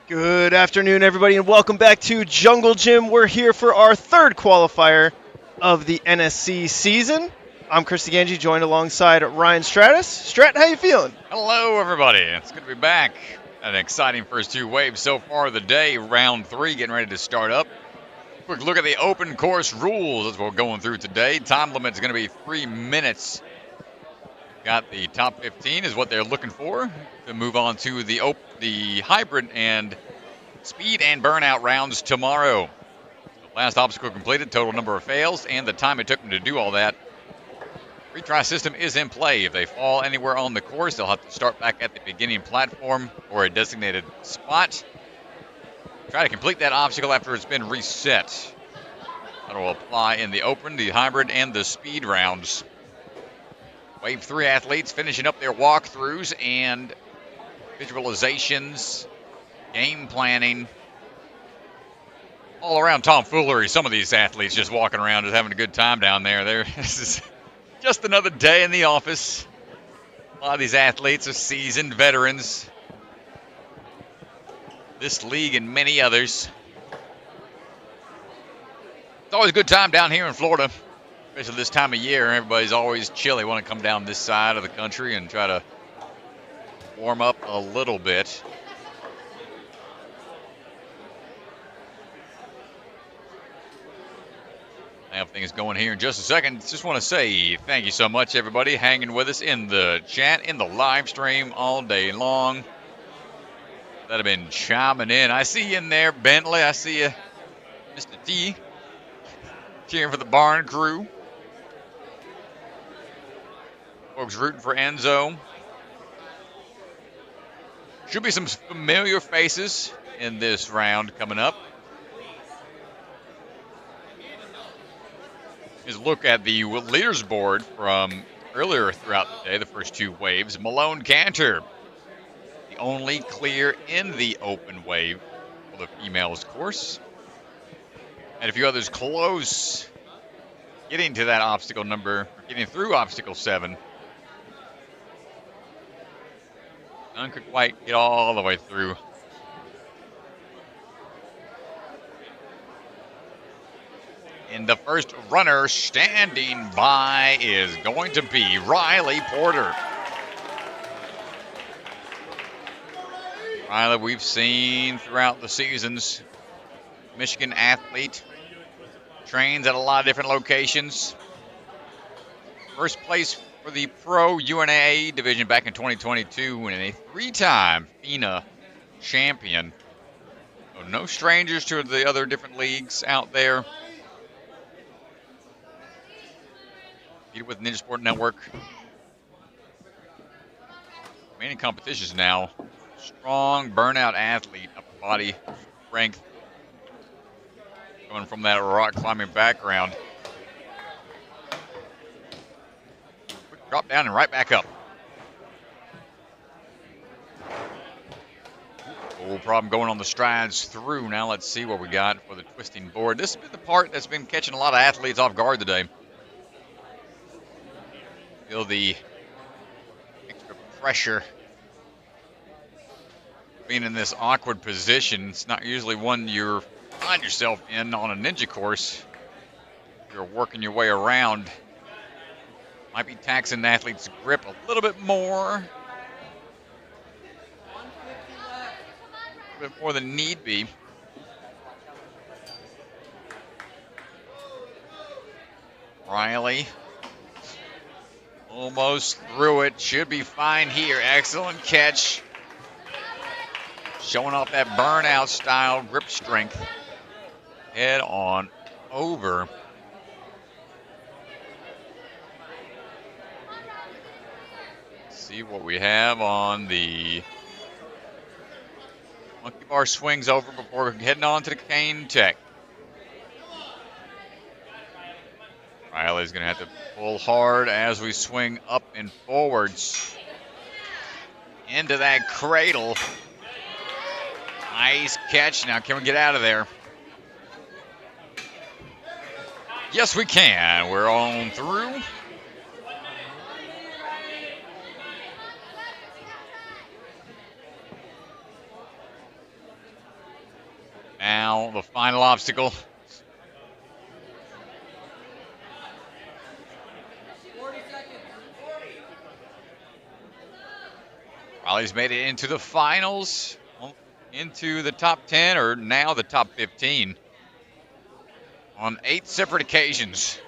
Good afternoon, everybody, and welcome back to Jungle Gym. We're here for our third qualifier of the NSC season. I'm Chris Ganji, joined alongside Ryan Stratus. Strat, how you feeling? Hello, everybody. It's good to be back. An exciting first two waves so far of the day. Round 3 getting ready to start up. Quick look at the open course rules as we're going through today. Time limit is going to be 3 minutes. Got the top 15 is what they're looking for to move on to the hybrid and speed and burnout rounds tomorrow. The last obstacle completed, total number of fails, and the time it took them to do all that. Retry system is in play. If they fall anywhere on the course, they'll have to start back at the beginning platform or a designated spot. Try to complete that obstacle after it's been reset. That will apply in the open, the hybrid, and the speed rounds. Wave 3 athletes finishing up their walkthroughs and visualizations, game planning, all around tomfoolery. Some of these athletes just walking around, just having a good time down there. This is just another day in the office. A lot of these athletes are seasoned veterans. This league and many others. It's always a good time down here in Florida, especially this time of year. Everybody's always chilly, want to come down this side of the country and try to warm up a little bit. I have things going here in just a second. Just want to say thank you so much, everybody, hanging with us in the chat, in the live stream all day long. That have been chiming in. I see you in there, Bentley. I see you, Mr. T, cheering for the barn crew. Folks rooting for Enzo. Should be some familiar faces in this round coming up. Is look at the leaders board from earlier throughout the day, the first two waves. Malone Cantor, the only clear in the open wave for the females course. And a few others close getting to that obstacle number, getting through obstacle 7. None could quite get all the way through. And the first runner standing by is going to be Riley Porter. Riley, we've seen throughout the seasons, Michigan athlete, trains at a lot of different locations. First place for the Pro UNA division back in 2022 and a 3-time FINA champion. So no strangers to the other different leagues out there. With Ninja Sport Network. Many competitions now. Strong burnout athlete, upper body strength. Coming from that rock climbing background. Quick drop down and right back up. No problem going on the strides through. Now let's see what we got for the twisting board. This has been the part that's been catching a lot of athletes off guard today. Feel the extra pressure being in this awkward position. It's not usually one you find yourself in on a ninja course. you're working your way around. Might be taxing the athlete's grip a little bit more. A bit more than need be. Riley. Almost through it. Should be fine here. Excellent catch. Showing off that burnout style grip strength. Head on over. See what we have on the monkey bar swings over before heading on to the cane tech. Riley's going to have to pull hard as we swing up and forwards into that cradle. Nice catch. Now, can we get out of there? Yes, we can. We're on through. Now, the final obstacle. Riley's made it into the finals, into the top 10, or now the top 15 on 8 separate occasions.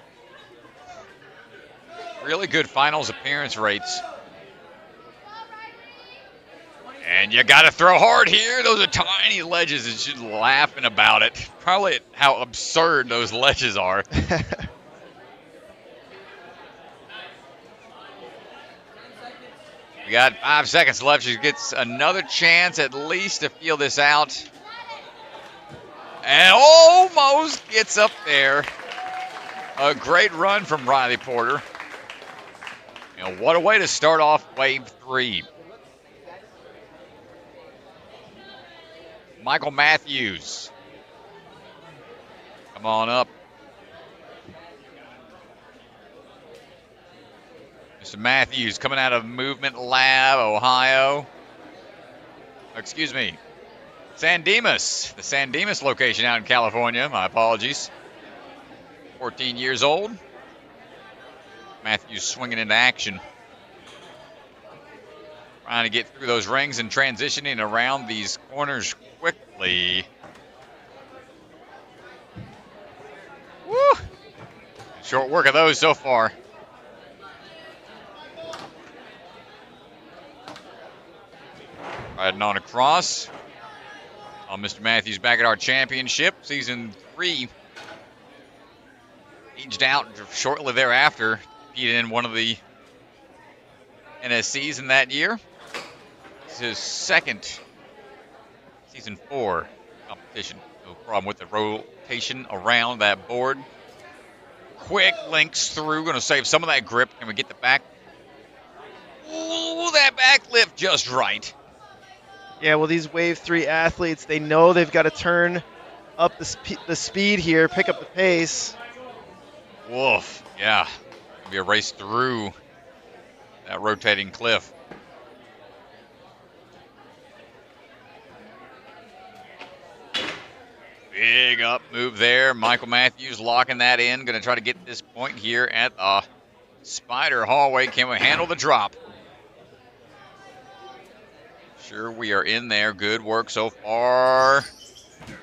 Really good finals appearance rates. And you got to throw hard here. Those are tiny ledges, and she's laughing about it. Probably at how absurd those ledges are. We got 5 seconds left. She gets another chance at least to feel this out. And almost gets up there. A great run from Riley Porter. And what a way to start off wave 3. Michael Matthews. Come on up. Mr. Matthews coming out of Movement Lab, Ohio. Excuse me. San Dimas. The San Dimas location out in California. My apologies. 14 years old. Matthews swinging into action. Trying to get through those rings and transitioning around these corners quickly. Woo! Short work of those so far. Riding on across. Mr. Matthews back at our championship, season 3. Aged out shortly thereafter. Competed in one of the NSCs in that year. This is his second season 4 competition. No problem with the rotation around that board. Quick links through. Going to save some of that grip. Can we get the back? Ooh, that back lift just right. Yeah, well, these Wave 3 athletes, they know they've got to turn up the speed here, pick up the pace. Woof. Yeah. Be a race through that rotating cliff. Big up move there. Michael Matthews locking that in. Going to try to get this point here at the Spider Hallway. Can we handle the drop? Sure, we are in there. Good work so far.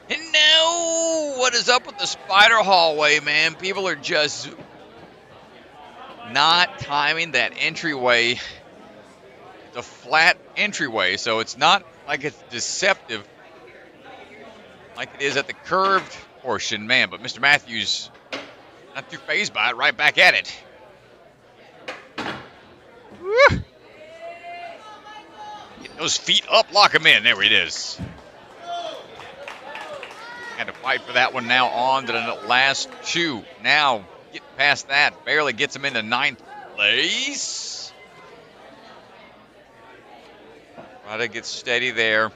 And now, what is up with the Spider Hallway, man? People are just not timing that entryway. It's a flat entryway, so it's not like it's deceptive like it is at the curved portion, man. But Mr. Matthews, not too fazed by it, right back at it. Woo! Get those feet up, lock them in. There it is. Had to fight for that one. Now on to the last 2. Now get past that. Barely gets him into 9th place. Try to get steady there.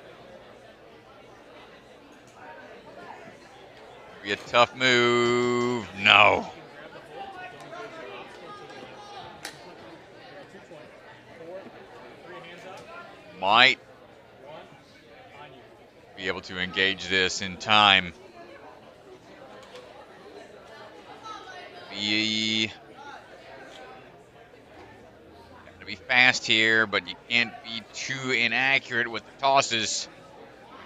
Be a tough move. No. Might be able to engage this in time. to be fast here, but you can't be too inaccurate with the tosses.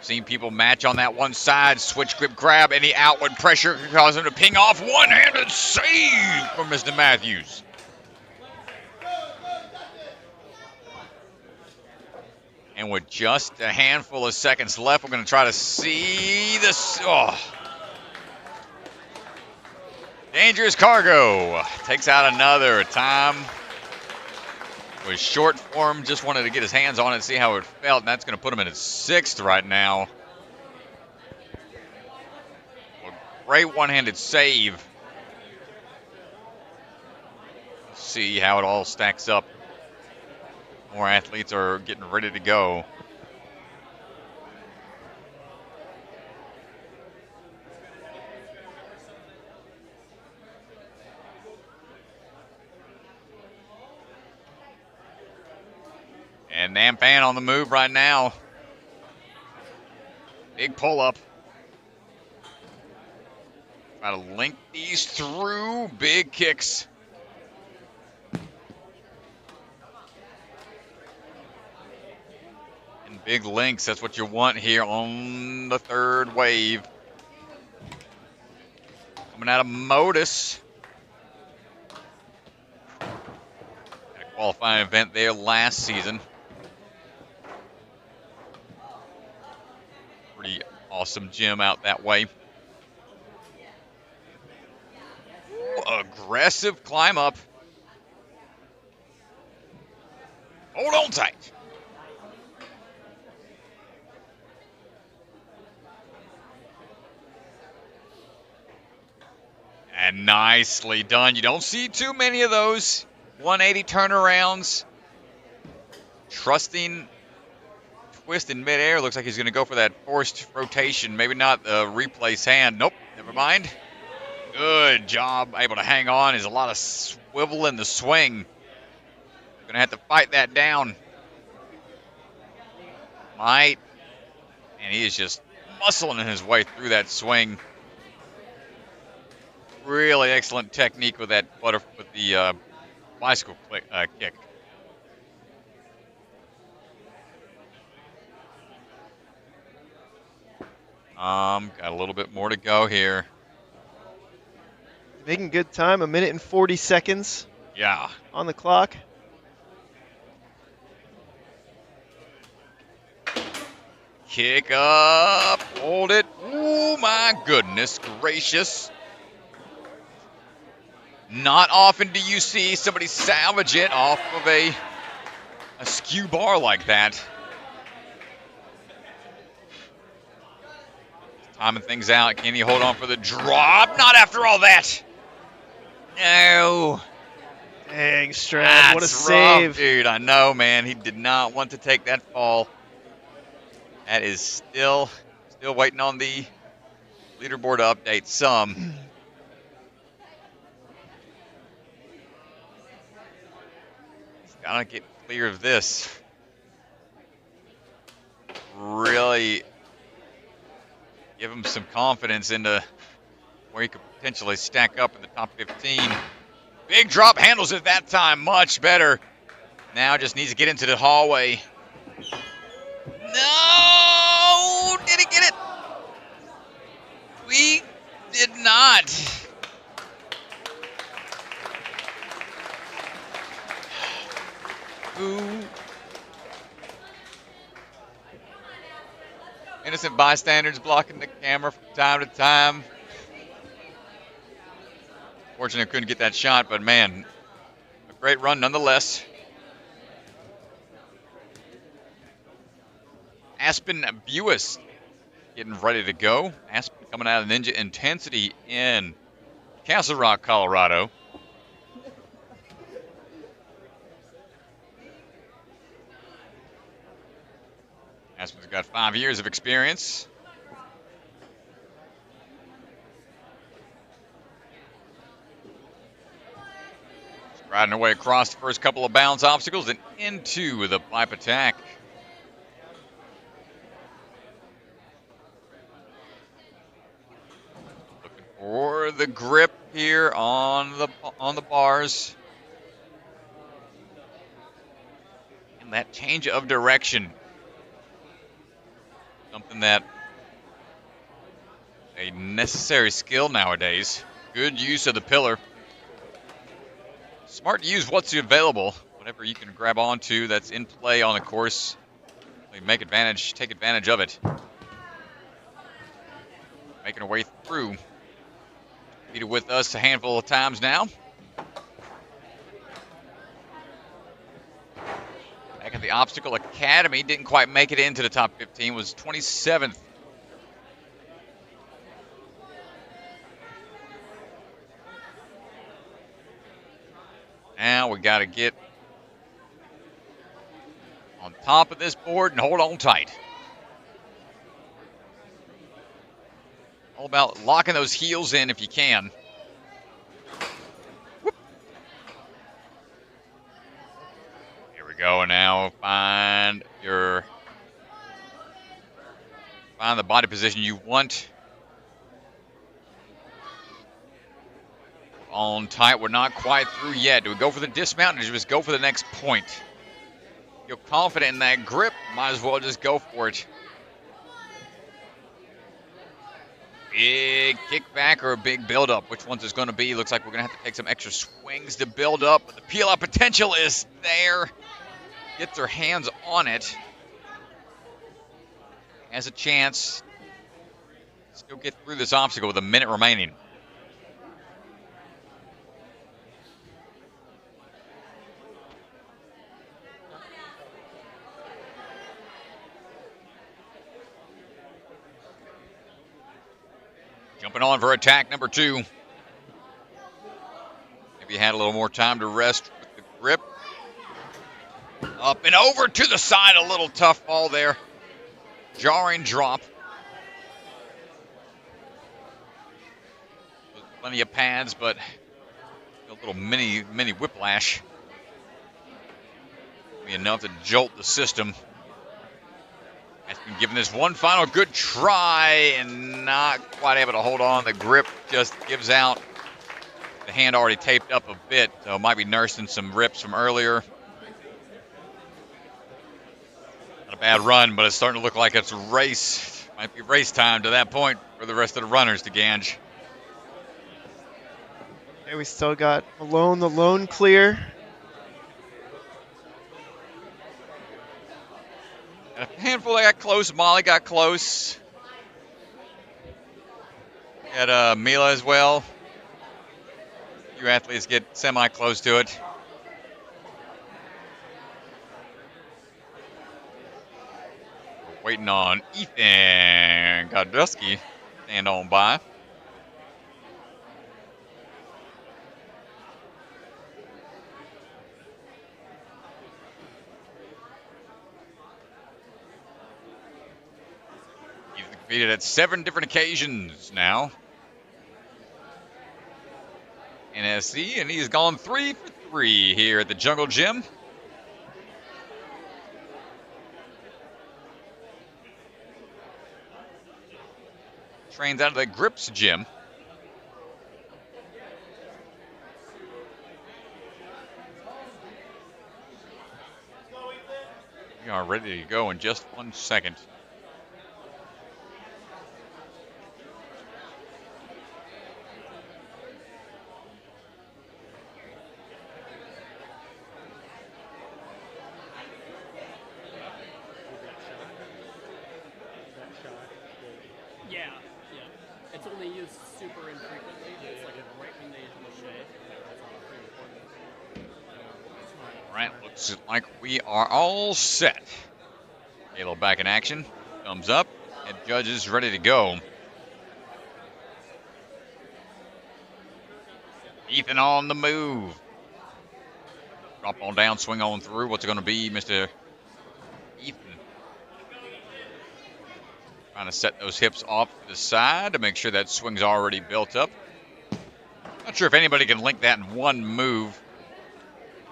Seen people match on that one side, switch grip grab, any outward pressure can cause him to ping off. One-handed save from Mr. Matthews. And with just a handful of seconds left, we're going to try to see this. Oh. Dangerous cargo. Takes out another time. Was short form, just wanted to get his hands on it and see how it felt, and that's going to put him in his 6th right now. A great one-handed save. Let's see how it all stacks up. More athletes are getting ready to go. And Phan on the move right now. Big pull-up. Try to link these through. Big kicks. And big links. That's what you want here on the 3rd wave. Coming out of Modus. Had a qualifying event there last season. Pretty awesome gym out that way. Ooh, aggressive climb up. Hold on tight. And nicely done. You don't see too many of those 180 turnarounds. Trusting twist in midair. Looks like he's going to go for that forced rotation. Maybe not the replace hand. Nope, never mind. Good job. Able to hang on. There's a lot of swivel in the swing. Going to have to fight that down. Might. And he is just muscling his way through that swing. Really excellent technique with that bicycle kick. Got a little bit more to go here. Making good time, 1 minute and 40 seconds. Yeah. On the clock. Kick up, hold it. Oh my goodness gracious. Not often do you see somebody salvage it off of a skew bar like that. Timing things out. Can he hold on for the drop? Not after all that. No. Dang, Strad, what a save. Rough, dude, I know, man. He did not want to take that fall. That is still waiting on the leaderboard to update some. He's got to get clear of this. Really give him some confidence into where he could potentially stack up in the top 15. Big drop, handles it that time much better. Now just needs to get into the hallway. No! Did he get it? We did not. Ooh. Innocent bystanders blocking the camera from time to time. Fortunately, couldn't get that shot, but man, a great run nonetheless. Aspen Buist getting ready to go. Aspen coming out of Ninja Intensity in Castle Rock, Colorado. Aspen's got 5 years of experience. Riding away across the first couple of bounce obstacles and into the pipe attack. Looking for the grip here on the bars. And that change of direction. Something that a necessary skill nowadays. Good use of the pillar. Smart to use what's available. Whatever you can grab onto that's in play on the course. Take advantage of it. Making her way through. Competed with us a handful of times now. Back at the Obstacle Academy, didn't quite make it into the top 15, was 27th. Now we got to get on top of this board and hold on tight. All about locking those heels in if you can. Whoop. Here we go. Now find the body position you want. On tight. We're not quite through yet. Do we go for the dismount or do we just go for the next point? Feel confident in that grip. Might as well just go for it. Big kickback or a big build-up. Which one's it's going to be? Looks like we're going to have to take some extra swings to build up. But the peel-out potential is there. Gets her hands on it. Has a chance. Still get through this obstacle with a minute remaining. Jumping on for attack number 2. Maybe had a little more time to rest with the grip. Up and over to the side. A little tough fall there. Jarring drop. Plenty of pads, but a little mini whiplash. Be enough to jolt the system. Has been given this one final good try and not quite able to hold on. The grip just gives out. The hand already taped up a bit, so might be nursing some rips from earlier. Not a bad run, but it's starting to look like it's a race. Might be race time to that point for the rest of the runners to Gange. Okay, we still got Malone, the lone clear. And a handful that got close. Molly got close. Had Mila as well. A few athletes get semi-close to it. We're waiting on Ethan Gardulski. Stand on by. Competed at 7 different occasions now. NSC, and he's gone 3 for 3 here at the Jungle Gym. Trains out of the Grips Gym. We are ready to go in just 1 second. Looks like we are all set. Halo back in action. Thumbs up. And judges ready to go. Ethan on the move. Drop on down, swing on through. What's it going to be, Mr. Ethan? Trying to set those hips off to the side to make sure that swing's already built up. Not sure if anybody can link that in one move.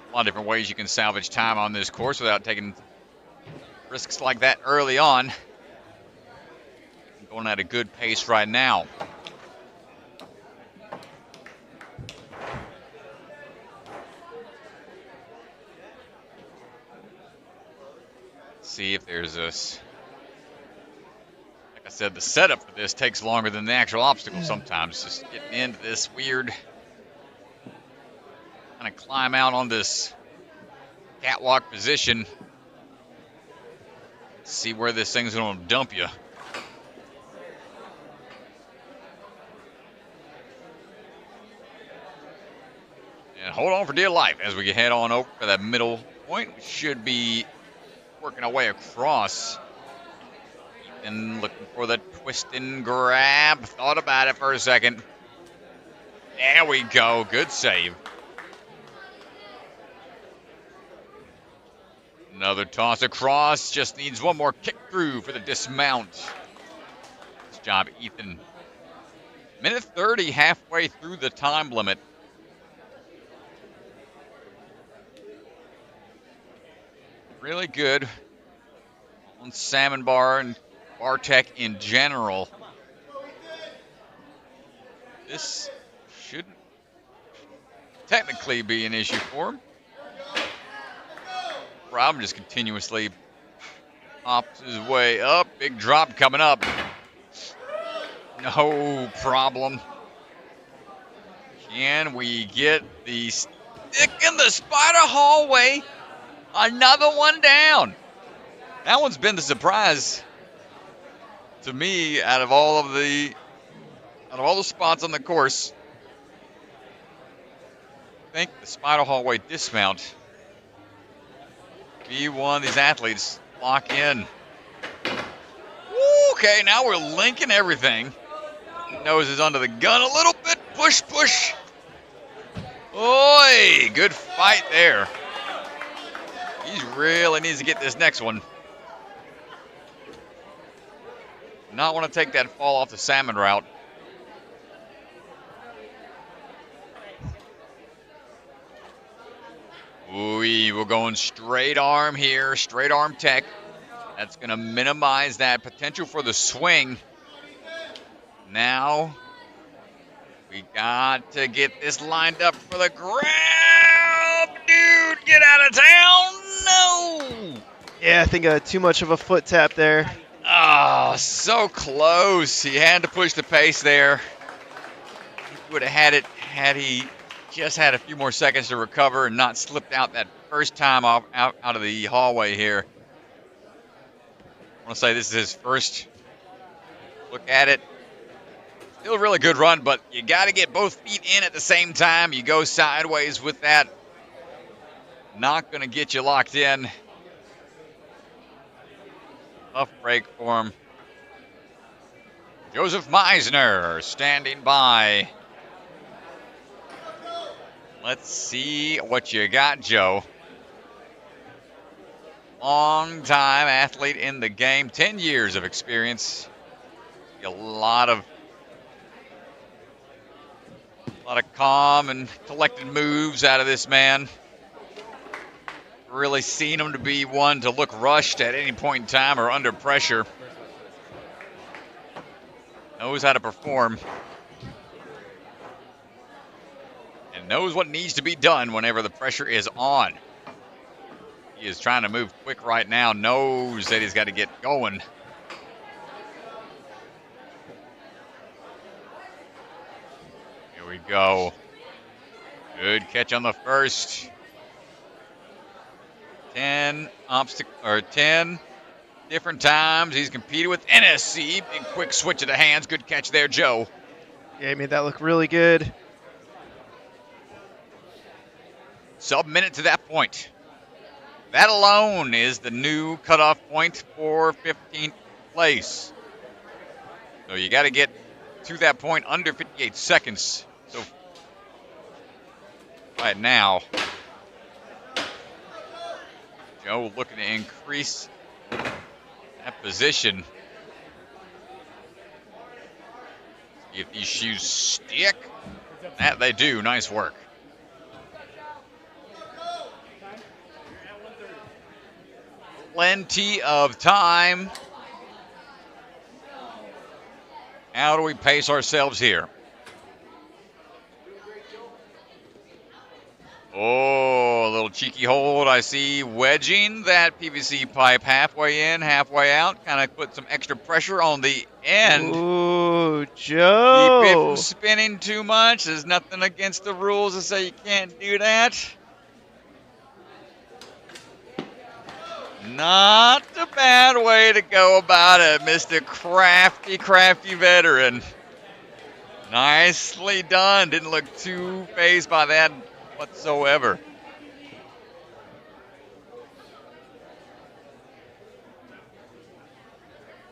A lot of different ways you can salvage time on this course without taking risks like that early on. Going at a good pace right now. there's this. Like I said, the setup for this takes longer than the actual obstacle sometimes. Just getting into this weird kind of climb out on this catwalk position. See where this thing's going to dump you. And hold on for dear life as we head on over to that middle point. We should be working our way across. And looking for the twist and grab. Thought about it for a second. There we go. Good save. Another toss across. Just needs one more kick through for the dismount. Nice job, Ethan. Minute 30, halfway through the time limit. Really good on Salmon Bar and Bartek in general. This shouldn't technically be an issue for him. Rob just continuously hops his way up. Big drop coming up. No problem. Can we get the stick in the spider hallway? Another one down. That one's been the surprise to me out of all the spots on the course. I think the spider hallway dismount be one of these athletes lock in. Okay, now we're linking everything. Nose is under the gun a little bit. Push, push. Oi, good fight there. He really needs to get this next one. Not want to take that fall off the salmon route. We're going straight arm here, straight arm tech. That's going to minimize that potential for the swing. Now, we got to get this lined up for the grab. Dude, get out of town. No. Yeah, I think too much of a foot tap there. Oh, so close. He had to push the pace there. He would have had it had he just had a few more seconds to recover and not slipped out that first time out of the hallway here. I want to say this is his first look at it. Still a really good run, but you got to get both feet in at the same time. You go sideways with that. Not going to get you locked in. Tough break for him. Joseph Meissner standing by. Let's see what you got, Joe. Long-time athlete in the game, 10 years of experience. A lot of calm and collected moves out of this man. Really seen him to be one to look rushed at any point in time or under pressure. Knows how to perform. And knows what needs to be done whenever the pressure is on. He is trying to move quick right now. Knows that he's got to get going. Here we go. Good catch on the first. 10 different times he's competed with NSC. Big quick switch of the hands. Good catch there, Joe. Yeah, he made that look really good. Sub-minute to that point. That alone is the new cutoff point for 15th place. So you got to get to that point under 58 seconds. So right now, Joe looking to increase that position. See if these shoes stick. That they do. Nice work. Plenty of time. How do we pace ourselves here? Oh, a little cheeky hold. I see wedging that PVC pipe halfway in, halfway out. Kind of put some extra pressure on the end. Ooh, Keep it Joe. from spinning too much. There's nothing against the rules to say you can't do that. Not a bad way to go about it, Mr. Crafty veteran. Nicely done. Didn't look too fazed by that whatsoever.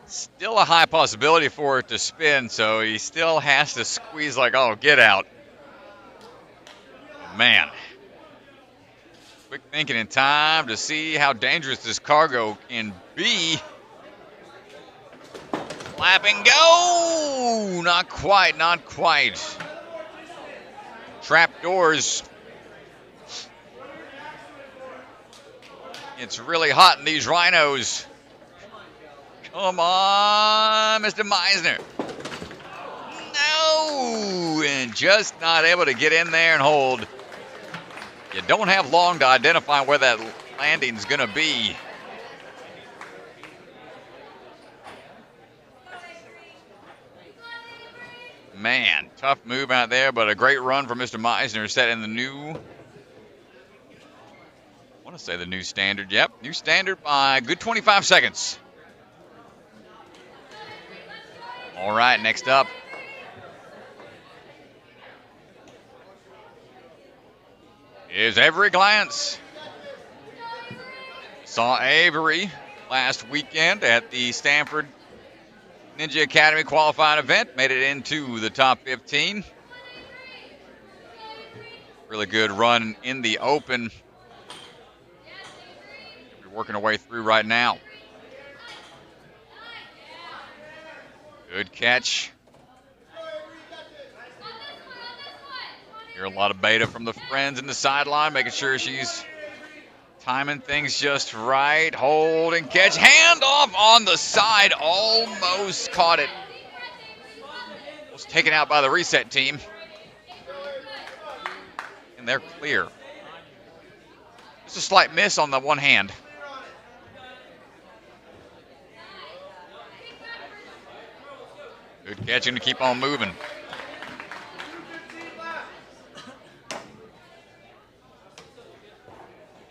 Still a high possibility for it to spin, so he still has to squeeze like, oh, get out. Man. Quick thinking in time to see how dangerous this cargo can be. Flap and go! Not quite, not quite. Trap doors. It's really hot in these rhinos. Come on, Mr. Meissner. No! And just not able to get in there and hold. You don't have long to identify where that landing's going to be. Man, tough move out there, but a great run for Mr. Meissner, setting the new, I want to say the new standard. Yep, new standard by a good 25 seconds. All right, next up. Is Avery Glantz. Saw Avery last weekend at the Stanford Ninja Academy qualifying event. Made it into the top 15. Really good run in the open. We're working our way through right now. Good catch. Hear a lot of beta from the friends in the sideline, making sure she's timing things just right. Hold and catch. Hand off on the side. Almost caught it. Was taken out by the reset team. And they're clear. Just a slight miss on the one hand. Good catching to keep on moving.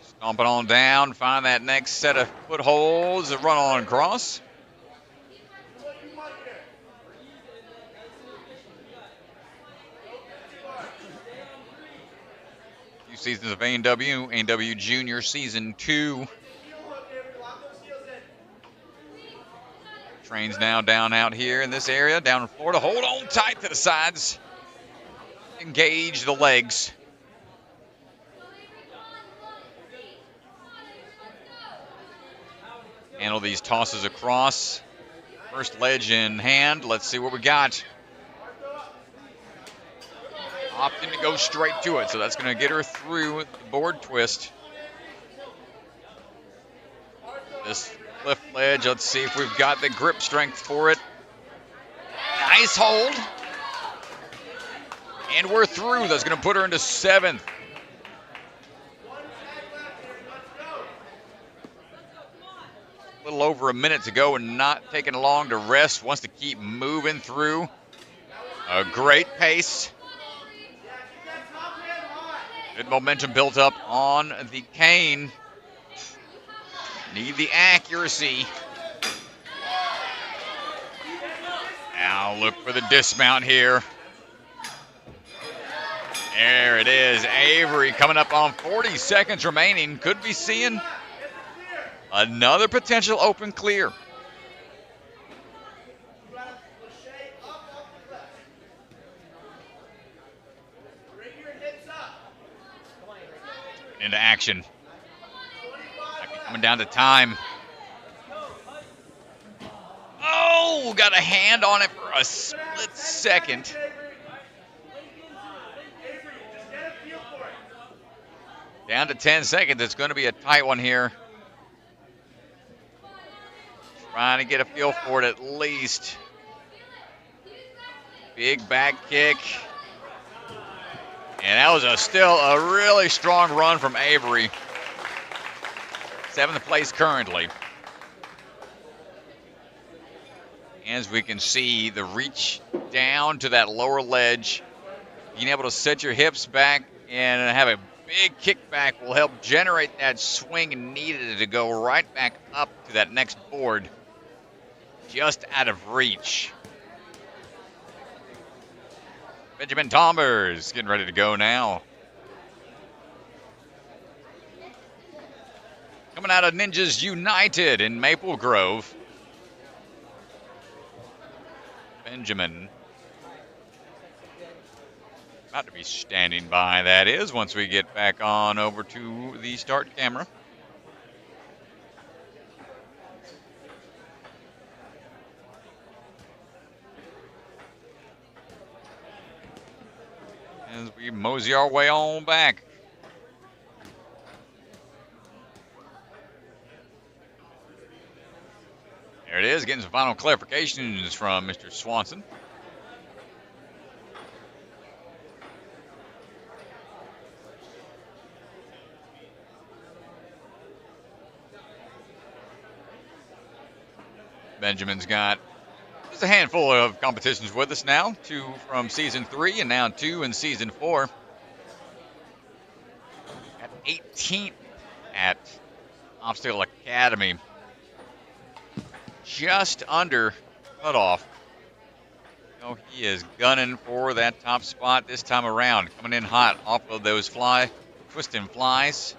Stomping on down, find that next set of footholds, a run on across. A few seasons of A&W Junior Season 2. Trains now down out here in this area, down in Florida. Hold on tight to the sides. Engage the legs. Handle these tosses across. First ledge in hand. Let's see what we got. Opting to go straight to it, so that's going to get her through the board twist. This cliff ledge, let's see if we've got the grip strength for it. Nice hold. And we're through. That's going to put her into 7th. A little over a minute to go and not taking long to rest. Wants to keep moving through. A great pace. Good momentum built up on the cane. Need the accuracy. Now look for the dismount here. There it is. Avery coming up on 40 seconds remaining. Could be seeing another potential open clear. Into action. Coming down to time. Oh, got a hand on it for a split second. Down to 10 seconds. It's going to be a tight one here. Trying to get a feel for it at least. Big back kick. And that was still a really strong run from Avery. 7th place currently. As we can see, the reach down to that lower ledge, being able to set your hips back and have a big kickback will help generate that swing needed to go right back up to that next board, just out of reach. Benjamin Tombers getting ready to go now. Coming out of Ninjas United in Maple Grove. Benjamin. About to be standing by, that is, once we get back on over to the start camera. As we mosey our way on back. There it is, getting some final clarifications from Mr. Swanson. Benjamin's got just a handful of competitions with us now. 2 from season 3 and now 2 in season 4. At 18th at Obstacle Academy. Just under cutoff. So he is gunning for that top spot this time around. Coming in hot off of those twisting flies.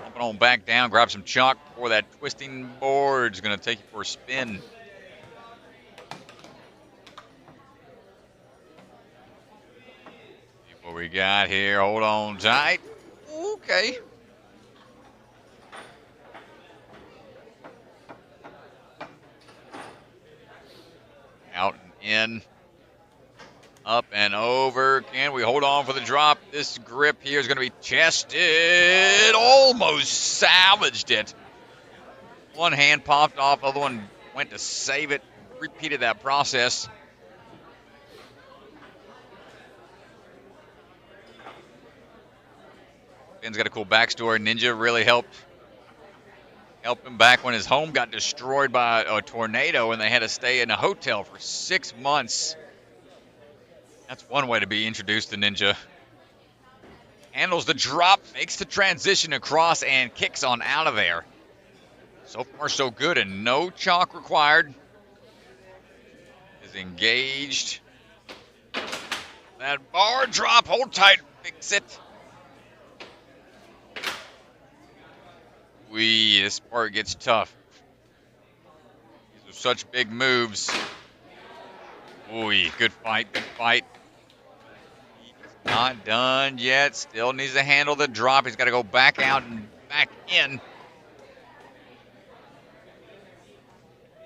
Jumping on back down, grab some chalk before that twisting board is going to take you for a spin. See what we got here. Hold on tight. Okay. Out and in, up and over. Can we hold on for the drop? This grip here is going to be tested. Almost salvaged it. One hand popped off, other one went to save it. Repeated that process. Ben's got a cool backstory. Ninja really helped him back when his home got destroyed by a tornado and they had to stay in a hotel for 6 months. That's one way to be introduced to Ninja. Handles the drop, makes the transition across, and kicks on out of there. So far, so good, and no chalk required. Is engaged. That bar drop, hold tight, fix it. This part gets tough. These are such big moves. Good fight, good fight. He's not done yet. Still needs to handle the drop. He's got to go back out and back in.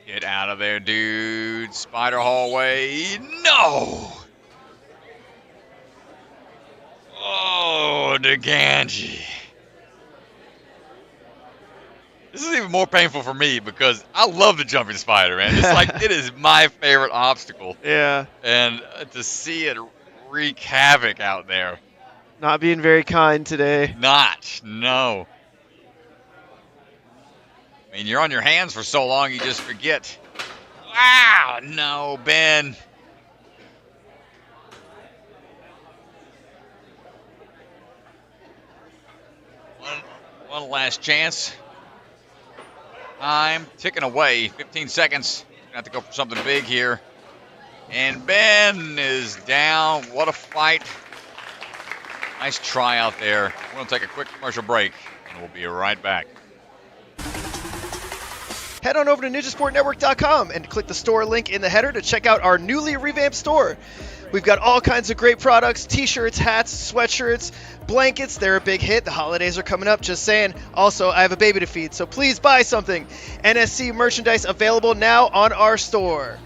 Get out of there, dude. Spider hallway. No! Oh, DeGangi. This is even more painful for me because I love the jumping spider, man. It's like, it is my favorite obstacle. Yeah. And to see it wreak havoc out there. Not being very kind today. No. I mean, you're on your hands for so long, you just forget. Wow, no, Ben. One last chance. Time ticking away. 15 seconds. Gonna have to go for something big here. And Ben is down. What a fight. Nice try out there. We're going to take a quick commercial break, and we'll be right back. Head on over to ninjasportnetwork.com and click the store link in the header to check out our newly revamped store. We've got all kinds of great products, t-shirts, hats, sweatshirts, blankets. They're a big hit. The holidays are coming up, just saying. Also, I have a baby to feed, so please buy something. NSC merchandise available now on our store.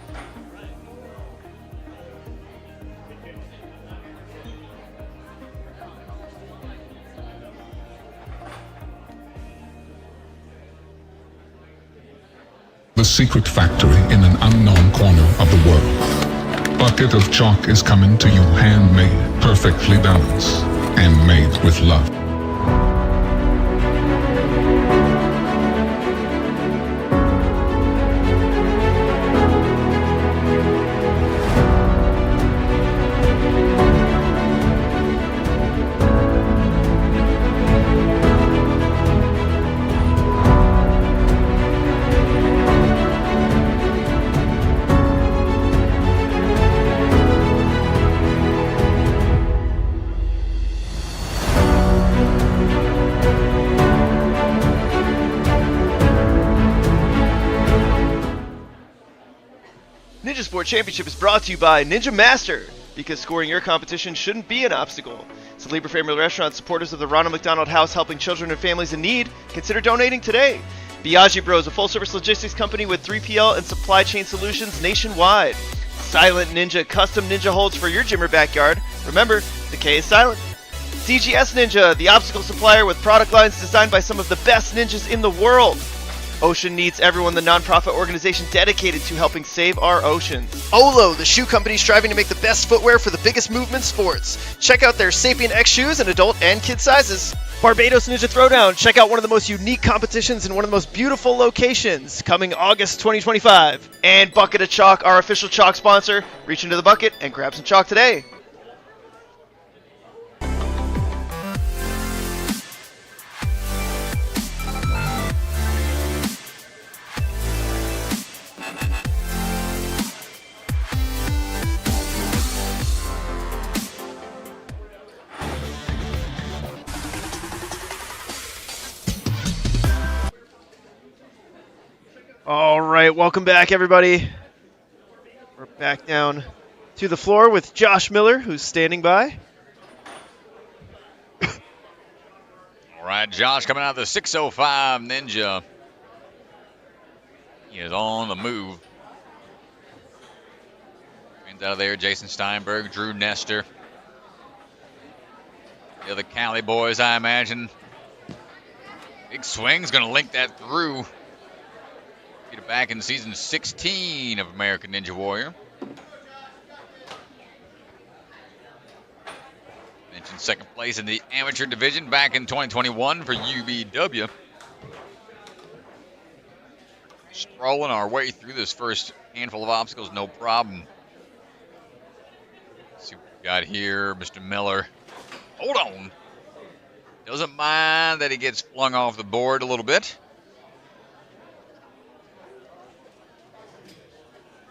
The secret factory in an unknown corner of the world. bucket of chalk is coming to you handmade, perfectly balanced, and made with love. Ninja Sport Championship is brought to you by Ninja Master, because scoring your competition shouldn't be an obstacle. So Libre Family Restaurant, supporters of the Ronald McDonald House helping children and families in need, consider donating today. Biagi Bros, a full-service logistics company with 3PL and supply chain solutions nationwide. Silent Ninja, custom ninja holds for your gym or backyard. Remember, the K is silent. CGS Ninja, the obstacle supplier with product lines designed by some of the best ninjas in the world. Ocean Needs Everyone, the nonprofit organization dedicated to helping save our oceans. Olo, the shoe company striving to make the best footwear for the biggest movement sports. Check out their Sapien X shoes in adult and kid sizes. Barbados Ninja Throwdown, check out one of the most unique competitions in one of the most beautiful locations, coming August 2025. And Bucket of Chalk, our official chalk sponsor. Reach into the bucket and grab some chalk today. All right, welcome back, everybody. We're back down to the floor with Josh Miller, who's standing by. All right, Josh coming out of the 605 Ninja. He is on the move. Out of there, Jason Steinberg, Drew Nestor. The other Cali boys, I imagine. Big swing's going to link that through. Get it back in season 16 of American Ninja Warrior. Mentioned second place in the amateur division back in 2021 for UBW. Strolling our way through this first handful of obstacles, no problem. Let's see what we got here, Mr. Miller. Hold on. Doesn't mind that he gets flung off the board a little bit.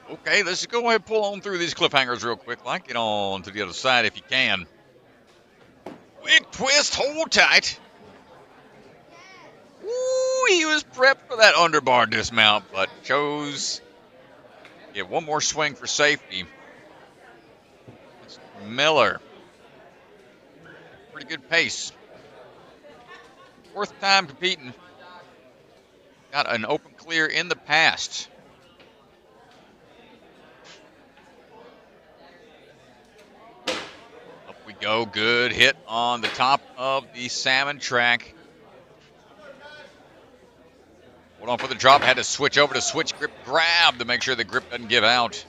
Okay, let's just go ahead and pull on through these cliffhangers real quick. Like, get on to the other side if you can. Quick twist, hold tight. Ooh, he was prepped for that underbar dismount, but chose to get one more swing for safety. It's Miller. Pretty good pace. Fourth time competing. Got an open clear in the past. Up we go. Good hit on the top of the salmon track. Hold on for the drop. Had to switch over to switch grip grab to make sure the grip doesn't give out.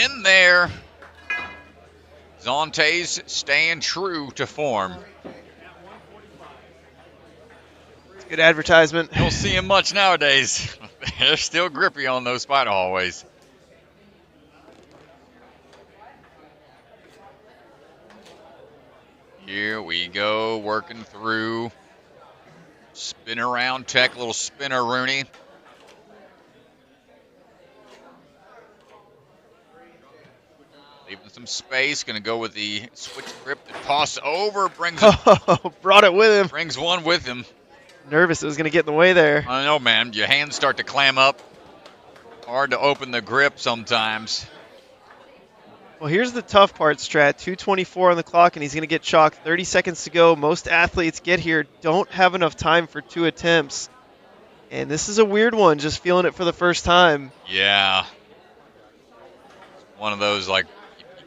In there. Zonte's staying true to form. It's good advertisement. Don't see him much nowadays. They're still grippy on those spider hallways. Here we go, working through. Spin around tech, little spinner Rooney. Leaving some space, gonna go with the switch grip to toss over, brings brought it with him. Brings one with him. Nervous it was gonna get in the way there. I know, man. Your hands start to clam up. Hard to open the grip sometimes. Well, here's the tough part, Strat. 2:24 on the clock, and he's gonna get chalked. 30 seconds to go. Most athletes get here don't have enough time for 2 attempts, and this is a weird one. Just feeling it for the first time. Yeah. It's one of those like.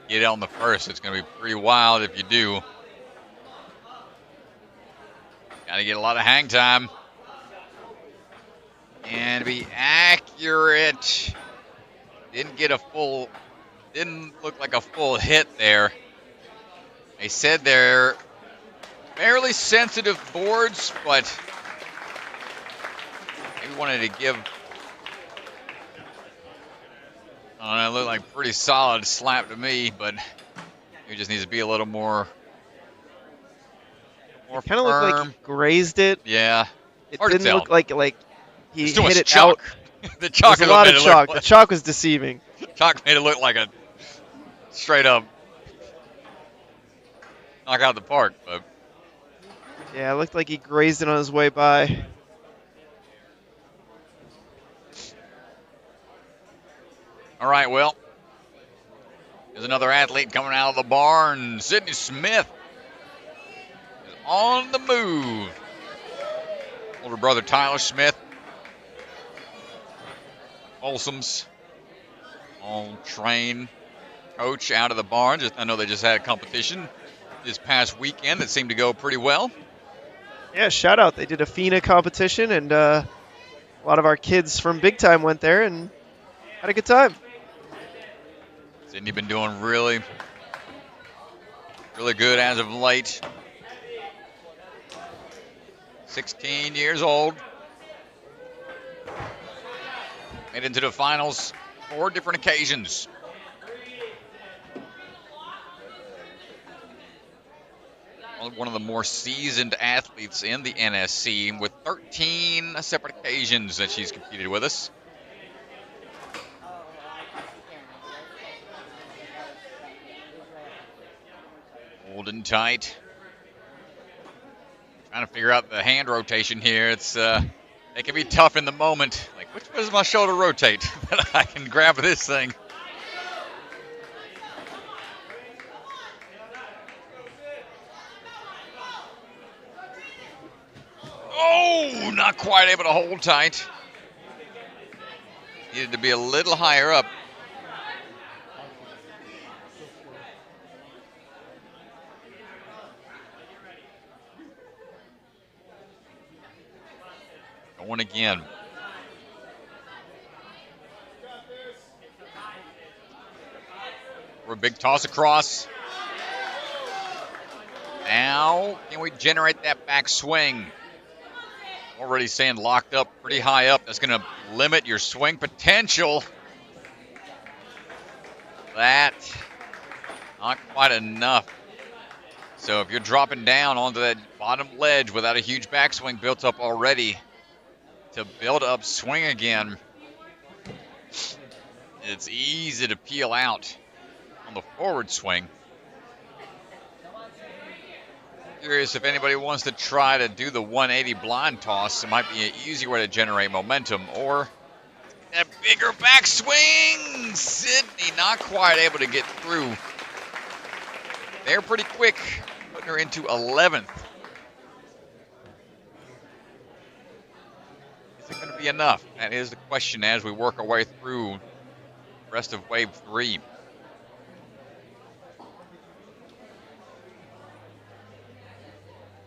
Get on the first, it's going to be pretty wild if you do. Got to get a lot of hang time. And be accurate. Didn't look like a full hit there. They said they're fairly sensitive boards, but maybe wanted to give, I don't know, it looked like a pretty solid slap to me, but he just needs to be a little more It kind of looked like he grazed it. Yeah. It didn't look like he Still hit it chalk. out. The chalk There's a lot of chalk. Like, the chalk was deceiving. Chalk made it look like a straight up knock out the park, but yeah, it looked like he grazed it on his way by. all right, well, there's another athlete coming out of the barn. Sydney Smith is on the move. Older brother Tyler Smith. Folsom's on train coach out of the barn. I know they just had a competition this past weekend that seemed to go pretty well. Yeah, shout out. They did a FINA competition, and a lot of our kids from Big Time went there and had a good time. Sydney been doing really, really good as of late. 16 years old. Made into the finals 4 different occasions. One of the more seasoned athletes in the NSC with 13 separate occasions that she's competed with us. Holding tight. Trying to figure out the hand rotation here. It can be tough in the moment. Like, which way does my shoulder rotate that I can grab this thing? Oh, not quite able to hold tight. Needed to be a little higher up. Going again. For a big toss across. Now, can we generate that back swing? Already saying locked up pretty high up. That's going to limit your swing potential. That, not quite enough. So if you're dropping down onto that bottom ledge without a huge backswing built up already, to build up swing again, it's easy to peel out on the forward swing. Curious if anybody wants to try to do the 180 blind toss. It might be an easier way to generate momentum, or that bigger backswing. Sydney not quite able to get through. They're pretty quick, putting her into 11th. Is it going to be enough? That is the question as we work our way through the rest of Wave 3.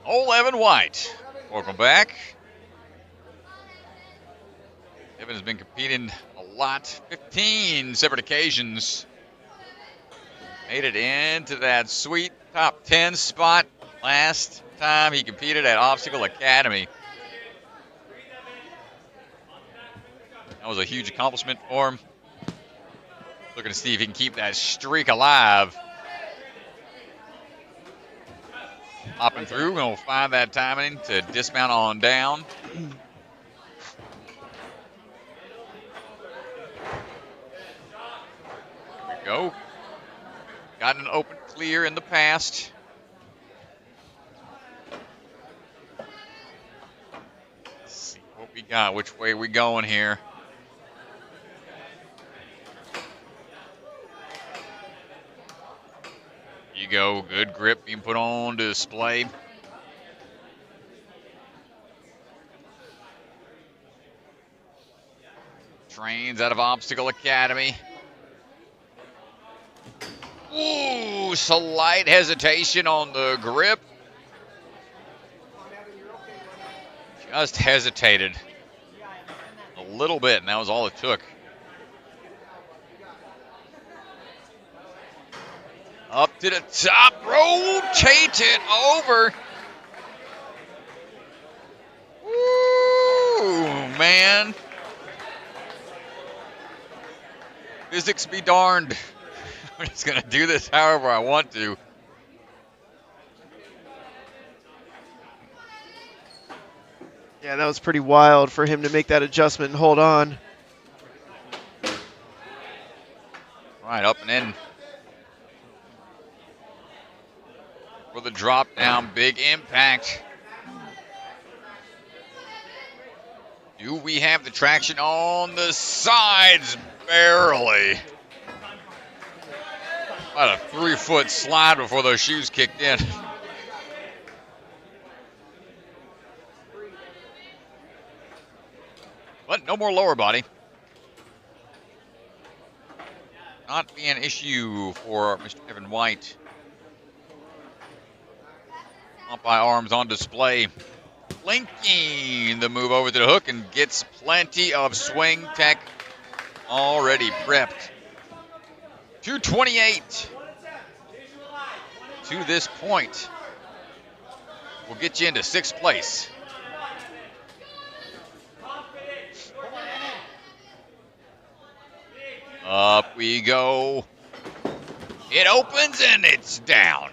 Old Evan White, welcome back. Evan has been competing a lot, 15 separate occasions. Made it into that sweet top 10 spot last time he competed at Obstacle Academy. That was a huge accomplishment for him. Looking to see if he can keep that streak alive. Hopping through, and we'll find that timing to dismount on down. Here we go. Got an open clear in the past. Let's see what we got, which way we going here. You go, good grip being put on display. Trains out of Obstacle Academy. Ooh, slight hesitation on the grip. Just hesitated a little bit, and that was all it took. to the top, rotate it over. Ooh, man. Physics be darned. I'm just going to do this however I want to. Yeah, that was pretty wild for him to make that adjustment and hold on. All right, up and in. For the drop down, big impact. Do we have the traction on the sides? Barely. About a 3-foot slide before those shoes kicked in. But no more lower body. Not be an issue for Mr. Evan White. Up-eye arms on display. Linking the move over to the hook and gets plenty of swing tech already prepped. 228 to this point will get you into 6th place. Up we go. It opens and it's down.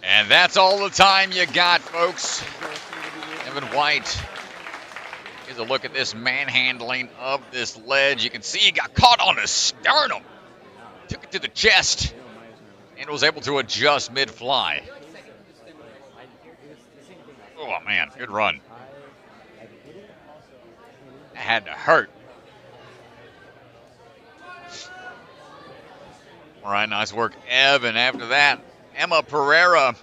And that's all the time you got, folks. Evan White. Here's a look at this manhandling of this ledge. You can see he got caught on his sternum. Took it to the chest and was able to adjust mid-fly. Oh, man, good run. That had to hurt. All right, nice work, Evan. After that, Emma Pereyra.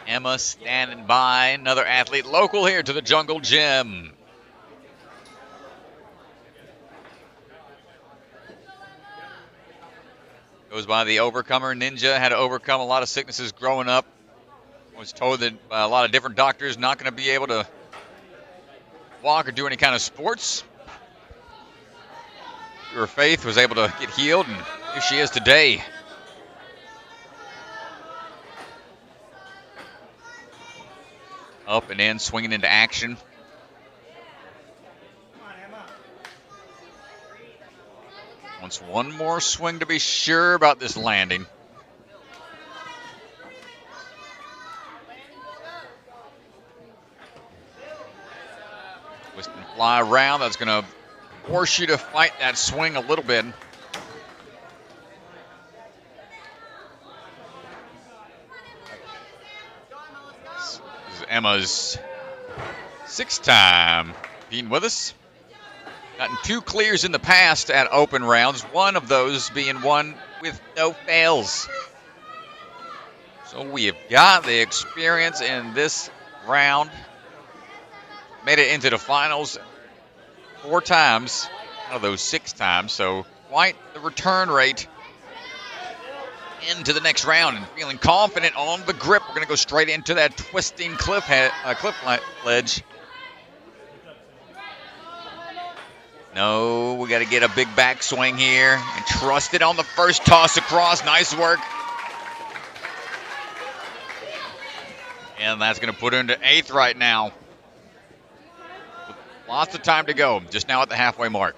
Emma standing by, another athlete local here to the Jungle Gym. Goes by the Overcomer Ninja, had to overcome a lot of sicknesses growing up. Was told that by a lot of different doctors not going to be able to walk or do any kind of sports. Her faith was able to get healed, and here she is today. Up and in, swinging into action. Wants one more swing to be sure about this landing. Twist and fly around. That's going to force you to fight that swing a little bit. This is Emma's 6th time being with us. Gotten 2 clears in the past at open rounds, one of those being one with no fails. So we have got the experience in this round. Made it into the finals 4 times out of those 6 times, so quite the return rate into the next round, and feeling confident on the grip. We're going to go straight into that twisting cliff ledge. No, we got to get a big backswing here and trust it on the first toss across. Nice work. And that's going to put her into 8th right now. Lots of time to go, just now at the halfway mark.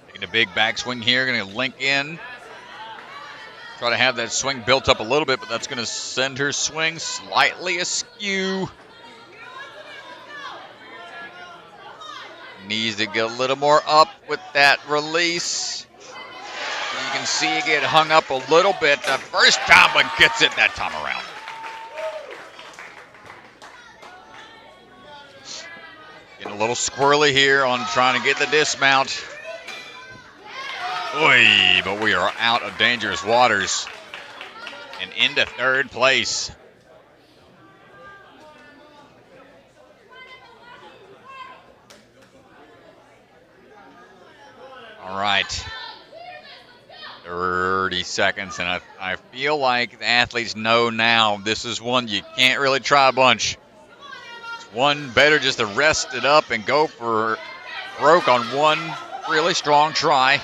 Taking a big backswing here, going to link in. Try to have that swing built up a little bit, but that's going to send her swing slightly askew. Needs to get a little more up with that release. You can see it get hung up a little bit the first time, but gets it that time around. Getting a little squirrely here on trying to get the dismount. Oy, but we are out of dangerous waters and into 3rd place. All right. 30 seconds, and I feel like the athletes know now this is one you can't really try a bunch. One better just to rest it up and go for broke on one really strong try.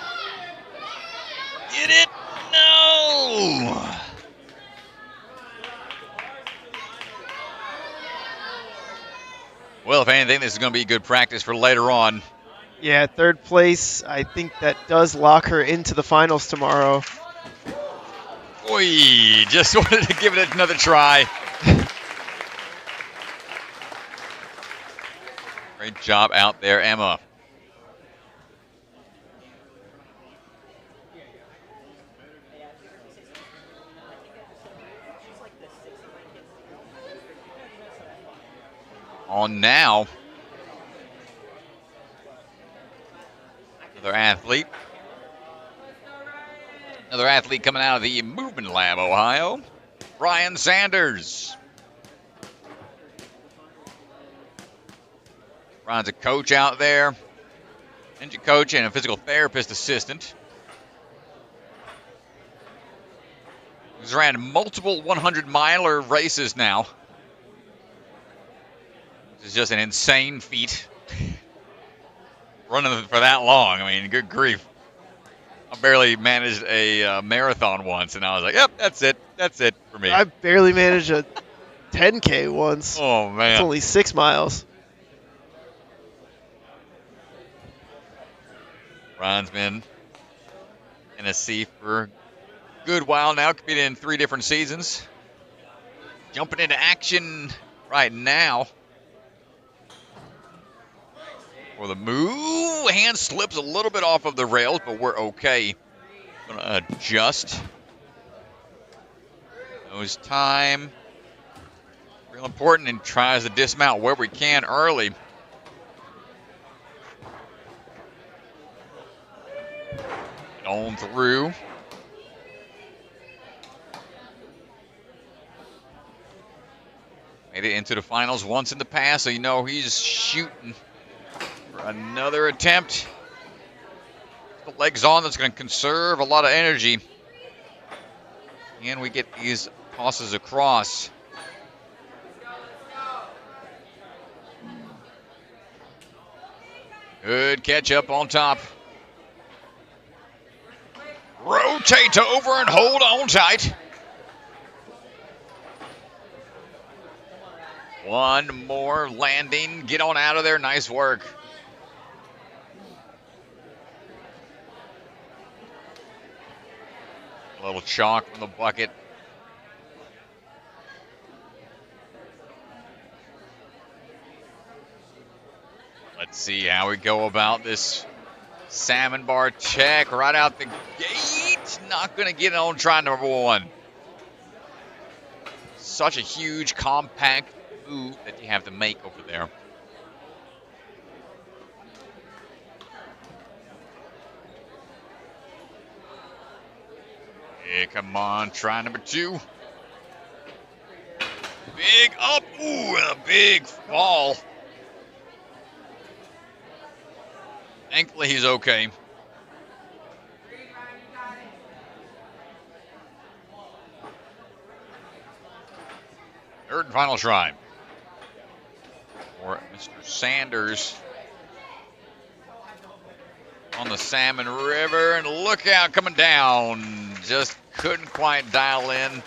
Get it? No! Well, if anything, this is going to be good practice for later on. Yeah, third place. I think that does lock her into the finals tomorrow. Oy, just wanted to give it another try. Great job out there, Emma. On now. Another athlete. Another athlete coming out of the Movement Lab, Ohio. Brian Sanders. Brian's a coach out there. Ninja coach and a physical therapist assistant. He's ran multiple 100-miler races now. This is just an insane feat. Running for that long, I mean, good grief. I barely managed a marathon once, and I was like, yep, that's it. That's it for me. I barely managed a 10K once. Oh, man. It's only 6 miles. Ryan's been in NSC for a good while now, competed in 3 different seasons. Jumping into action right now. For the move, hand slips a little bit off of the rails, but we're okay. Gonna adjust. Knows time. Real important, and tries to dismount where we can early. On through. Made it into the finals once in the past, so you know he's shooting. Another attempt. The legs on, that's going to conserve a lot of energy. And we get these tosses across. Good catch up on top. Rotate over and hold on tight. One more landing. Get on out of there. Nice work. A little chalk from the bucket. Let's see how we go about this salmon bar check right out the gate. Not going to get on try number 1. Such a huge, compact move that you have to make over there. Yeah, come on, try number 2. Big up, ooh, and a big fall. Thankfully, he's okay. Third and final try for Mr. Sanders on the Salmon River, and look out coming down. Just couldn't quite dial in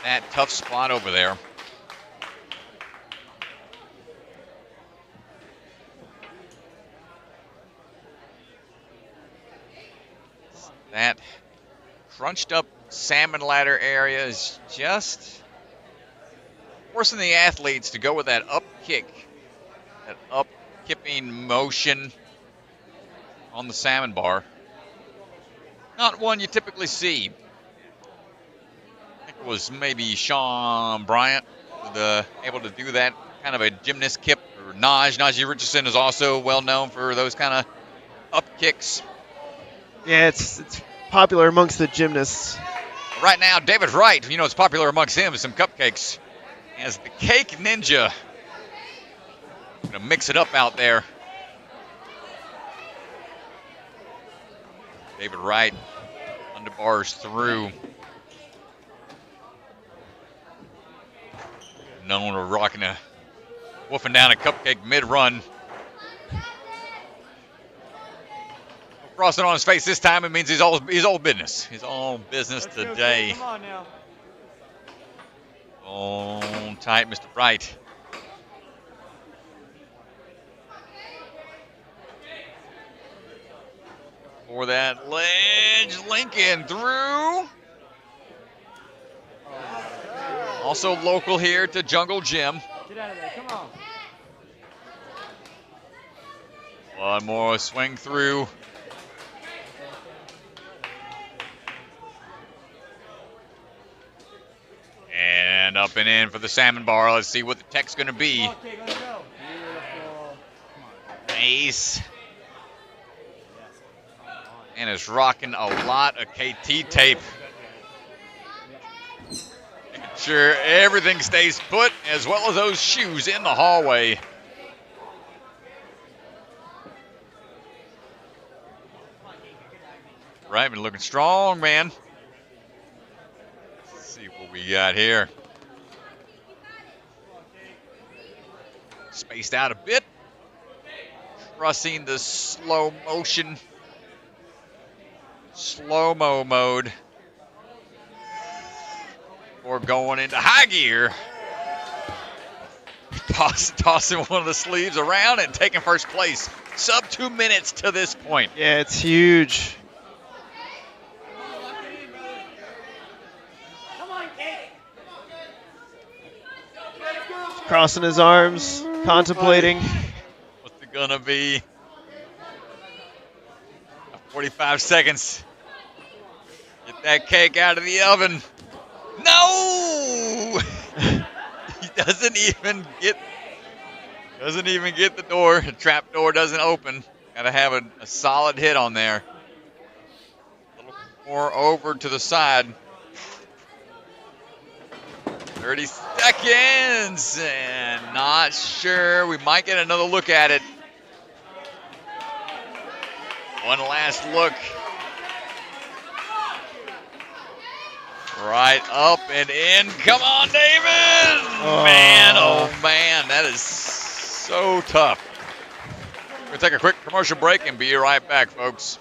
that tough spot over there. That crunched up salmon ladder area is just forcing the athletes to go with that up kick, that up kipping motion on the salmon bar. Not one you typically see. I think it was maybe Sean Bryant able to do that kind of a gymnast kip. Or Najee Richardson is also well known for those kind of up kicks. Yeah, it's popular amongst the gymnasts. Right now, David Wright, you know, it's popular amongst him with some cupcakes. As the cake ninja. Gonna mix it up out there. David Wright underbars through. Known for rocking a wolfing down a cupcake mid-run. Frosting on his face this time, it means he's all business. He's all business today. Come on now. On tight, Mr. Wright. For that ledge, Lincoln through. Also local here to Jungle Gym. Get out of there, come on. One more swing through. And up and in for the salmon bar. Let's see what the tech's going to be. Okay, let's go. Beautiful. Nice. And is rocking a lot of KT tape. Making sure everything stays put, as well as those shoes in the hallway. Right, been looking strong, man. Let's see what we got here. Spaced out a bit. Trusting the slow motion. Slow-mo mode. Or going into high gear. Tossing one of the sleeves around and taking first place. Sub 2 minutes to this point. Yeah, it's huge. Crossing his arms, contemplating. What's it gonna be? 45 seconds. Get that cake out of the oven. No! He doesn't even get the door. The trap door doesn't open. Gotta have a solid hit on there. A little more over to the side. 30 seconds, and not sure. We might get another look at it. One last look. Right up and in. Come on, David! Man, oh man, that is so tough. We're going to take a quick commercial break and be right back, folks.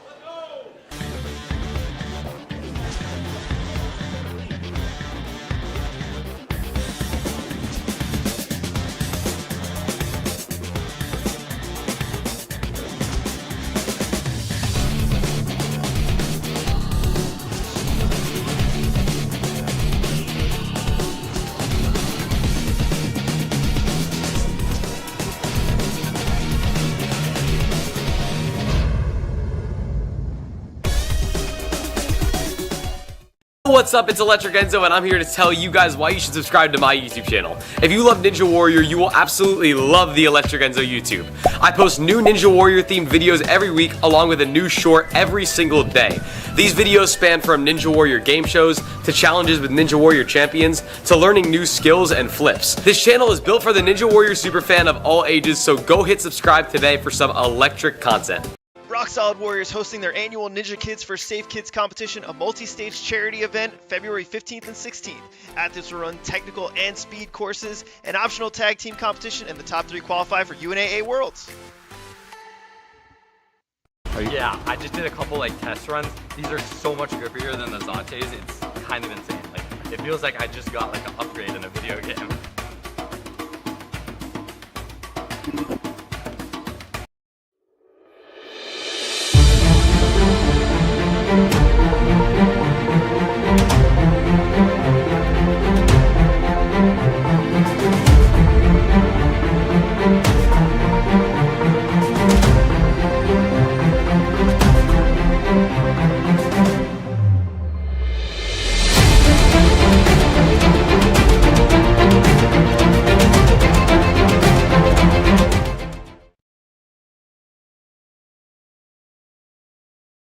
What's up, it's Electric Enzo, and I'm here to tell you guys why you should subscribe to my YouTube channel. If you love Ninja Warrior, you will absolutely love the Electric Enzo YouTube. I post new Ninja Warrior themed videos every week, along with a new short every single day. These videos span from Ninja Warrior game shows, to challenges with Ninja Warrior champions, to learning new skills and flips. This channel is built for the Ninja Warrior superfan of all ages, so go hit subscribe today for some electric content. Rock Solid Warriors hosting their annual Ninja Kids for Safe Kids competition, a multi-stage charity event February 15th and 16th. Athletes will run technical and speed courses, an optional tag team competition, and the top 3 qualify for UNAA Worlds. Yeah, I just did a couple test runs. These are so much grippier than the Zantes. It's kind of insane. It feels like I just got an upgrade in a video game.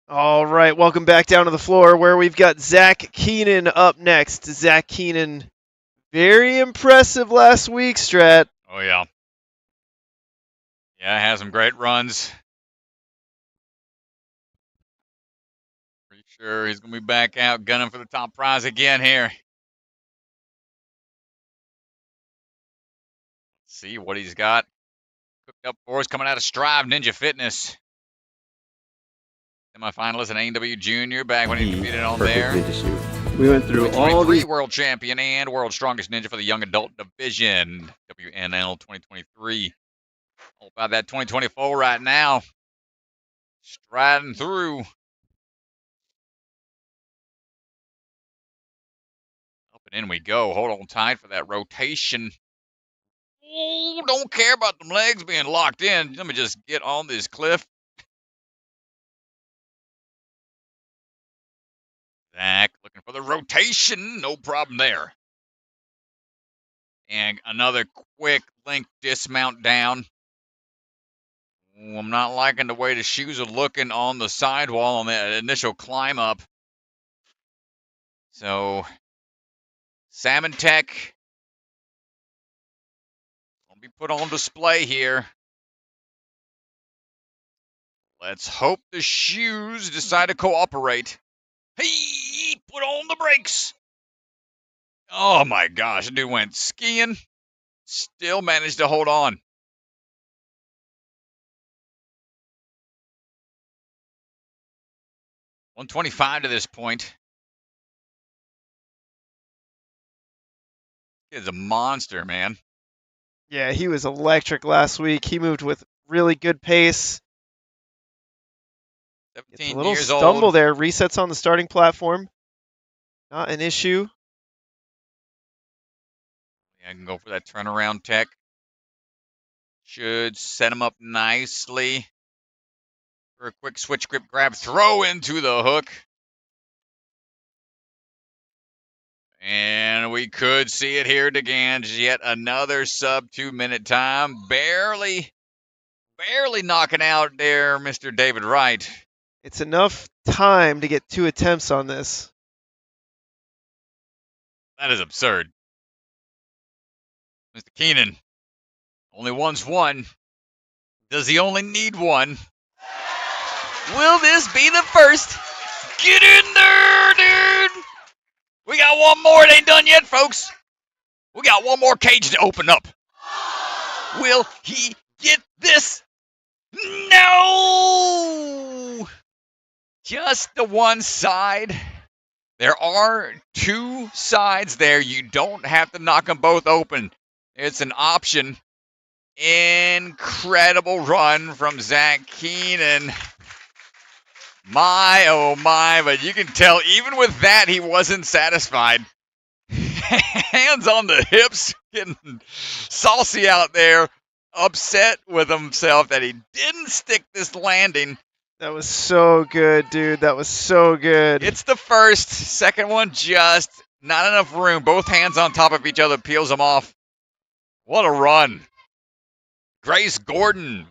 All right, welcome back down to the floor where we've got Zack Keenan up next. Zack Keenan, very impressive last week, Strat. Oh, yeah. Yeah, has some great runs. Pretty sure he's going to be back out gunning for the top prize again here. Let's See what he's got cooked up for us coming out of Strive Ninja Fitness. Semi-finalist in AEW Junior back when he competed on there. We went through all these. World champion and world strongest ninja for the young adult division. WNL 2023. All about that 2024 right now. Striding through. Up and in we go. Hold on tight for that rotation. Oh, don't care about them legs being locked in. Let me just get on this cliff. Zack looking for the rotation. No problem there. And another quick link dismount down. Ooh, I'm not liking the way the shoes are looking on the sidewall on that initial climb up. So, Salmon Tech will be put on display here. Let's hope the shoes decide to cooperate. Hey, put on the brakes. Oh my gosh, the dude went skiing. Still managed to hold on. $125 to this point. He's a monster, man. Yeah, he was electric last week. He moved with really good pace. 17 A little years stumble old. there. Resets on the starting platform. Not an issue. Yeah, I can go for that turnaround tech. Should set him up nicely. For a quick switch grip grab, throw into the hook. And we could see it here again. Yet another sub 2 minute time. Barely knocking out there, Mr. David Wright. It's enough time to get 2 attempts on this. That is absurd. Mr. Keenan only wants one. Does he only need one? Will this be the first? Get in there, dude! We got one more. It ain't done yet, folks. We got one more cage to open up. Will he get this? No! Just the one side. There are 2 sides there. You don't have to knock them both open. It's an option. Incredible run from Zack Keenan. My, oh my, but you can tell even with that he wasn't satisfied. Hands on the hips, getting saucy out there, upset with himself that he didn't stick this landing. That was so good, dude. That was so good. It's the first. Second one, just not enough room. Both hands on top of each other, peels them off. What a run. Grace Gordon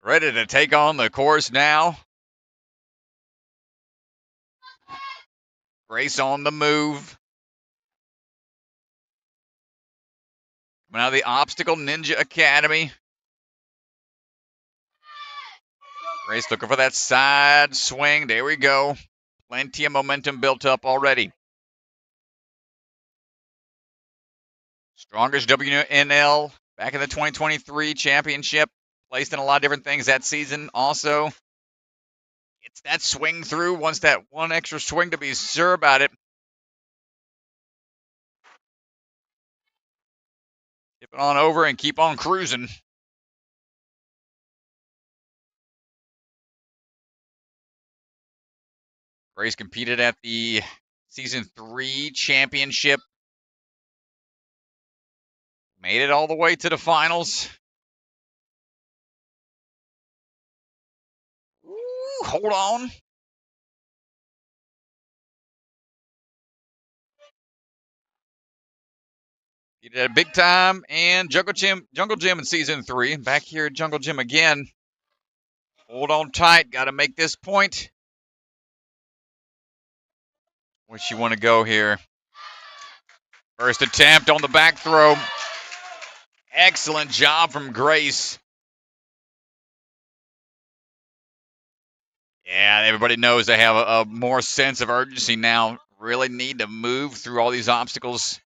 ready to take on the course now. Grace on the move. Coming out of the Obstacle Ninja Academy. Grace looking for that side swing. There we go. Plenty of momentum built up already. Strongest WNL back in the 2023 championship. Placed in a lot of different things that season also. It's that swing through. Wants that one extra swing to be sure about it. Tip it on over and keep on cruising. Grace competed at the Season 3 championship. Made it all the way to the finals. Ooh, hold on. He did a big time and Jungle Gym in Season 3. Back here at Jungle Gym again. Hold on tight. Got to make this point. Where you want to go here? First attempt on the back throw. Excellent job from Grace. Yeah, everybody knows they have a more sense of urgency now. Really need to move through all these obstacles.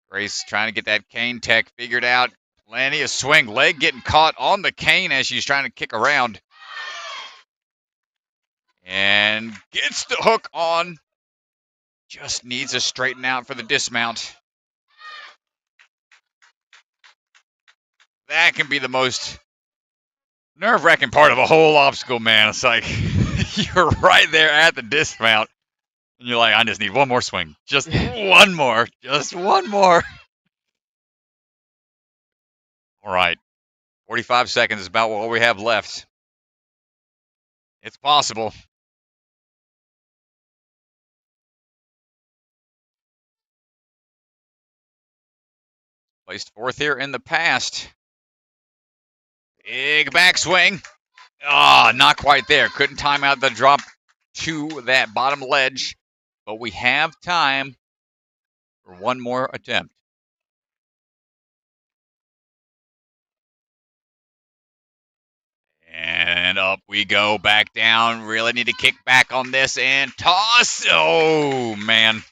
Grace trying to get that cane tech figured out. Plenty of swing. Leg getting caught on the cane as she's trying to kick around. And gets the hook on. Just needs to straighten out for the dismount. That can be the most nerve-wracking part of a whole obstacle, man. It's like you're right there at the dismount. And you're like, I just need one more swing. Just one more. Just one more. All right. 45 seconds is about what we have left. It's possible. Placed fourth here in the past. Big backswing. Ah, not quite there. Couldn't time out the drop to that bottom ledge. But we have time for one more attempt. And up we go, back down. Really need to kick back on this and toss. Oh, man.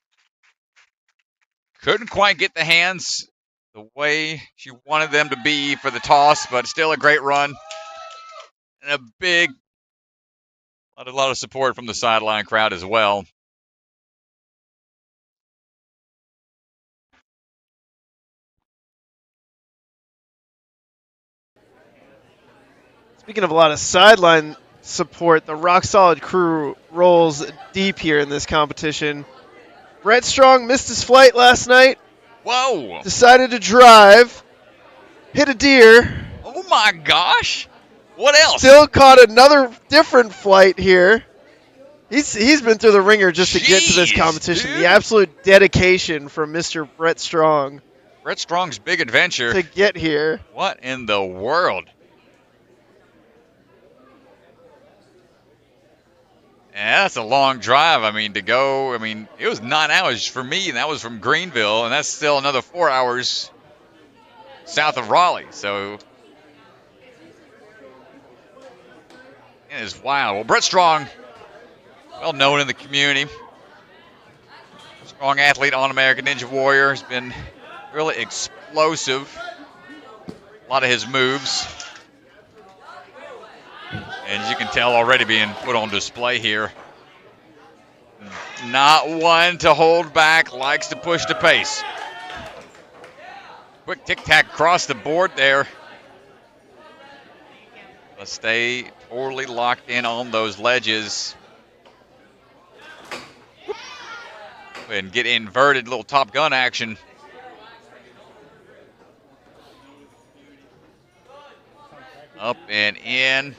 Couldn't quite get the hands the way she wanted them to be for the toss, but still a great run. And a lot of support from the sideline crowd as well. Speaking of a lot of sideline support, the Rock Solid crew rolls deep here in this competition. Brett Strong missed his flight last night. Whoa! Decided to drive. Hit a deer. Oh my gosh! What else? Still caught another different flight here. He's been through the ringer just to get to this competition. Dude. The absolute dedication from Mr. Brett Strong. Brett Strong's big adventure. To get here. What in the world? Yeah, that's a long drive. I mean, to go, it was 9 hours for me, and that was from Greenville, and that's still another 4 hours south of Raleigh. So it is wild. Well, Brett Strong, well known in the community. Strong athlete on American Ninja Warrior. Has been really explosive. A lot of his moves. And as you can tell, already being put on display here. Not one to hold back, likes to push the pace. Quick tic-tac across the board there. Let's stay totally locked in on those ledges. And get inverted, little Top Gun action. Up and in.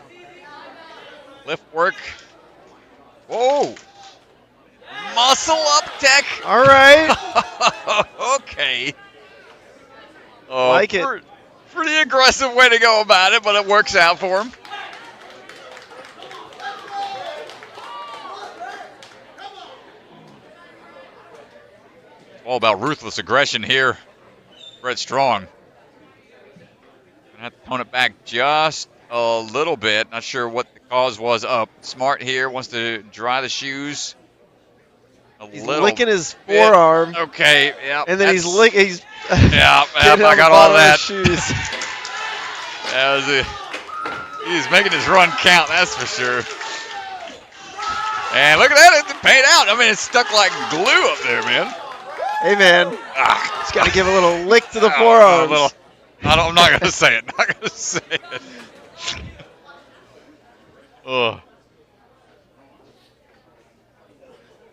Lift work. Whoa. Muscle up tech. All right. Okay. Like it. Pretty aggressive way to go about it, but it works out for him. All about ruthless aggression here. Brett Strong. Gonna have to tone it back just a little bit. Not sure what the cause was up. Smart here wants to dry the shoes. He's licking his forearm. Okay, yeah. And then he's licking. He's yeah, I got all that. He's making his run count, that's for sure. And look at that, it's paid out. It's stuck like glue up there, man. Hey, man. Just got to give a little lick to the forearms. I'm not going to say it. Not going to say it. Ugh.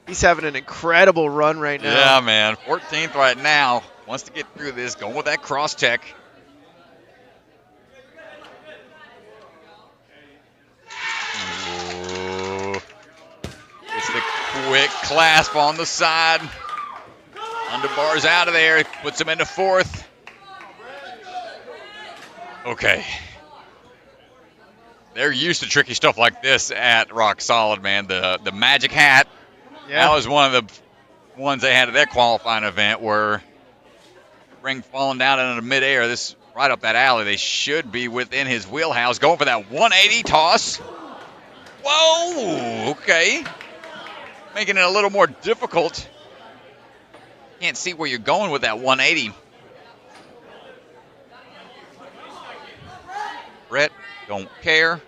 He's having an incredible run right now. Yeah, man. 14th right now. Wants to get through this. Going with that cross tech. Ooh. It's the quick clasp on the side. Underbars out of there. Puts him into fourth. Okay. They're used to tricky stuff like this at Rock Solid, man. The magic hat. Yeah. That was one of the ones they had at their qualifying event where ring falling down into midair. This right up that alley. They should be within his wheelhouse. Going for that 180 toss. Whoa, okay. Making it a little more difficult. Can't see where you're going with that 180. Brett, don't care.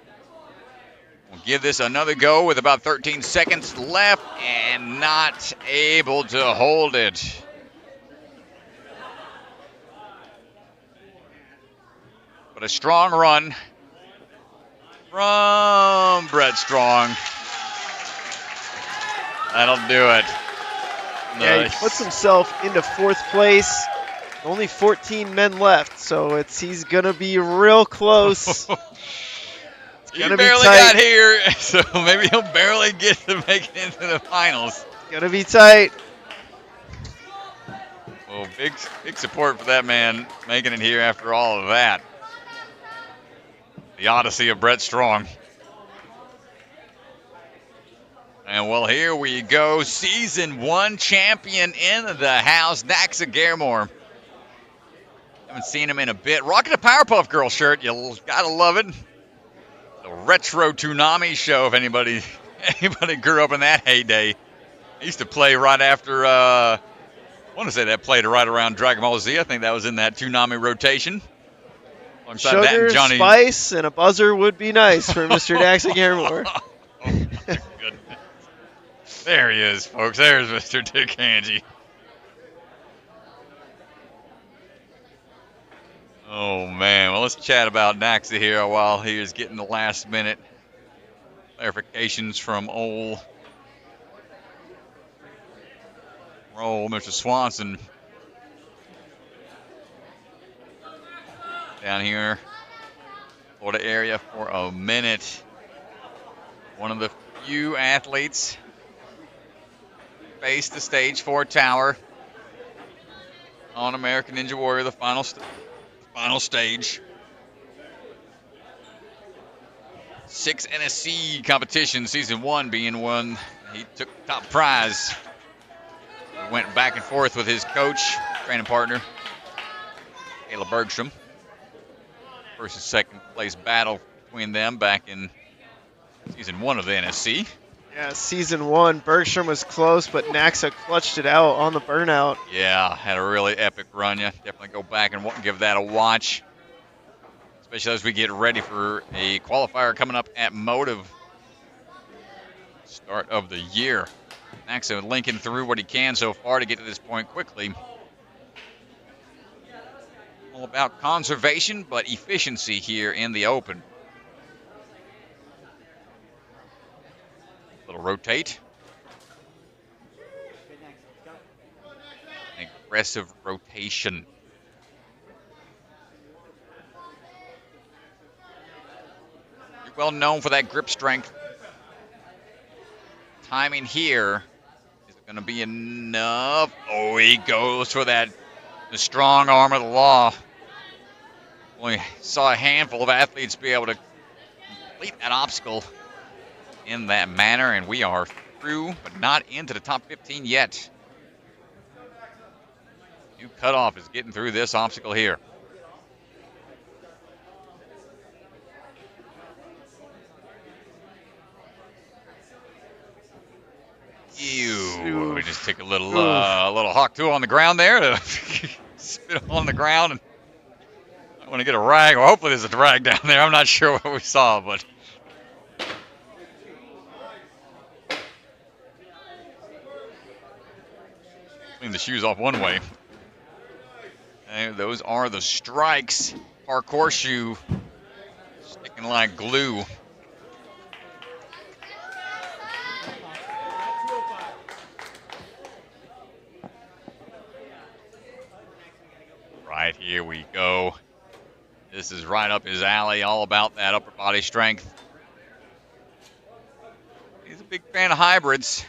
We'll give this another go with about 13 seconds left and not able to hold it. But a strong run from Brett Strong. That'll do it. Yeah, Nice. he puts himself into 4th place. Only 14 men left, so he's gonna be real close. He gonna be barely tight. got here, so maybe he'll barely get to make it into the finals. Gonna be tight. Well, big support for that man making it here after all of that. The odyssey of Brett Strong. And well, here we go. Season 1 champion in the house, Nacssa Garemore. Haven't seen him in a bit. Rocking a Powerpuff Girl shirt. You gotta love it. The retro Toonami show, if anybody grew up in that heyday. I used to play right after, I want to say that played right around Dragon Ball Z. I think that was in that Toonami rotation. Alongside that Sugar, and Johnny. spice, and a buzzer would be nice for Mr. Nacssa Garemore. Oh, my goodness. There he is, folks. There's Mr. Dick Hangy. Oh, man. Well, let's chat about Nacssa here while he is getting the last minute clarifications from old Mr. Swanson. Down here, Florida area for a minute. One of the few athletes faced the stage 4 tower on American Ninja Warrior, the final stage. 6 NSC competitions, season 1 being one. He took top prize. He went back and forth with his coach, training partner, Caleb Bergstrom. First and second place battle between them back in season 1 of the NSC. Yeah, season 1, Bergstrom was close, but Nacssa clutched it out on the burnout. Yeah, had a really epic run. You definitely go back and give that a watch, especially as we get ready for a qualifier coming up at Motive. Start of the year. Nacssa linking through what he can so far to get to this point quickly. All about conservation, but efficiency here in the open. Little rotate. Aggressive rotation. You're well known for that grip strength. Timing here. Is it going to be enough? Oh, he goes for that. The strong arm of the law. Only saw a handful of athletes be able to complete that obstacle in that manner, and we are through, but not into the top 15 yet. New cutoff is getting through this obstacle here. Ew. We just took a little hawk tool on the ground there to spit on the ground. And I want to get a rag. Well, hopefully there's a rag down there. I'm not sure what we saw, but clean the shoes off one way. And those are the strikes. Parkour shoe sticking like glue. Right, here we go. This is right up his alley, all about that upper body strength. He's a big fan of hybrids.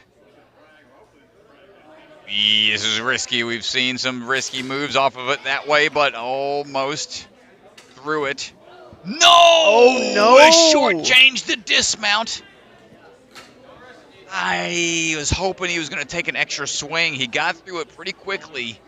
This is risky. We've seen some risky moves off of it that way, but almost through it. No! Oh, no! Shortchanged the dismount. I was hoping he was going to take an extra swing. He got through it pretty quickly.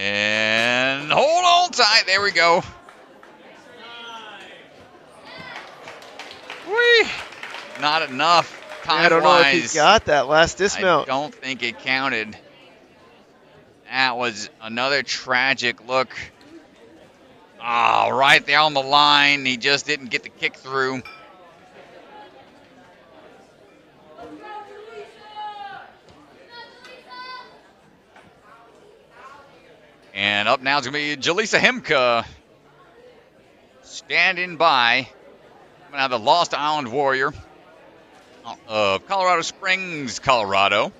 And hold on tight. There we go. not enough time-wise. I don't know if he got that last dismount. I don't think it counted. That was another tragic look. Oh, right there on the line. He just didn't get the kick through. And up now is going to be Jaleesa Himka standing by. Coming out of the Lost Island Warrior of Colorado Springs, Colorado.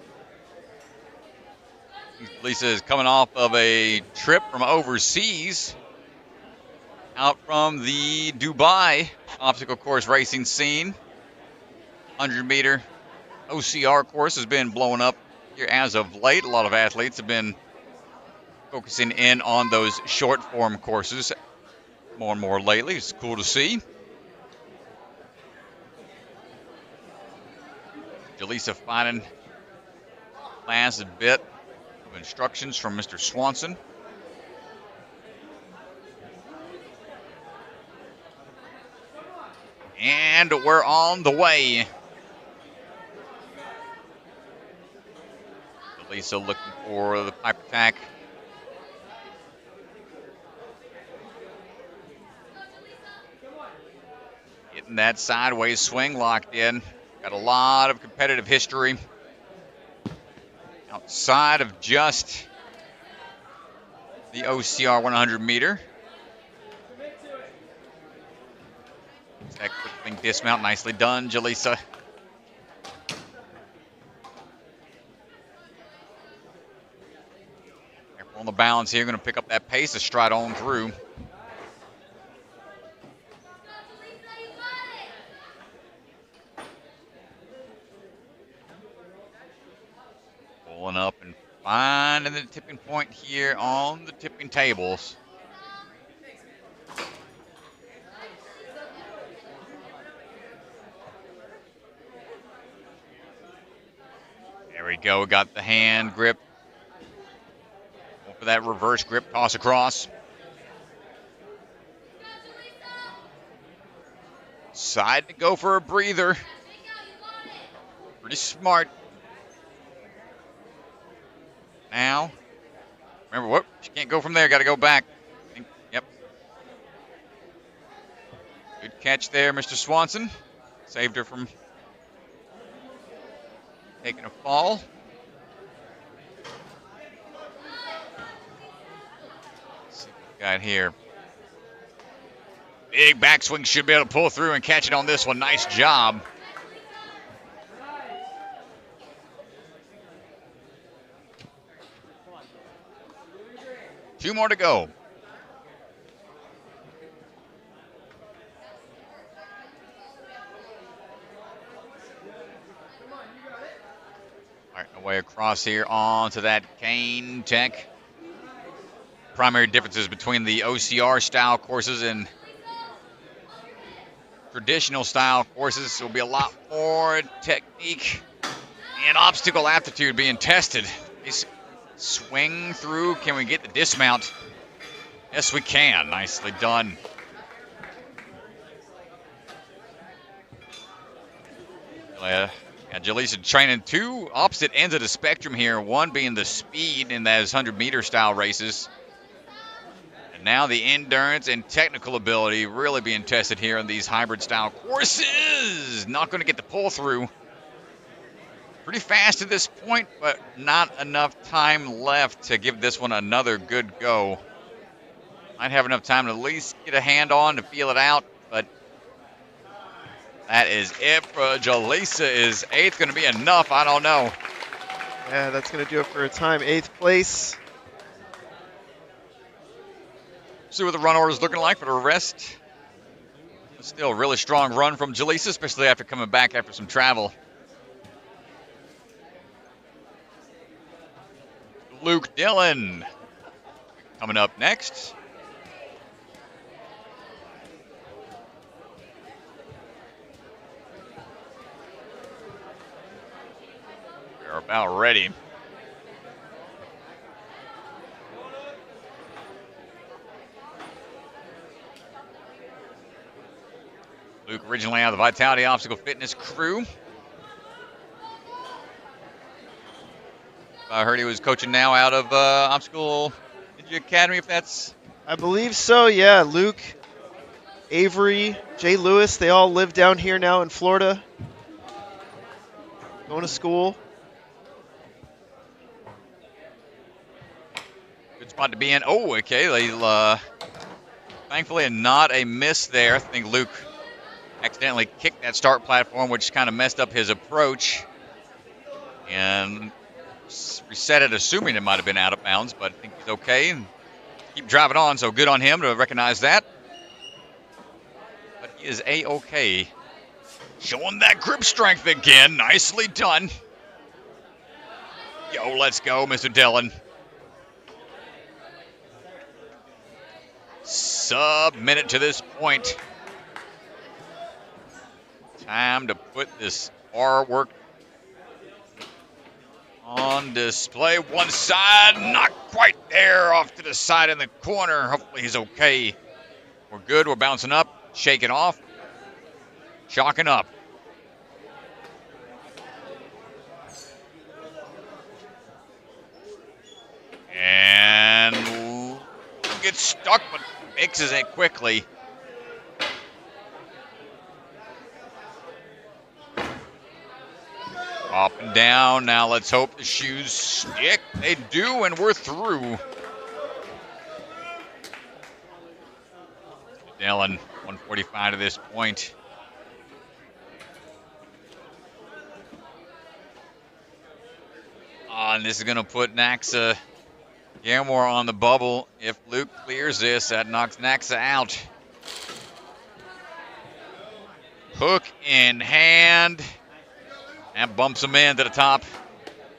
Jaleesa is coming off of a trip from overseas, out from the Dubai obstacle course racing scene. 100-meter OCR course has been blowing up here as of late. A lot of athletes have been focusing in on those short-form courses more and more lately. It's cool to see. Jaleesa finding last bit of instructions from Mr. Swanson. And we're on the way. Jaleesa looking for the pipe attack. Getting that sideways swing locked in. Got a lot of competitive history outside of just the OCR 100 meter. That quick thing dismount, nicely done, Jaleesa. Careful on the balance here, going to pick up that pace to stride on through. Pulling up and finding the tipping point here on the tipping tables. There we go, got the hand grip. Go for that reverse grip toss across. Side to go for a breather. Pretty smart. Now, remember what? She can't go from there. Got to go back. Yep. Good catch there, Mr. Swanson. Saved her from taking a fall. Let's see what we got here. Big backswing, should be able to pull through and catch it on this one. Nice job. Two more to go. All right, away across here onto that cane tech. Primary differences between the OCR style courses and traditional style courses will be a lot more technique and obstacle aptitude being tested. Swing through. Can we get the dismount? Yes, we can. Nicely done. Jaleesa training two opposite ends of the spectrum here. One being the speed in those 100-meter style races. And now the endurance and technical ability really being tested here in these hybrid style courses. Not going to get the pull through. Pretty fast at this point, but not enough time left to give this one another good go. Might have enough time to at least get a hand on to feel it out, but that is it for Jaleesa. Is eighth going to be enough? I don't know. Yeah, that's going to do it for a time. 8th place. See what the run order is looking like for the rest. Still a really strong run from Jaleesa, especially after coming back after some travel. Luke Dillon coming up next. We're about ready. Luke originally out of the Vitality Obstacle Fitness crew. I heard he was coaching now out of Obstacle Ninja Academy, if that's... I believe so, yeah. Luke, Avery, Jay Lewis, they all live down here now in Florida. Going to school. Good spot to be in. Oh, okay. Thankfully, not a miss there. I think Luke accidentally kicked that start platform, which kind of messed up his approach. And reset it, assuming it might have been out of bounds, but I think he's okay. And keep driving on, so good on him to recognize that. But he is A-okay. Showing that grip strength again. Nicely done. Yo, let's go, Mr. Dillon. Sub-minute to this point. Time to put this artwork on display. One side, not quite there, off to the side in the corner. Hopefully he's okay. We're good, we're bouncing up, shaking off, chalking up. And gets stuck, but fixes it quickly. Up and down. Now let's hope the shoes stick. They do, and we're through. Dillon, 145 to this point. And this is going to put Nacssa Garemore on the bubble. If Luke clears this, that knocks Nacssa out. Hook in hand. And bumps him into the top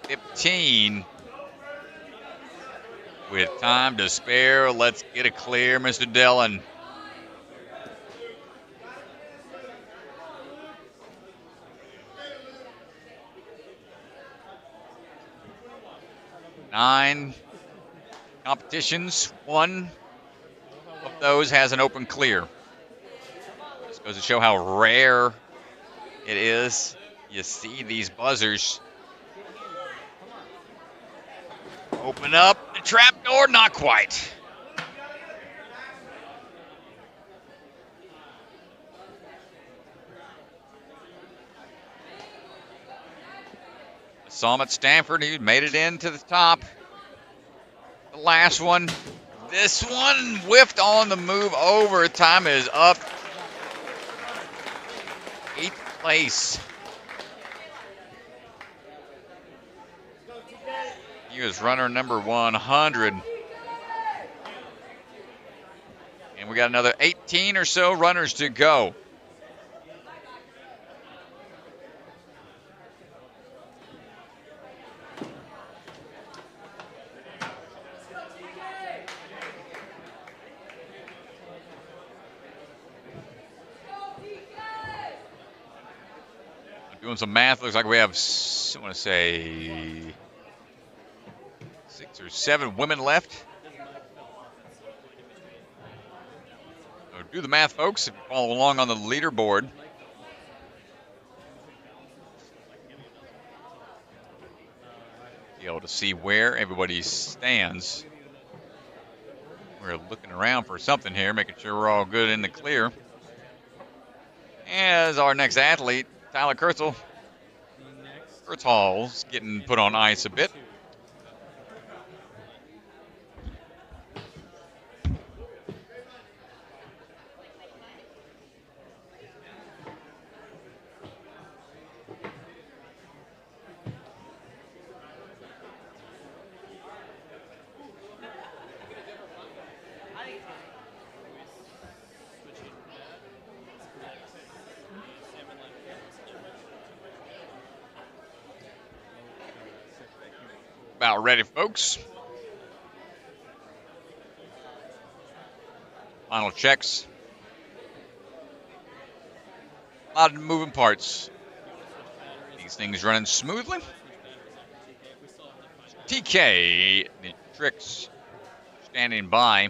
15. With time to spare, let's get it clear, Mr. Dillon. Nine competitions. One of those has an open clear. This goes to show how rare it is. You see these buzzers. Open up the trap door, not quite. I saw him at Stanford. He made it into the top. The last one. This one whiffed on the move over. Time is up. 8th place. He was runner number 100. And we got another 18 or so runners to go. Doing some math, looks like we have, I want to say, 6 or 7 women left. So do the math, folks, if you follow along on the leaderboard. Be able to see where everybody stands. We're looking around for something here, making sure we're all good in the clear. As our next athlete, Tyler Kurtzhals, getting put on ice a bit. About ready, folks. Final checks. A lot of moving parts. These things running smoothly. TK, the tricks, standing by.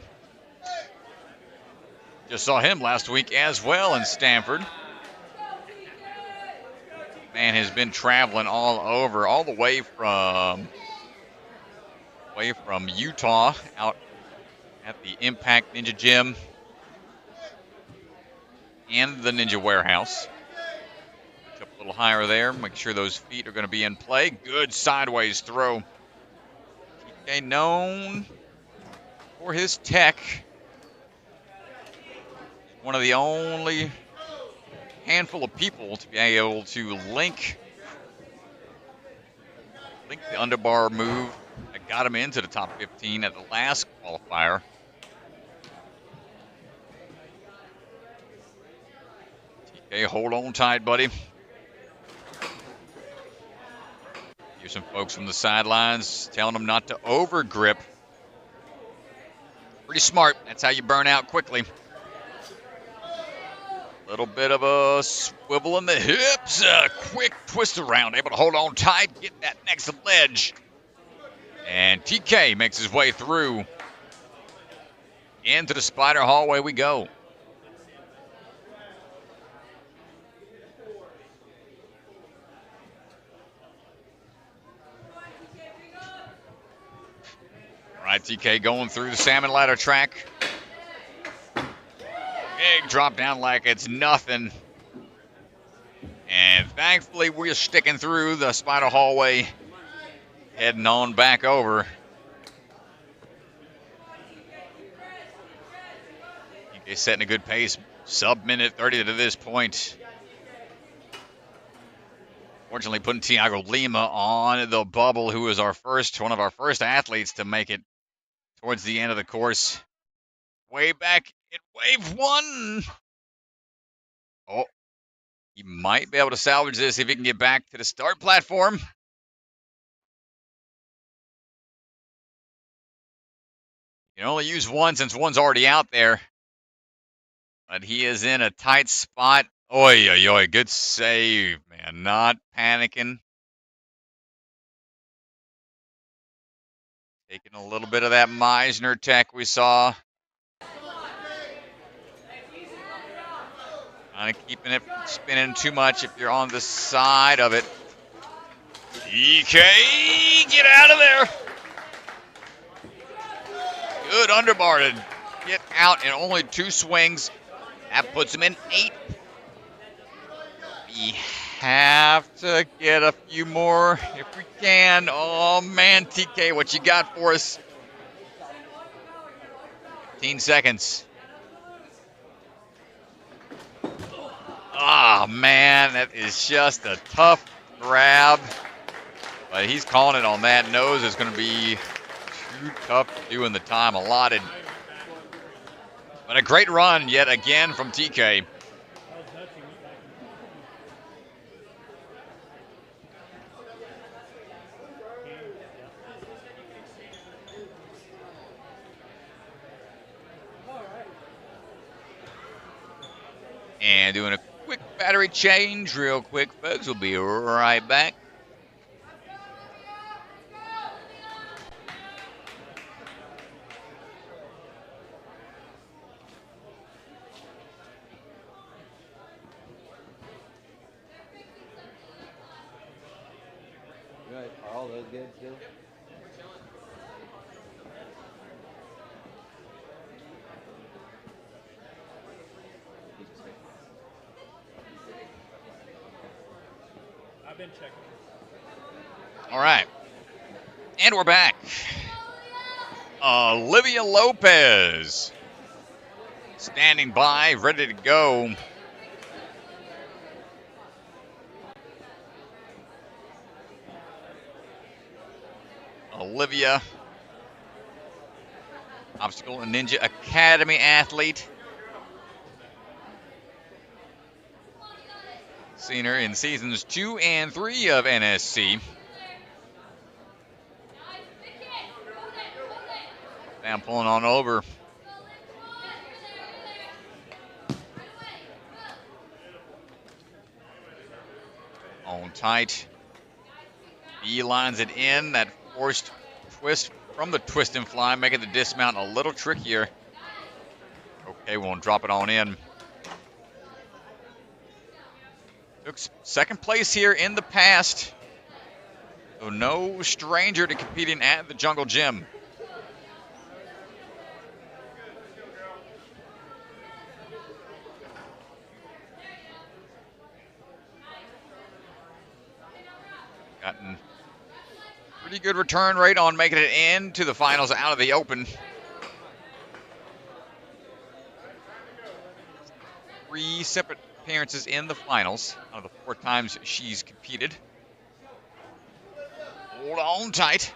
Just saw him last week as well in Stanford. Man has been traveling all over, all the way from Utah, out at the Impact Ninja Gym and the Ninja Warehouse. Up a little higher there. Make sure those feet are going to be in play. Good sideways throw. TK known for his tech. One of the only handful of people to be able to link the underbar move that got him into the top 15 at the last qualifier. TK, hold on tight, buddy. Here's some folks from the sidelines telling them not to over grip. Pretty smart. That's how you burn out quickly. Little bit of a swivel in the hips, a quick twist around, able to hold on tight, get that next ledge. And TK makes his way through. Into the spider hallway we go. All right, TK going through the salmon ladder track. Big drop down like it's nothing. And thankfully, we're sticking through the spider hallway, heading on back over. TK setting a good pace, sub-minute 30 to this point. Fortunately, putting Tiago Lima on the bubble, who was one of our first athletes to make it towards the end of the course. Way back in wave one. Oh, he might be able to salvage this if he can get back to the start platform. You can only use one since one's already out there. But he is in a tight spot. Oi, oi, oi, good save, man. Not panicking. Taking a little bit of that Meissner tech we saw. Kind of keeping it from spinning too much if you're on the side of it. TK, get out of there. Good underbar to get out in only 2 swings. That puts him in 8. We have to get a few more if we can. Oh, man, TK, what you got for us? 15 seconds. Oh, man, that is just a tough grab. But he's calling it on that. Knows it's going to be too tough to do in the time allotted. But a great run yet again from TK. And doing a quick battery change real quick, folks. We'll be right back. Right, are all those good still? I've been checking. All right. And we're back. Olivia Lopez standing by, ready to go. Olivia, Obstacle and Ninja Academy athlete. Seen her in seasons 2 and 3 of NSC. Now pulling on over. On tight. Beelines it in. That forced twist from the twist and fly, making the dismount a little trickier. Okay, we won't drop it on in. Took second place here in the past. So no stranger to competing at the Jungle Gym. Gotten pretty good return rate on making it into the finals out of the Open. 3 separate appearances in the finals out of the 4 times she's competed. Hold on tight.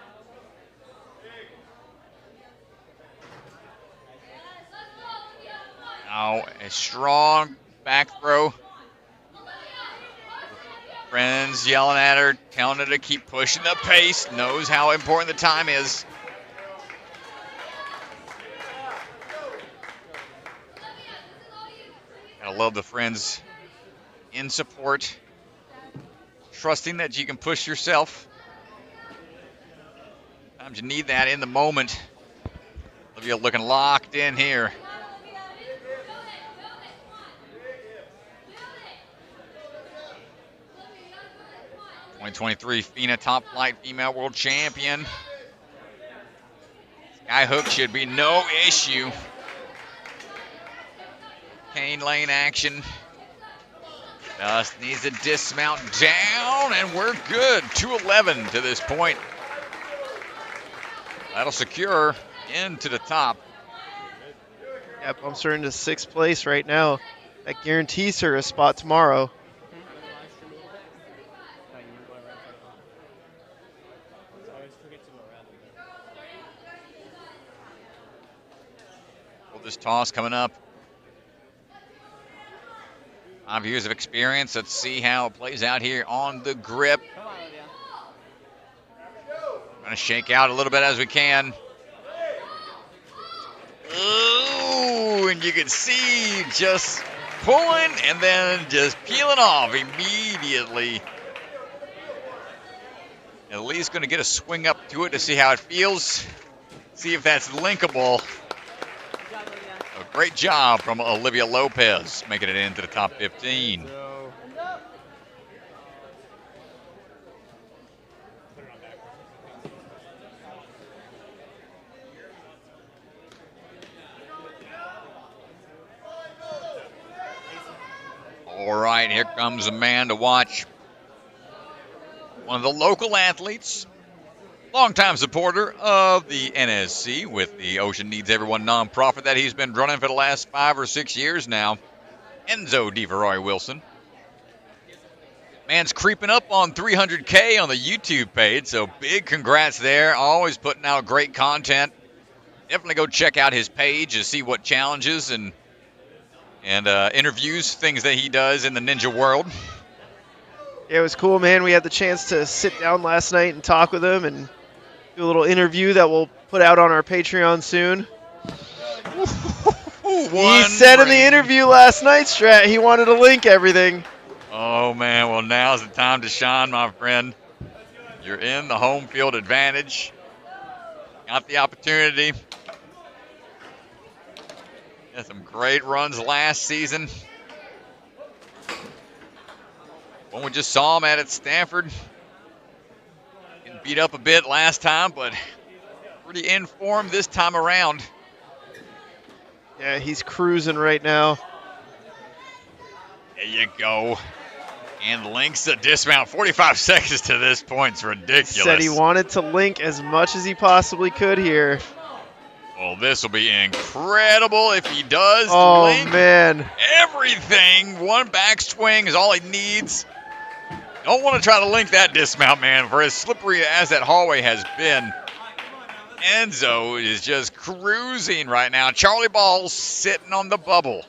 Now a strong back throw. Friends yelling at her, telling her to keep pushing the pace, knows how important the time is. Gotta love the friends in support, trusting that you can push yourself. Sometimes you need that in the moment. Olivia looking locked in here. '23 FINA Top Flight Female World Champion. Skyhook should be no issue. Cane lane action. Just needs to dismount down, and we're good. 211 to this point. That'll secure her into the top. Yeah, bumps her into 6th place right now. That guarantees her a spot tomorrow. This toss coming up. 5 years of experience. Let's see how it plays out here on the grip. Gonna shake out a little bit as we can. Ooh, and you can see just pulling and then just peeling off immediately. At least gonna get a swing up to it to see how it feels. See if that's linkable. A great job from Olivia Lopez, making it into the top 15. All right, here comes a man to watch. One of the local athletes. Longtime supporter of the NSC with the Ocean Needs Everyone nonprofit that he's been running for the last 5 or 6 years now. Enzo DeFerrari Wilson. Man's creeping up on 300K on the YouTube page, so big congrats there. Always putting out great content. Definitely go check out his page to see what challenges and interviews, things that he does in the ninja world. Yeah, it was cool, man. We had the chance to sit down last night and talk with him and do a little interview that we'll put out on our Patreon soon. He said in the interview last night, Strat, he wanted to link everything. Oh, man. Well, now's the time to shine, my friend. You're in the home field advantage. Got the opportunity. Had some great runs last season. When we just saw him at Stanford. Getting beat up a bit last time, but pretty in form this time around. Yeah, he's cruising right now. There you go. And links the dismount. 45 seconds to this point. It's ridiculous. Said he wanted to link as much as he possibly could here. Well, this will be incredible if he does link man. everything. One backswing is all he needs. Don't want to try to link that dismount, man. For as slippery as that hallway has been, Enzo is just cruising right now. Charlie Ball's sitting on the bubble.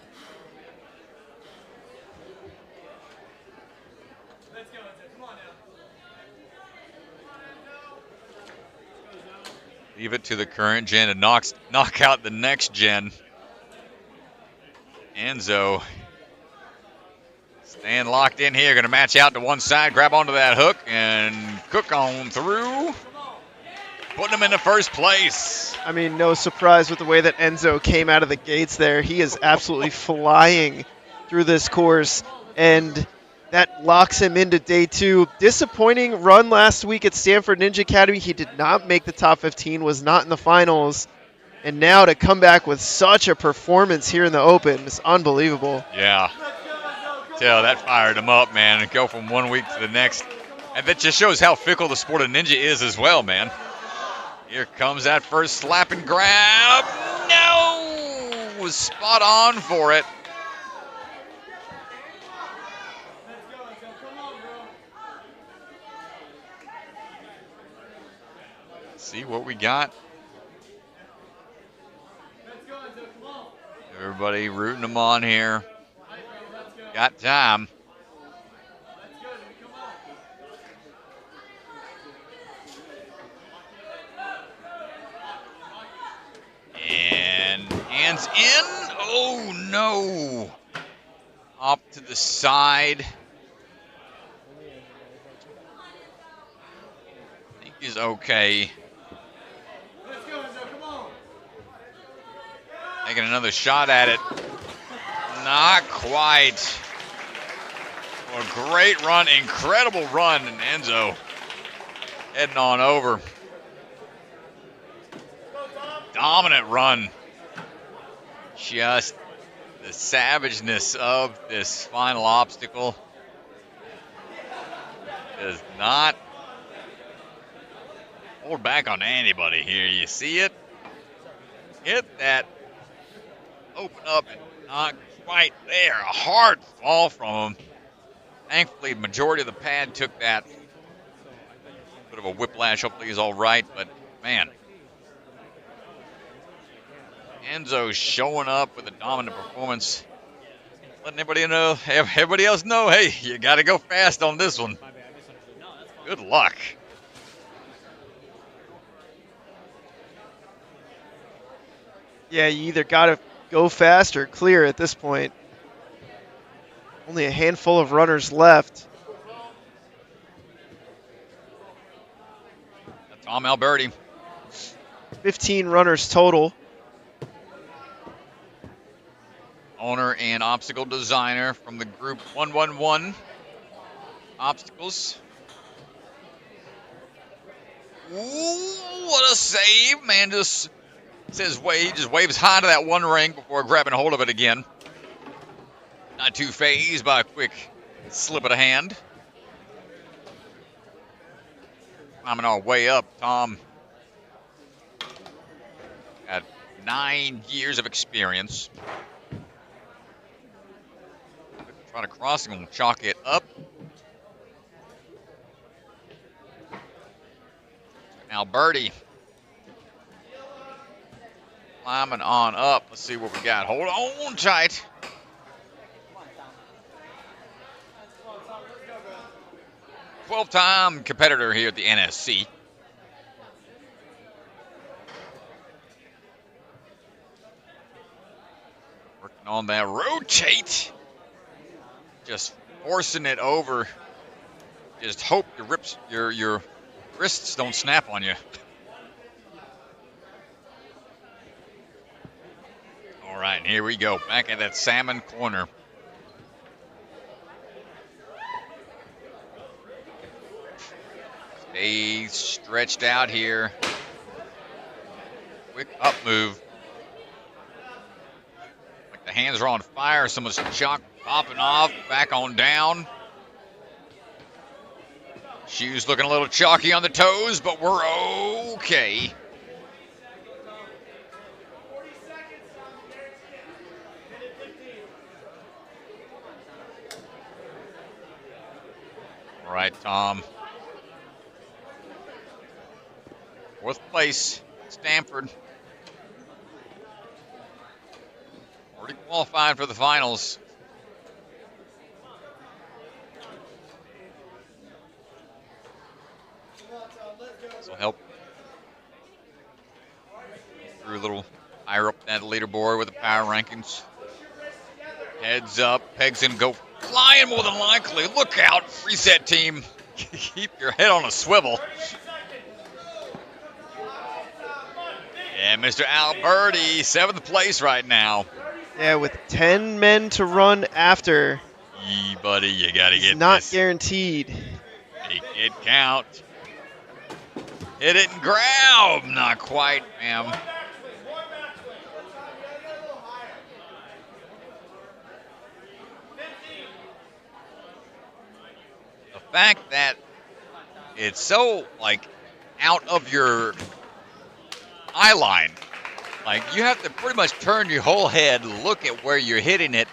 Leave it to the current gen to knock out the next gen. Enzo staying locked in here. Going to match out to one side, grab onto that hook, and cook on through. Putting him into first place. I mean, no surprise with the way that Enzo came out of the gates there. He is absolutely flying through this course. And that locks him into day 2. Disappointing run last week at Stanford Ninja Academy. He did not make the top 15, was not in the finals. And now to come back with such a performance here in the Open is unbelievable. Yeah. Tell that fired him up, man, and go from one week to the next. And that just shows how fickle the sport of ninja is as well, man. Here comes that first slap and grab. No! Was spot on for it. See what we got. Everybody rooting them on here. Got time. And hands in. Oh, no. Up to the side. I think he's okay. Taking another shot at it. Not quite. Well, great run, incredible run, and Enzo heading on over. Dominant run. Just the savageness of this final obstacle does not hold back on anybody here. You see it? Hit that. Open up and not quite there. A hard fall from him. Thankfully, majority of the pad took that. Bit of a whiplash. Hopefully he's all right, but man. Enzo showing up with a dominant performance. Letting everybody else know, hey, you got to go fast on this one. Good luck. Yeah, you either got to go fast or clear at this point. Only a handful of runners left. Tom Alberti. 15 runners total. Owner and obstacle designer from the group 111 Obstacles. Ooh, what a save, man. Just says he just waves high to that one ring before grabbing hold of it again. Not too fazed by a quick slip of the hand. Climbing our way up, Tom. Got 9 years of experience. Try to cross and chalk it up. Alberti. Climbing on up. Let's see what we got. Hold on tight. A 12-time competitor here at the NSC. Working on that rotate. Just forcing it over. Just hope your wrists don't snap on you. All right, here we go. Back at that salmon corner. Stay stretched out here. Quick up move. Like the hands are on fire. Someone's chalk popping off. Back on down. Shoes looking a little chalky on the toes, but we're okay. All right, Tom. 4th place, Stanford. Already qualified for the finals. So help through a little higher up that leaderboard with the power rankings. Heads up, pegs and go flying more than likely. Look out, reset team. Keep your head on a swivel. And Mr. Alberti, 7th place right now. Yeah, with 10 men to run after. buddy. You got to get Not this. guaranteed. Make it count. Hit it and grab. Not quite, ma'am. The fact that it's so, like, out of your eye line. Like, you have to pretty much turn your whole head, look at where you're hitting it,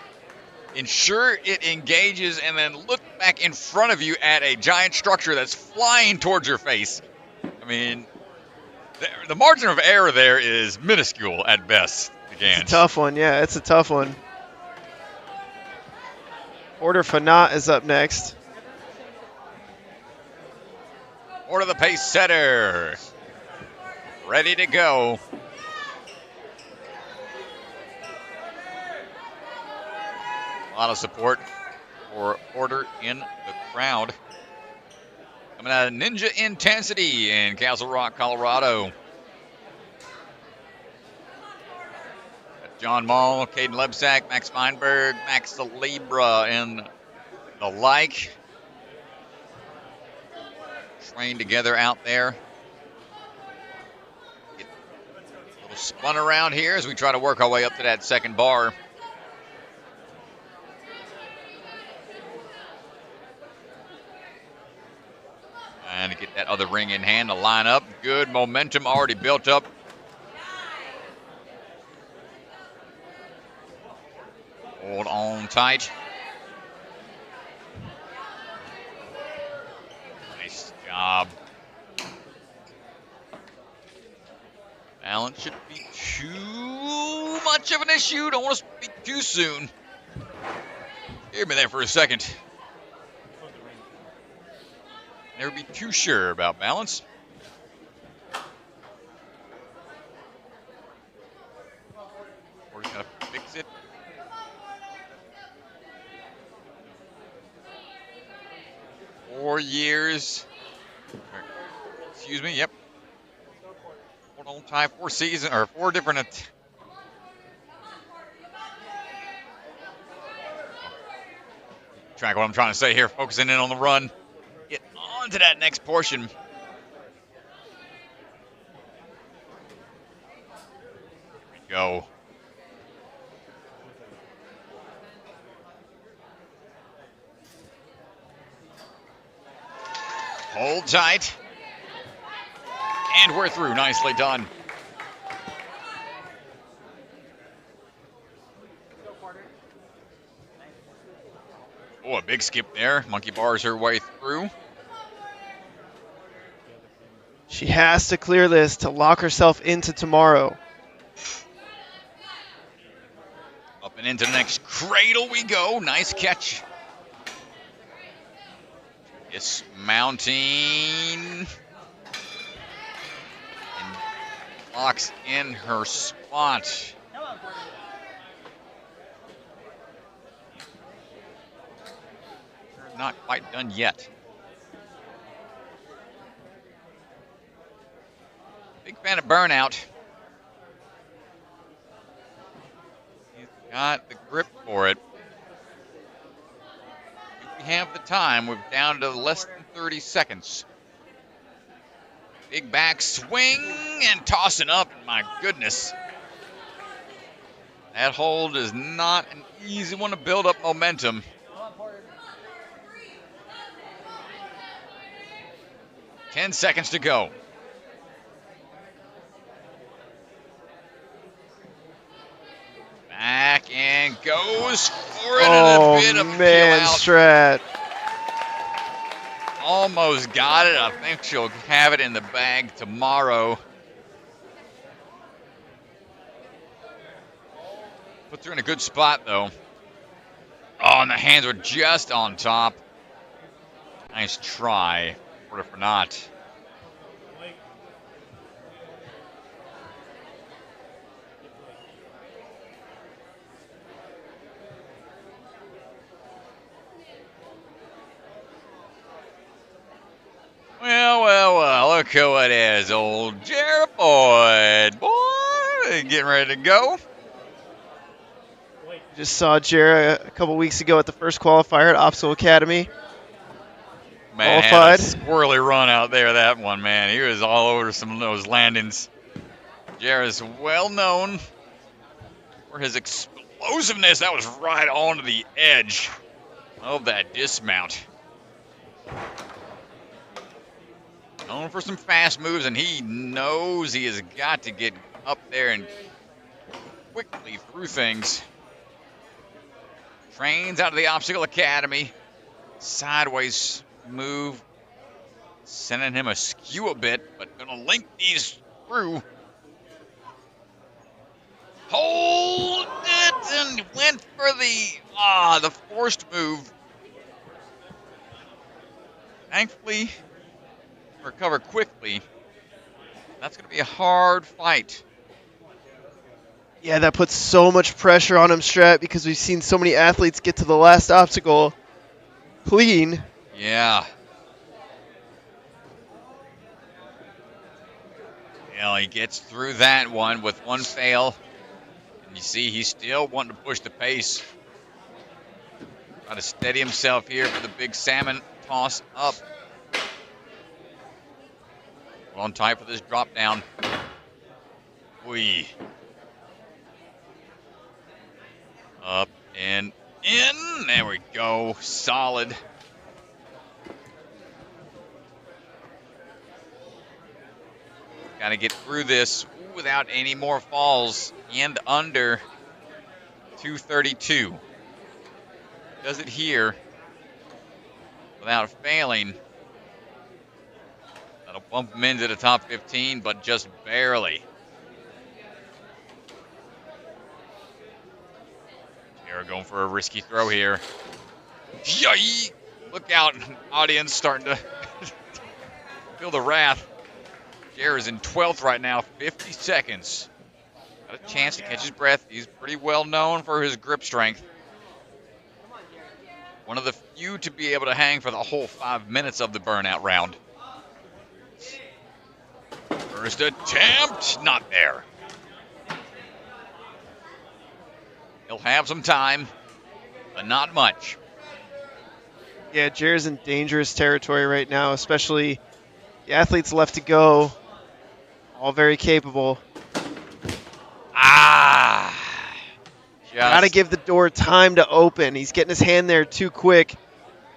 ensure it engages, and then look back in front of you at a giant structure that's flying towards your face. I mean, the margin of error there is minuscule at best. Again, It's a tough one. Yeah, it's a tough one. Order Fagnant is up next. Order the pace setter. Ready to go. A lot of support for Order in the crowd. Coming out of Ninja Intensity in Castle Rock, Colorado. Got John Mall, Kaden Lebsack, Max Feinberg, Max Libra, and the like. Trained together out there. Get a little spun around here as we try to work our way up to that second bar. And to get that other ring in hand to line up. Good momentum already built up. Hold on tight. Nice job. Balance shouldn't be too much of an issue. Don't want to speak too soon. Hear me there for a second. Never be too sure about balance. We're just gonna fix it. Four years. Excuse me. Yep. Hold on tight. 4 seasons or 4 different. Track what I'm trying to say here. Focusing in on the run. Get on to that next portion. Here we go. Hold tight. And we're through. Nicely done. Oh, a big skip there. Monkey bars her way through. She has to clear this to lock herself into tomorrow. Up and into the next cradle we go. Nice catch. Dismounting. And locks in her spot. Not quite done yet. Big fan of burnout. He's got the grip for it. If we have the time, we're down to less than 30 seconds. Big back swing and tossing up. My goodness. That hold is not an easy one to build up momentum. 10 seconds to go. Back and goes for it, and a bit of man, peel out. Strat. Almost got it. I think she'll have it in the bag tomorrow. Puts her in a good spot, though. Oh, and the hands were just on top. Nice try. Order for not. Well, look who it is, old Jeramiah Boyd, boy, getting ready to go. Wait. Just saw Jera a couple weeks ago at the first qualifier at Opsal Academy. Man, Qualified. had a squirrely run out there, that one, man. He was all over some of those landings. Jera's well known for his explosiveness. That was right onto the edge of that dismount. Known for some fast moves, and he knows he has got to get up there and quickly through things. Trains out of the Obstacle Academy. Sideways move. Sending him askew a bit, but gonna link these through. Hold it, and went for the forced move. Thankfully, recover quickly. That's gonna be a hard fight. Yeah, that puts so much pressure on him, Strat, because we've seen so many athletes get to the last obstacle clean. Yeah. Well, he gets through that one with one fail. And you see he's still wanting to push the pace. Try to steady himself here for the big salmon toss up. On tight for this drop down. Whee. Up and in. There we go. Solid. Got to get through this without any more falls and under 232. Does it here without failing. That'll bump him into the top 15, but just barely. Jera going for a risky throw here. Yay! Look out, audience starting to feel the wrath. Jera's in 12th right now, 50 seconds. Got a chance to catch his breath. He's pretty well known for his grip strength. One of the few to be able to hang for the whole 5 minutes of the burnout round. First attempt, not there. He'll have some time, but not much. Yeah, Jera's in dangerous territory right now, especially the athletes left to go. All very capable. Got to give the door time to open. He's getting his hand there too quick,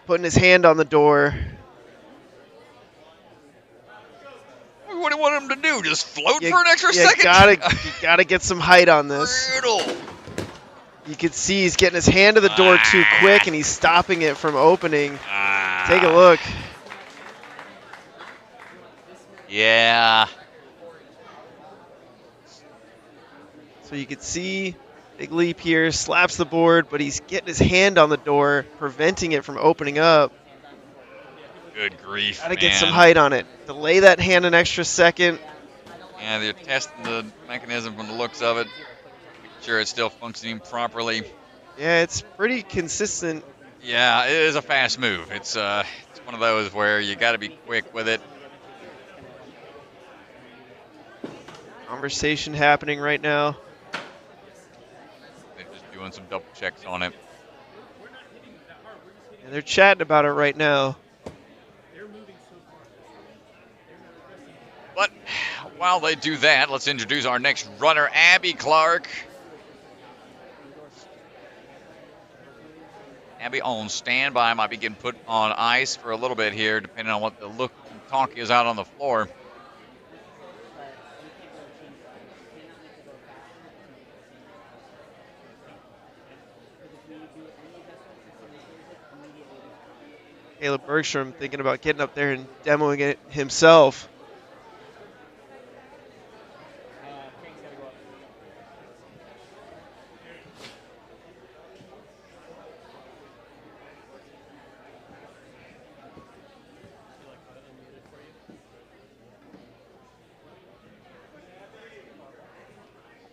putting his hand on the door. What do you want him to do? Just float for an extra second? You gotta get some height on this. Brutal. You can see he's getting his hand to the door too quick, and he's stopping it from opening. Take a look. Yeah. So you can see, big leap here, slaps the board, but he's getting his hand on the door, preventing it from opening up. Good grief, Gotta get some height on it. Delay that hand an extra second. Yeah, they're testing the mechanism from the looks of it. Making sure it's still functioning properly. Yeah, it's pretty consistent. Yeah, it is a fast move. It's one of those where you got to be quick with it. Conversation happening right now. They're just doing some double checks on it. And they're chatting about it right now. But while they do that, let's introduce our next runner, Abby Clark. Abby on standby, might be getting put on ice for a little bit here, depending on what the look and talk is out on the floor. Caleb Bergstrom thinking about getting up there and demoing it himself.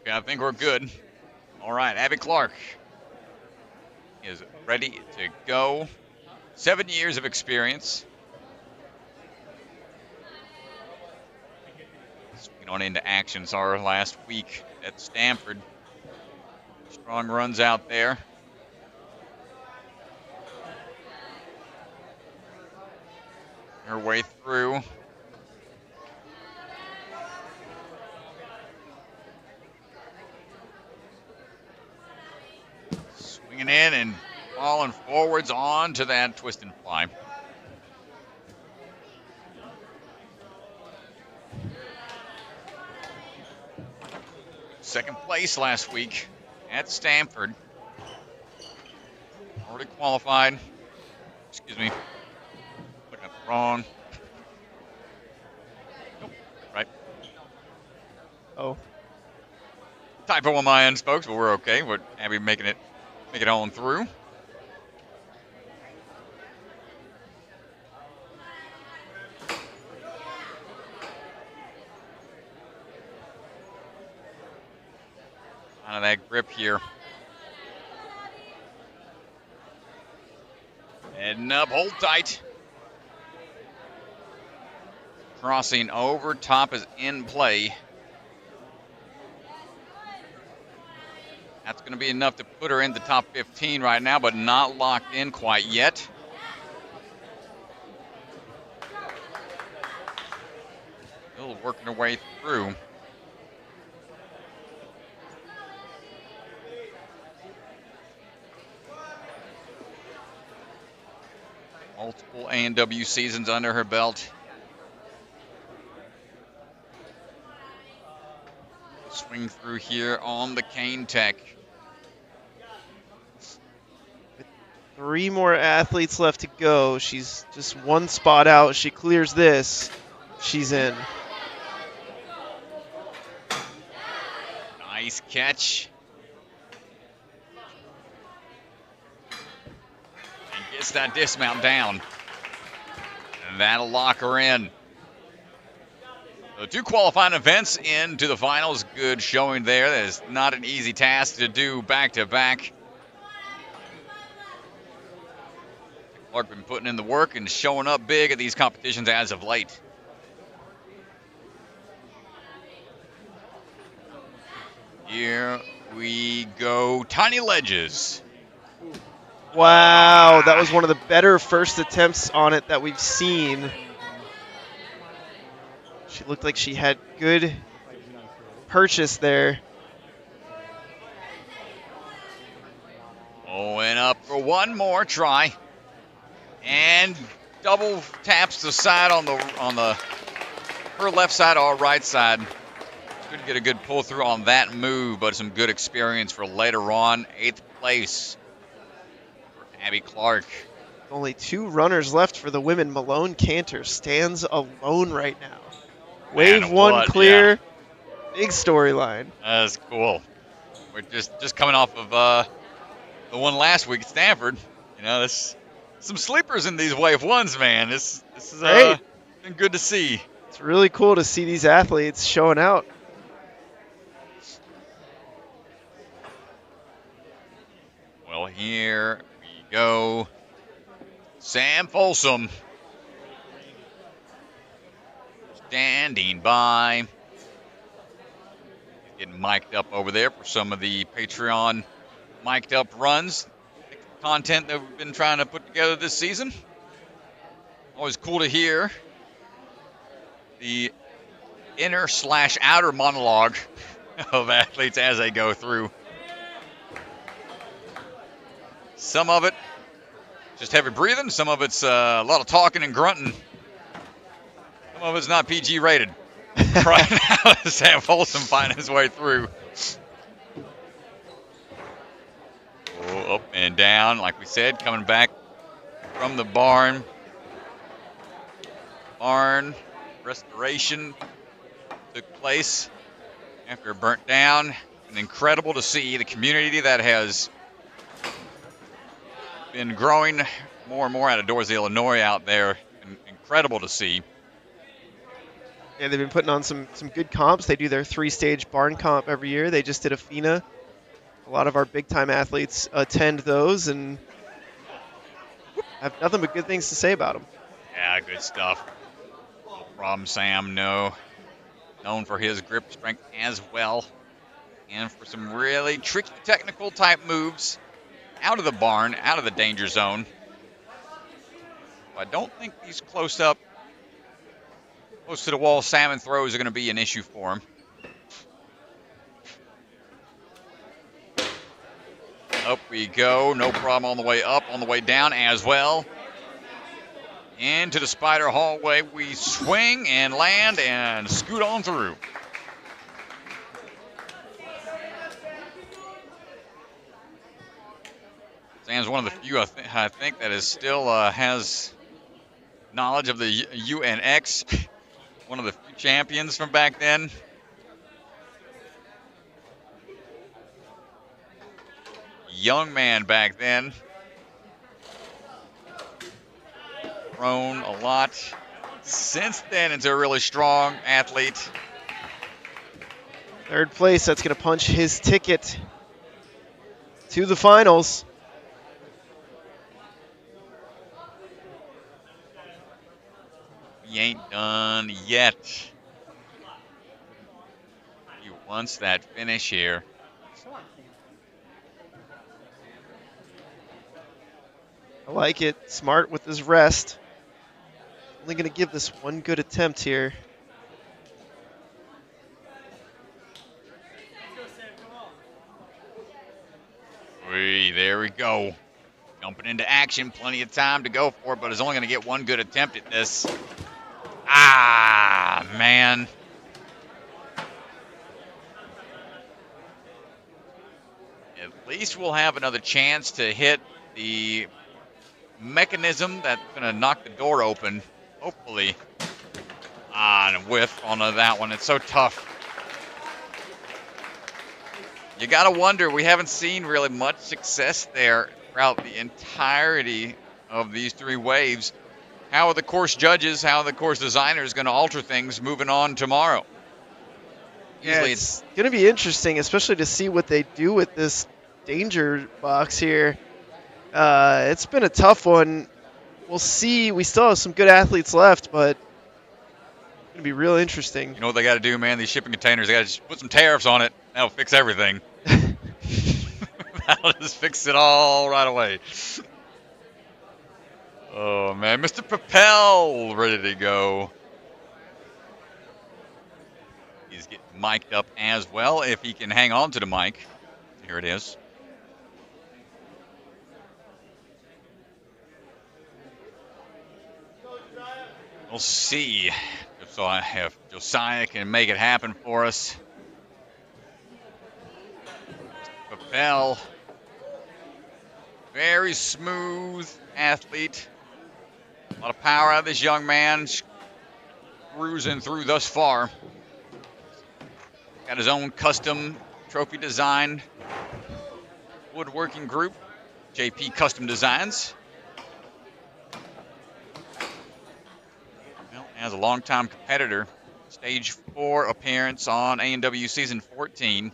Okay, I think we're good. All right, Abby Clark is ready to go. 7 years of experience. Swinging on into action. Saw her last week at Stanford. Strong runs out there. Her way through. Swinging in and falling forwards onto that twist and fly. Second place last week at Stanford. Already qualified. Excuse me. Looking at the wrong. Nope. Right. Oh. Typo on my end, folks, but we're okay. We're happy making it on through. Out of that grip here. Heading up, hold tight. Crossing over, top is in play. That's going to be enough to put her in the top 15 right now, but not locked in quite yet. Still working her way through. Multiple A&W seasons under her belt. Swing through here on the Cane Tech. 3 more athletes left to go. She's just 1 spot out. She clears this. She's in. Nice catch. And gets that dismount down. And that'll lock her in. So 2 qualifying events into the finals. Good showing there. That is not an easy task to do back-to-back. Clark been putting in the work and showing up big at these competitions as of late. Here we go. Tiny ledges. Wow, that was one of the better first attempts on it that we've seen. She looked like she had good purchase there. Going up for one more try. And double taps the side on the her left side or right side. Couldn't get a good pull through on that move, but some good experience for later on. 8th place for Abby Clark. Only 2 runners left for the women. Malone Cantor stands alone right now. Wave Man, 1 what? clear. Yeah. Big storyline. That's cool. We're just coming off of the one last week at Stanford. You know, there's some sleepers in these Wave 1s, man. This is been good to see. It's really cool to see these athletes showing out. Well, here we go. Sam Folsom standing by. Getting mic'd up over there for some of the Patreon mic'd up runs. Content that we've been trying to put together this season. Always cool to hear the inner/outer monologue of athletes as they go through. Some of it just heavy breathing. Some of it's a lot of talking and grunting. Some of it's not PG rated. Right now, Sam Folsom finding his way through. Oh, up and down, like we said, coming back from the barn. Barn restoration took place after it burnt down. And incredible to see the community that has been growing more and more out of Dorsey, Illinois out there. Incredible to see. Yeah, they've been putting on some good comps. They do their 3-stage barn comp every year. They just did a FINA. A lot of our big-time athletes attend those and have nothing but good things to say about them. Yeah, good stuff. No problem, Sam. No. Known for his grip strength as well. And for some really tricky technical type moves out of the barn, out of the danger zone. I don't think these close to the wall salmon throws are going to be an issue for him. Up we go, no problem on the way up, on the way down as well. Into the spider hallway we swing and land and scoot on through. Sam's one of the few I think that is still has knowledge of the UNX, one of the few champions from back then. Young man back then. Grown a lot since then into a really strong athlete. Third place, that's going to punch his ticket to the finals. He ain't done yet. He wants that finish here. I like it. Smart with his rest. Only going to give this one good attempt here. There we go. Jumping into action. Plenty of time to go for it, but is only going to get one good attempt at this. Ah, man. At least we'll have another chance to hit the mechanism that's going to knock the door open, hopefully. Ah, and a whiff on that one. It's so tough. You got to wonder, we haven't seen really much success there throughout the entirety of these three waves. How are the course judges, how are the course designers going to alter things moving on tomorrow? Yeah, it's going to be interesting, especially to see what they do with this danger box here. It's been a tough one. We'll see. We still have some good athletes left, but it's going to be real interesting. You know what they got to do, man? These shipping containers, they got to put some tariffs on it. That'll fix everything. That'll just fix it all right away. Oh, man. Mr. Pippel ready to go. He's getting mic'd up as well if he can hang on to the mic. Here it is. We'll see if Josiah can make it happen for us. Pippel, very smooth athlete. A lot of power out of this young man. Cruising through thus far. Got his own custom trophy design woodworking group, JP Custom Designs. Well, as a longtime competitor, stage 4 appearance on A&W season 14.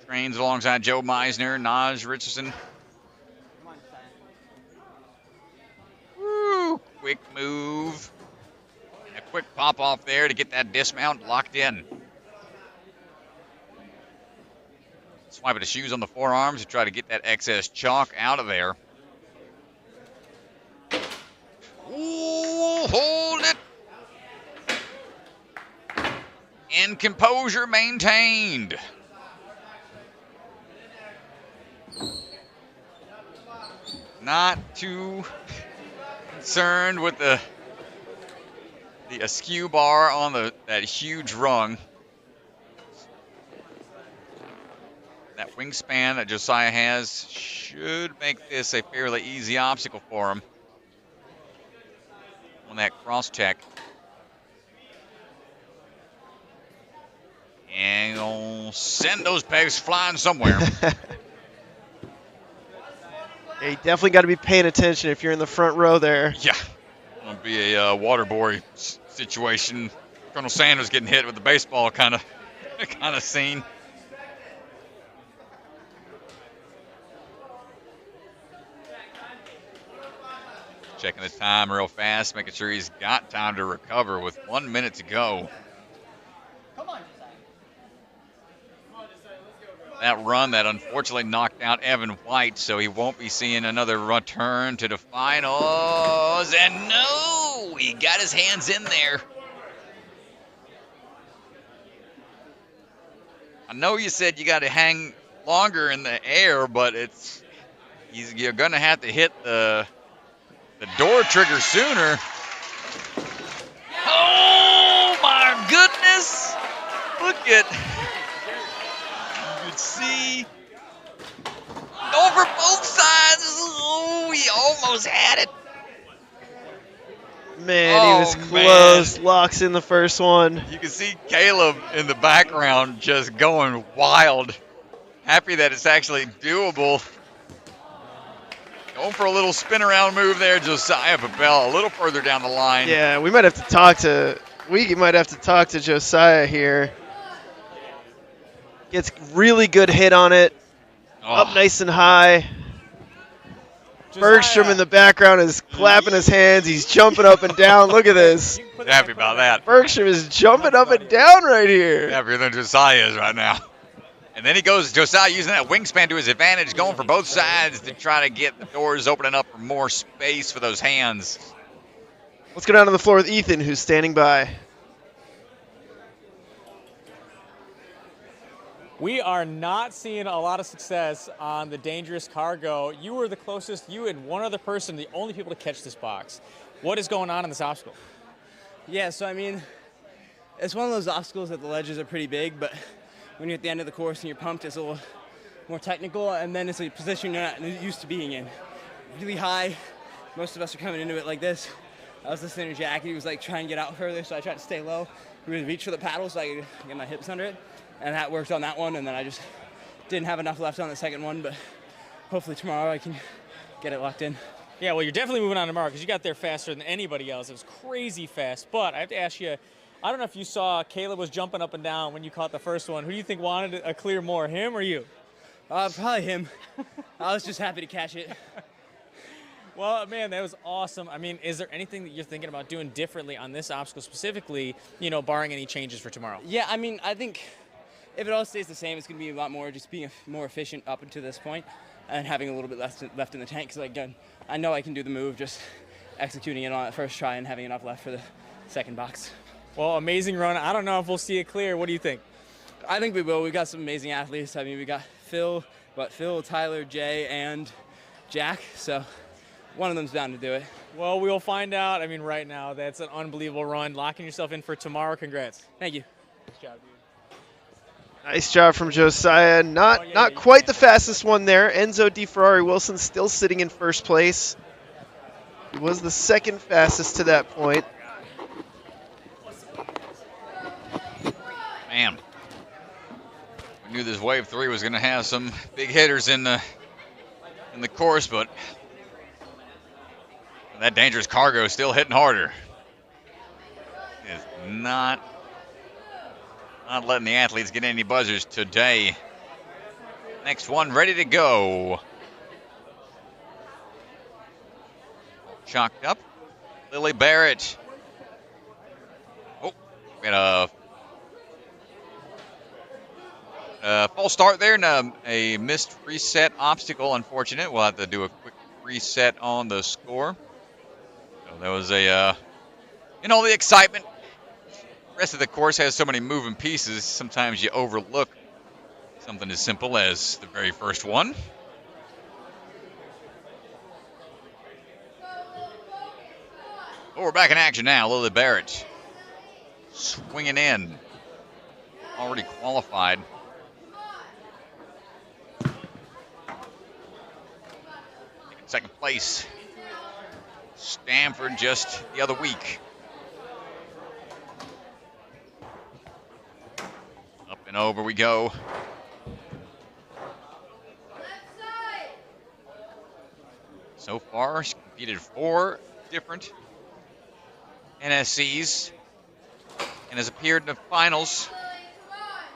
Trains alongside Joe Meissner, Naj Richardson. Woo, quick move. A quick pop off there to get that dismount locked in. Swipe of the shoes on the forearms to try to get that excess chalk out of there. Ooh, hold it. And composure maintained. Not too concerned with the askew bar on that huge rung. That wingspan that Josiah has should make this a fairly easy obstacle for him on that cross check. And he'll send those pegs flying somewhere. Yeah, you definitely got to be paying attention if you're in the front row there. Yeah, it'll be a water boy situation. Colonel Sanders getting hit with the baseball kind of scene. Checking the time real fast, making sure he's got time to recover with 1 minute to go. Come on, that run that unfortunately knocked out Evan White, so he won't be seeing another return to the finals. And no, he got his hands in there. I know you said you got to hang longer in the air, but you're going to have to hit the door trigger sooner. Oh, my goodness. Look at, you could see, over both sides. Oh, he almost had it. Man, he was close. Man. Locks in the first one. You can see Caleb in the background just going wild. Happy that it's actually doable. Going for a little spin around move there, Josiah Pippel, a little further down the line. Yeah, we might have to talk to Josiah here. Gets really good hit on it. Up nice and high. Bergstrom in the background is clapping his hands. He's jumping up and down. Look at this. Happy about that. Bergstrom is jumping up and down right here. Happier than Josiah is right now. And then he goes, Josiah using that wingspan to his advantage, going for both sides to try to get the doors opening up for more space for those hands. Let's go down to the floor with Ethan, who's standing by. We are not seeing a lot of success on the dangerous cargo. You were the closest, you and one other person, the only people to catch this box. What is going on in this obstacle? Yeah, so I mean, it's one of those obstacles that the ledges are pretty big, but when you're at the end of the course and you're pumped, it's a little more technical, and then it's a position you're not used to being in. Really high. Most of us are coming into it like this. I was listening to Jack, he was like trying to get out further, so I tried to stay low. We would reach for the paddle so I could get my hips under it. And that worked on that one, and then I just didn't have enough left on the second one, but hopefully tomorrow I can get it locked in. Yeah, well, you're definitely moving on tomorrow because you got there faster than anybody else. It was crazy fast, but I have to ask you, I don't know if you saw Caleb was jumping up and down when you caught the first one. Who do you think wanted a clear more, him or you? Probably him. I was just happy to catch it. Well, man, that was awesome. I mean, is there anything that you're thinking about doing differently on this obstacle specifically, you know, barring any changes for tomorrow? Yeah, I mean, I think if it all stays the same, it's going to be a lot more just being more efficient up until this point and having a little bit less left in the tank. Because, again, I know I can do the move, just executing it on that first try and having enough left for the second box. Well, amazing run. I don't know if we'll see it clear. What do you think? I think we will. We've got some amazing athletes. I mean, we got Phil, Tyler, Jay, and Jack. So one of them's bound to do it. Well, we'll find out. I mean, right now, that's an unbelievable run. Locking yourself in for tomorrow. Congrats. Thank you. Good job, dude. Nice job from Josiah. Not quite the fastest one there. Enzo DeFerrari Wilson still sitting in first place. He was the second fastest to that point. Man, we knew this wave 3 was going to have some big hitters in the course, but that dangerous cargo is still hitting harder. It's not letting the athletes get any buzzers today. Next one ready to go. Chalked up. Lily Barrett. Oh, we got a false start there and a missed reset obstacle. Unfortunate. We'll have to do a quick reset on the score. So there was in all the excitement. The rest of the course has so many moving pieces, sometimes you overlook something as simple as the very first one. Oh, we're back in action now. Lily Barrett swinging in. Already qualified. Second place. Stanford just the other week. Up and over we go. So far, she competed 4 different NSCs and has appeared in the finals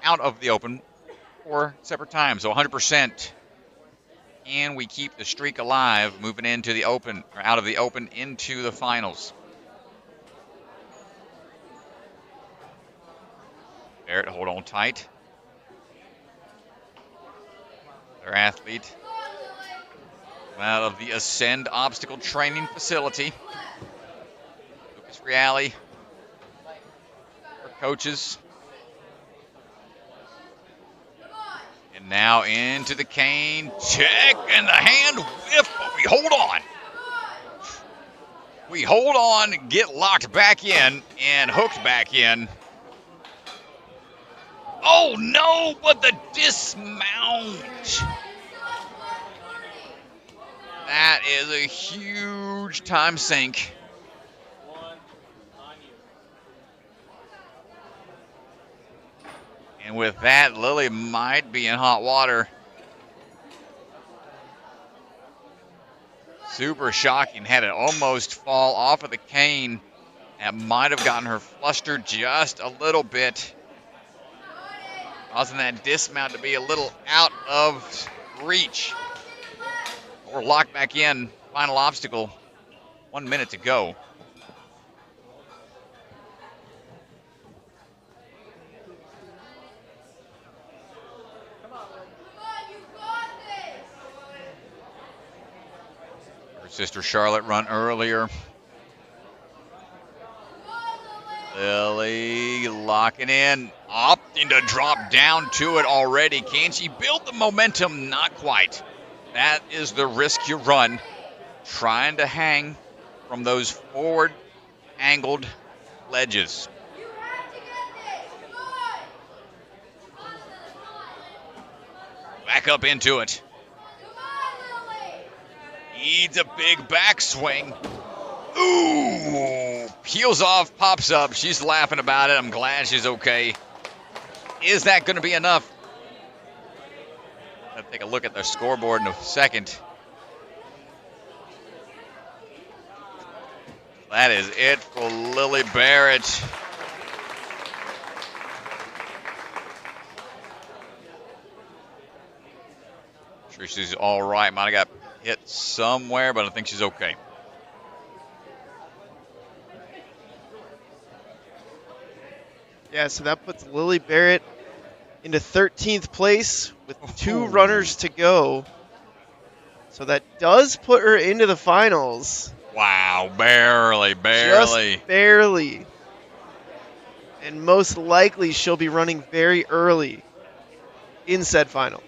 out of the Open 4 separate times, so 100%. And we keep the streak alive, moving into the Open, or out of the Open into the finals. Barrett, hold on tight. Their athlete out of the Ascend Obstacle Training Facility. Lucas Reale, her coaches. And now into the cane. Check and the hand whiff, but we hold on. We hold on, get locked back in, and hooked back in. Oh no, but the dismount. That is a huge time sink. And with that, Lily might be in hot water. Super shocking. Had it almost fall off of the cane. That might have gotten her flustered just a little bit, causing that dismount to be a little out of reach. We're locked back in. Final obstacle. 1 minute to go. Her sister Charlotte run earlier. Lily locking in, opting to drop down to it already. Can she build the momentum? Not quite. That is the risk you run, trying to hang from those forward angled ledges. Back up into it. Needs a big backswing. Ooh, peels off, pops up. She's laughing about it. I'm glad she's okay. Is that going to be enough? I'll take a look at the scoreboard in a second. That is it for Lily Barrett. Sure, she's all right. Might have got hit somewhere, but I think she's okay. Yeah, so that puts Lily Barrett into 13th place with 2 runners to go. So that does put her into the finals. Wow, barely. Just barely. And most likely she'll be running very early in said final.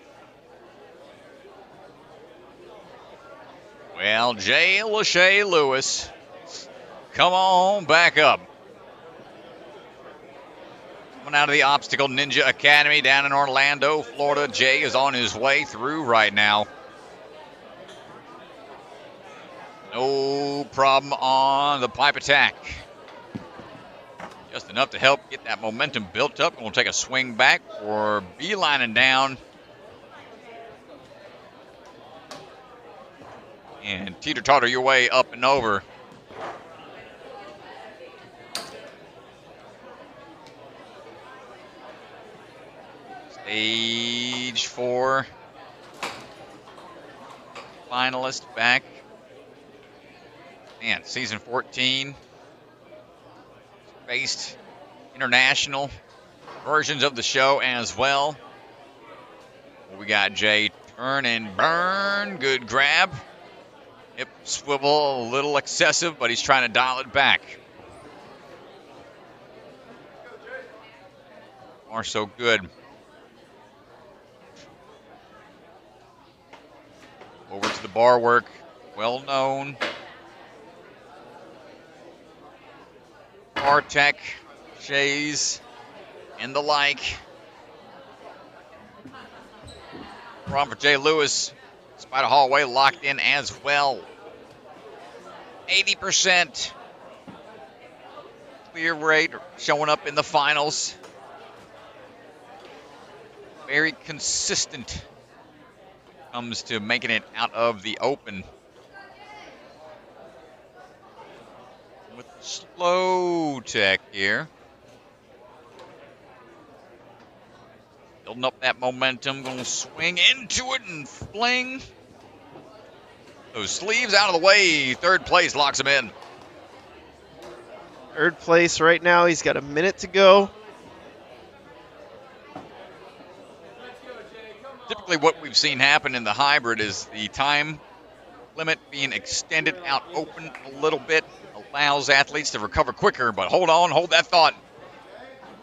Well, Jay Lachey Lewis, come on back up. Coming out of the Obstacle Ninja Academy down in Orlando, Florida. Jay is on his way through right now. No problem on the pipe attack. Just enough to help get that momentum built up. And we'll take a swing back for beelining down. And teeter-totter your way up and over. Stage 4 finalist back. Man, season 14 faced international versions of the show as well. We got Jay turn and burn. Good grab. Hip swivel, a little excessive, but he's trying to dial it back. Far so good. Over to the bar work, well known. Bar tech, Shays, and the like. Problem for Jay Lewis. Spider Hallway locked in as well. 80% clear rate showing up in the finals. Very consistent comes to making it out of the open. With slow tech here. Building up that momentum, going to swing into it and fling. Those sleeves out of the way. Third place locks him in. Third place right now. He's got a minute to go. Typical typically what we've seen happen in the hybrid is the time limit being extended out open a little bit allows athletes to recover quicker, but hold on, hold that thought.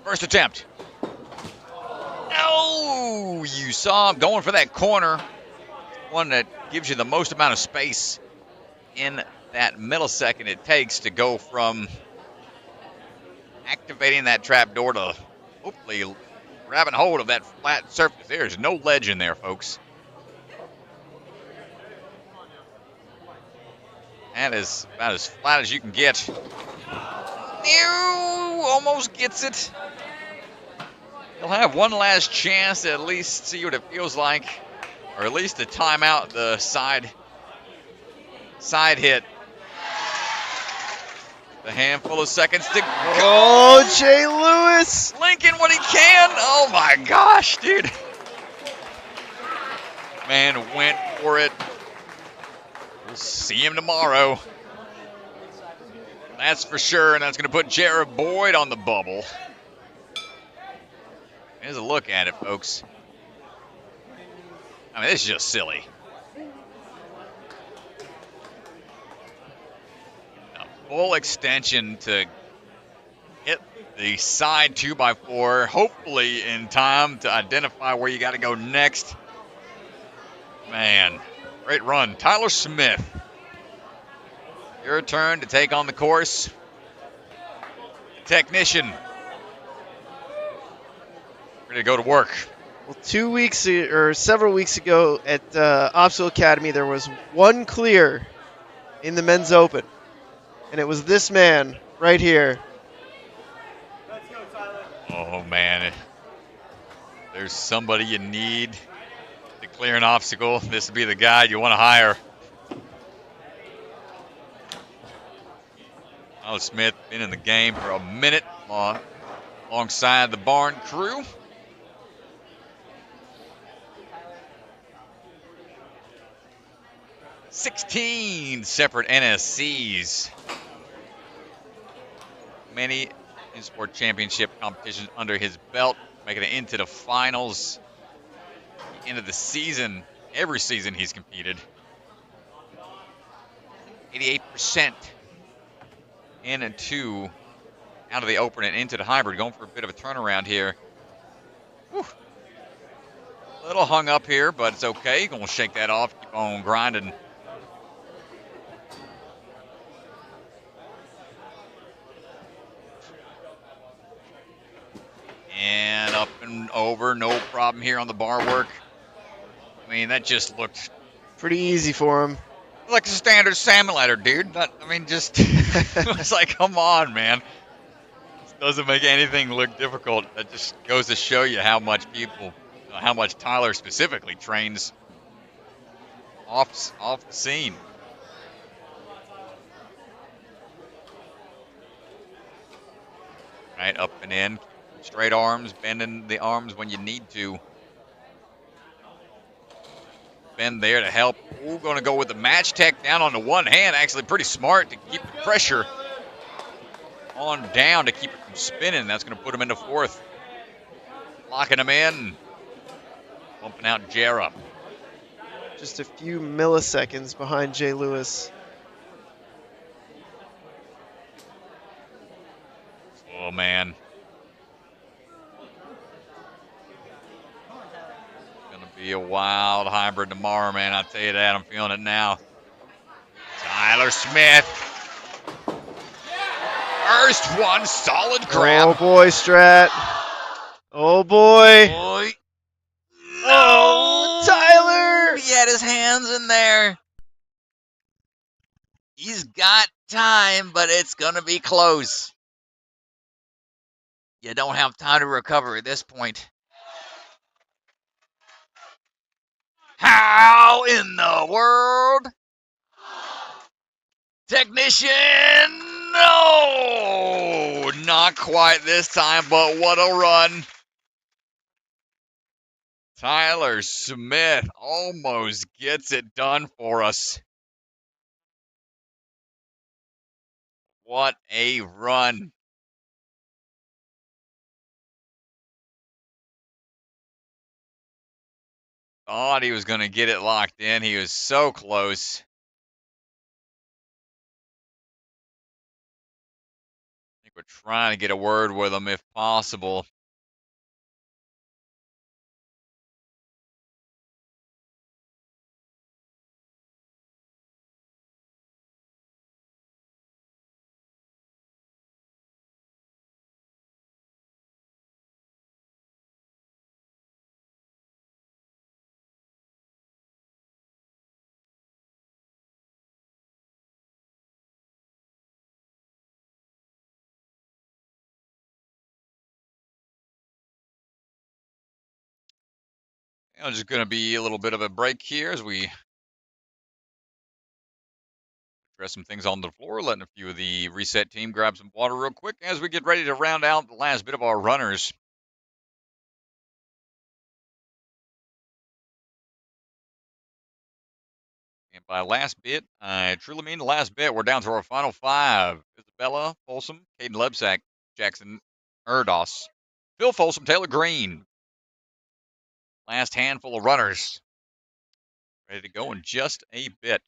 First attempt. Oh, you saw him going for that corner, one that gives you the most amount of space in that millisecond it takes to go from activating that trap door to hopefully grabbing hold of that flat surface. There's no ledge in there, folks. That is about as flat as you can get. Almost gets it. He'll have one last chance to at least see what it feels like, or at least a timeout, the side hit. A handful of seconds to go. Oh, Jay Lewis! Lincoln what he can. Oh my gosh, dude. Man went for it. We'll see him tomorrow. That's for sure, and that's going to put Jeramiah Boyd on the bubble. Here's a look at it, folks. I mean, this is just silly. A full extension to hit the side 2x4, hopefully in time to identify where you got to go next. Man, great run. Tyler Smith, your turn to take on the course. Technician, ready to go to work. Well, 2 weeks or several weeks ago at Obstacle Academy, there was one clear in the men's open, and it was this man right here. Let's go, Tyler. Oh, man. There's somebody you need to clear an obstacle. This would be the guy you want to hire. Tyler Smith been in the game for a minute alongside the barn crew. $16 separate NSCs. Many in-sport championship competitions under his belt, making it into the finals. The end of the season, every season he's competed. 88% in and two out of the open and into the hybrid, going for a bit of a turnaround here. Whew. A little hung up here, but it's okay. Gonna shake that off, keep on grinding. And up and over, no problem here on the bar work. I mean, that just looked Pretty easy for him. like a standard salmon ladder, dude. It's like, come on, man. This doesn't make anything look difficult. That just goes to show you how much Tyler specifically trains off the scene. Right, up and in. Straight arms, bending the arms when you need to. Bend there to help. Ooh, going to go with the match tech down on the one hand. Actually pretty smart to keep the pressure on down to keep it from spinning. That's going to put him into fourth. Locking him in. Bumping out Jera. Just a few milliseconds behind Jay Lewis. Oh, man. Be a wild hybrid tomorrow, man. I'll tell you that. I'm feeling it now. Tyler Smith. First one, solid grab. Oh, boy, Strat. Oh, boy. Boy. No, Tyler. He had his hands in there. He's got time, but it's going to be close. You don't have time to recover at this point. How in the world? Technician, no! Not quite this time, but what a run. Tyler Smith almost gets it done for us. What a run. Thought he was going to get it locked in. He was so close. I think we're trying to get a word with him if possible. It's just going to be a little bit of a break here as we address some things on the floor, letting a few of the reset team grab some water real quick as we get ready to round out the last bit of our runners. And by last bit, I truly mean the last bit. We're down to our final 5. Isabella Folsom, Kaden Lebsack, Jackson Erdos, Phil Folsom, Taylor Greene. Last handful of runners. Ready to go in just a bit.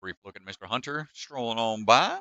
Brief look at Mr. Hunter strolling on by.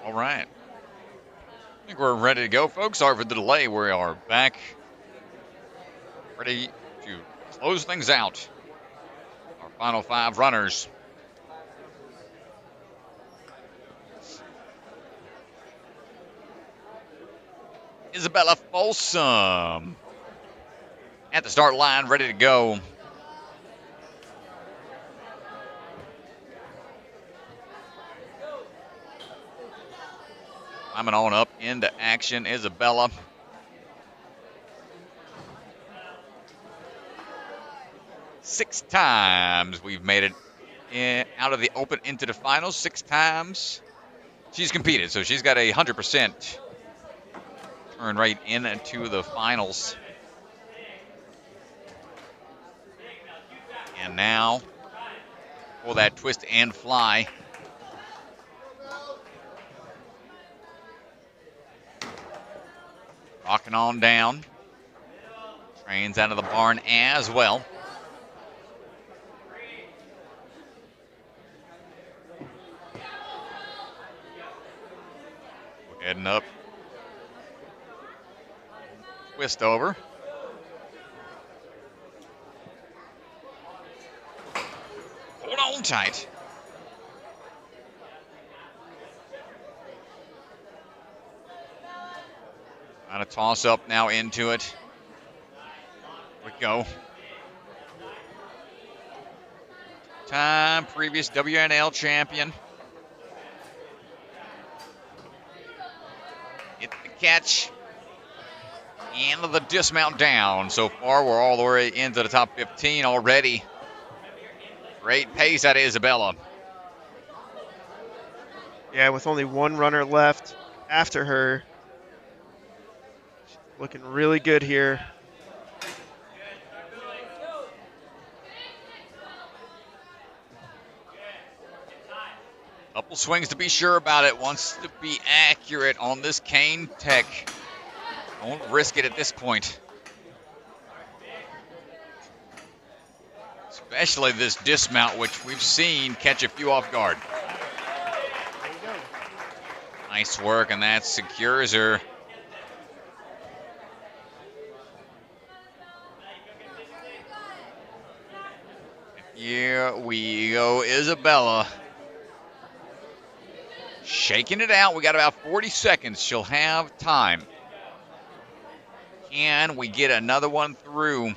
All right. I think we're ready to go, folks. Sorry for the delay. We are back. Ready to close things out. Our final 5 runners. Isabella Folsom at the start line, ready to go. Climbing on up into action, Isabella. Six times we've made it out of the open into the finals. 6 times she's competed, so she's got a 100% turn rate into the finals. And now for that twist and fly. Rocking on down. Trains out of the barn as well. We're heading up twist over. Hold on tight. Trying to toss up now into it. Here we go. Time, previous WNL champion. Hit the catch. And the dismount down. So far, we're all the way into the top 15 already. Great pace out of Isabella. Yeah, with only one runner left after her. She's looking really good here. Couple swings to be sure about it. Wants to be accurate on this cane tech. Don't risk it at this point. Especially this dismount, which we've seen catch a few off guard. Nice work, and that secures her. Here we go, Isabella. Shaking it out. We got about 40 seconds. She'll have time. Can we get another one through?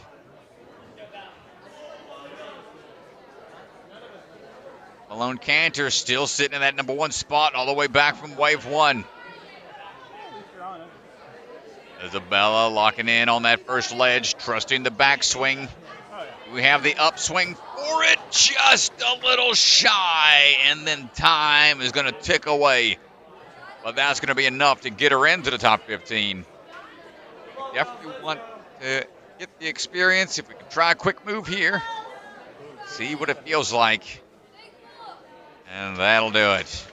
Malone Cantor still sitting in that number 1 spot all the way back from wave 1. Isabella locking in on that first ledge, trusting the backswing. We have the upswing for it, just a little shy, and then time is going to tick away. But that's going to be enough to get her into the top 15. Definitely want to get the experience. If we can try a quick move here, see what it feels like. And that'll do it.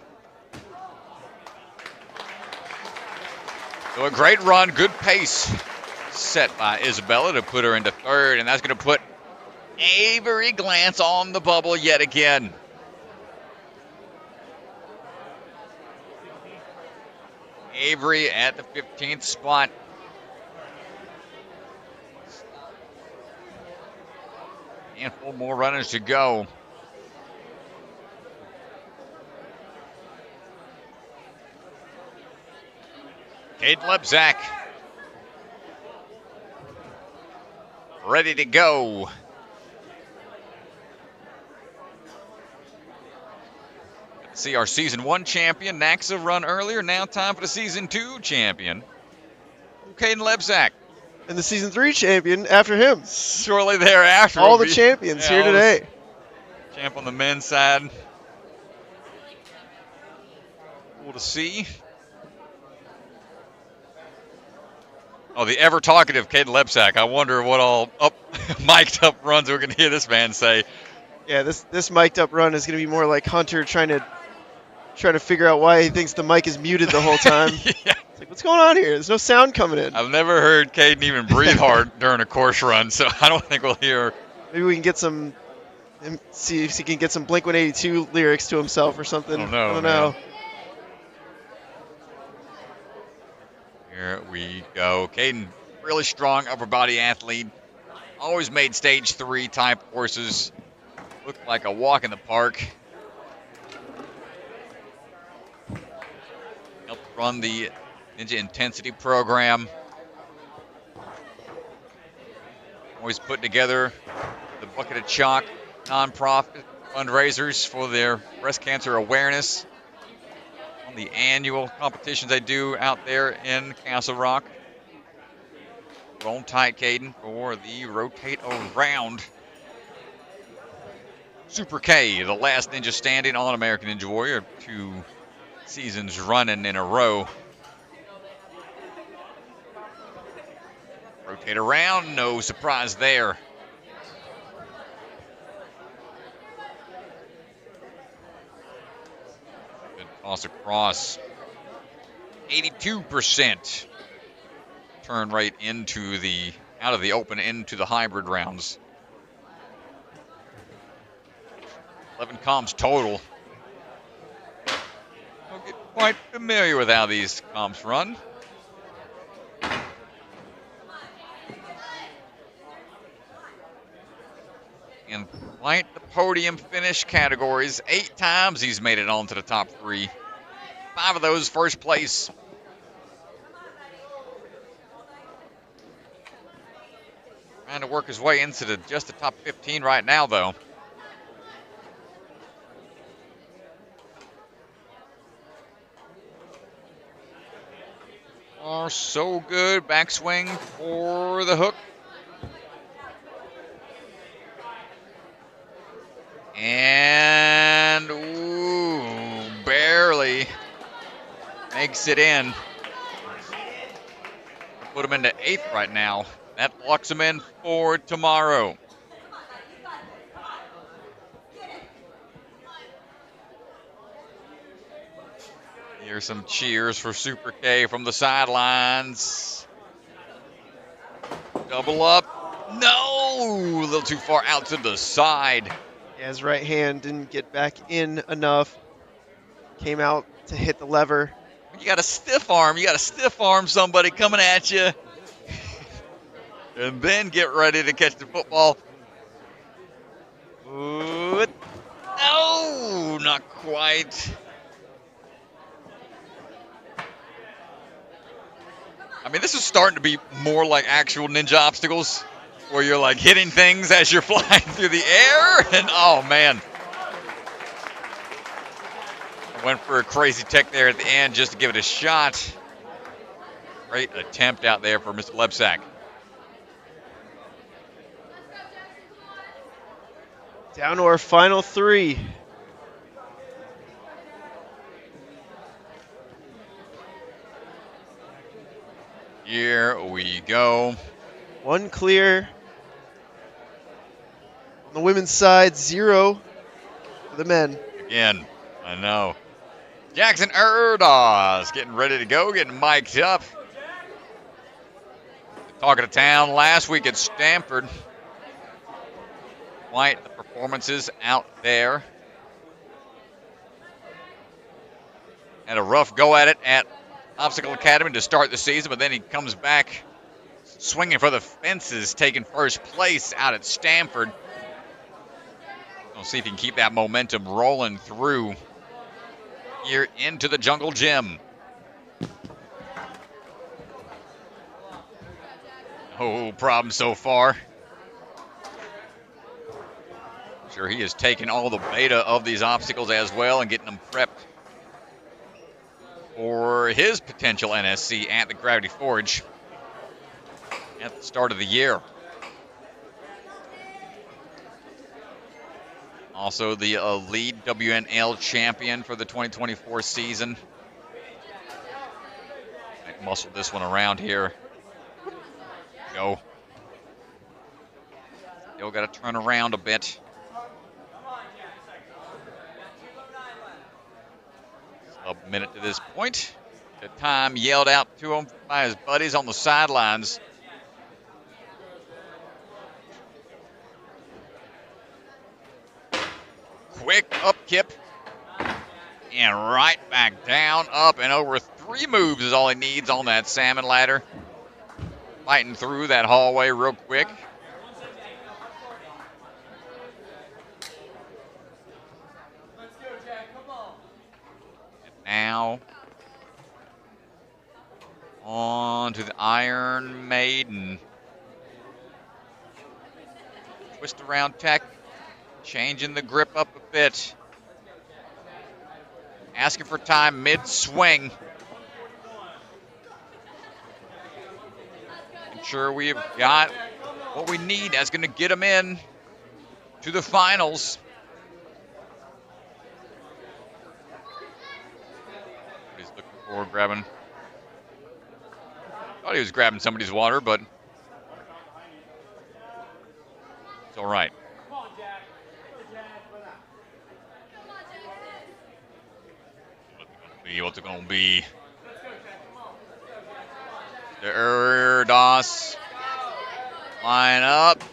So a great run, good pace set by Isabella to put her into 3rd, and that's going to put Avery Glantz on the bubble yet again. Avery at the 15th spot. Handful more runners to go. Kaden Lebsack ready to go. See our Season 1 champion, Nacssa, run earlier. Now time for the Season 2 champion, Kaden Lebsack. And the Season 3 champion after him. Shortly thereafter. All the champions here today. Champ on the men's side. Cool to see. Oh, the ever talkative Kaden Lebsack. I wonder what all mic'd up runs we're going to hear this man say. Yeah, this mic'd up run is going to be more like Hunter trying to figure out why he thinks the mic is muted the whole time. Yeah. It's like, what's going on here? There's no sound coming in. I've never heard Kaden even breathe hard during a course run, so I don't think we'll hear. Maybe we can get see if he can get some Blink-182 lyrics to himself or something. I don't know. Here we go. Kaden, really strong upper body athlete. Always made stage 3 type horses look like a walk in the park. Helped run the Ninja Intensity program. Always put together the Bucket of Chalk nonprofit fundraisers for their breast cancer awareness on the annual competitions they do out there in Castle Rock. Roll tight, Kaden, for the rotate around. Super K, the last ninja standing on American Ninja Warrior, 2 seasons running in a row. Rotate around, no surprise there. Good toss across. 82% turn rate out of the open into the hybrid rounds. 11 comps total. We'll get quite familiar with how these comps run. in quite the podium finish categories. 8 times he's made it onto the top 3. 5 of those first place. Trying to work his way into just the top 15 right now, though. Oh, so good. Backswing for the hook. And ooh, barely makes it in. Put him into 8th right now. That locks him in for tomorrow. Here's some cheers for Super K from the sidelines. Double up. No! A little too far out to the side. Yeah, his right hand didn't get back in enough. Came out to hit the lever. You got a stiff arm. You got to stiff arm somebody coming at you. And then get ready to catch the football. Ooh, no, not quite. I mean, this is starting to be more like actual ninja obstacles, where you're like hitting things as you're flying through the air. And oh, man. I went for a crazy tech there at the end just to give it a shot. Great attempt out there for Mr. Lebsack. Down to our final 3. Here we go. 1 clear. On the women's side, 0 for the men. Again, I know. Jackson Erdos getting ready to go, getting mic'd up. Talking to town last week at Stanford. Quite the performances out there. Had a rough go at it at Obstacle Academy to start the season, but then he comes back swinging for the fences, taking first place out at Stanford. We'll see if he can keep that momentum rolling through here into the Jungle Gym. No problem so far. Sure, he has taken all the beta of these obstacles as well and getting them prepped for his potential NSC at the Gravity Forge at the start of the year. Also the lead WNL champion for the 2024 season. Might muscle this one around here. Go. Still got to turn around a bit. A minute to this point. The time yelled out to him by his buddies on the sidelines. Quick up kip. And right back down, up and over. 3 moves is all he needs on that salmon ladder. Fighting through that hallway real quick. Now, on to the Iron Maiden. Twist around tech, changing the grip up a bit. Asking for time mid-swing. Ensure we've got what we need. That's going to get him in to the finals. Or grabbing. Thought he was grabbing somebody's water, but it's all right. What's it gonna be? The Erdos line up.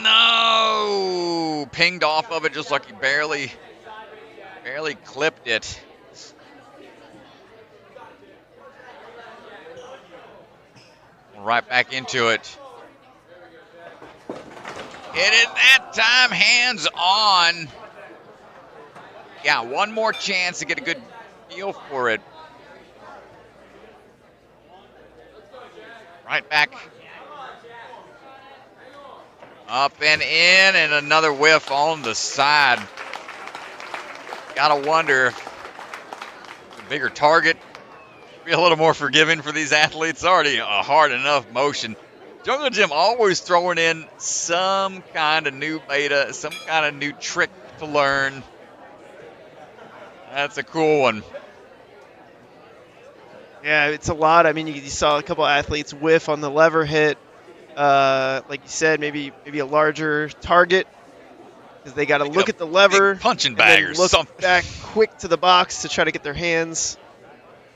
No, pinged off of it just like he barely clipped it. Right back into it. Hit it that time, hands on. Yeah, one more chance to get a good feel for it. Right back. Up and in, and another whiff on the side. Gotta wonder if the bigger target be a little more forgiving for these athletes. Already a hard enough motion. Jungle Jim always throwing in some kind of new beta, some kind of new trick to learn. That's a cool one. Yeah, it's a lot. I mean, you saw a couple athletes whiff on the lever hit. Like you said, maybe a larger target because they got to look at the lever, punching bag or look something. back quick to the box to try to get their hands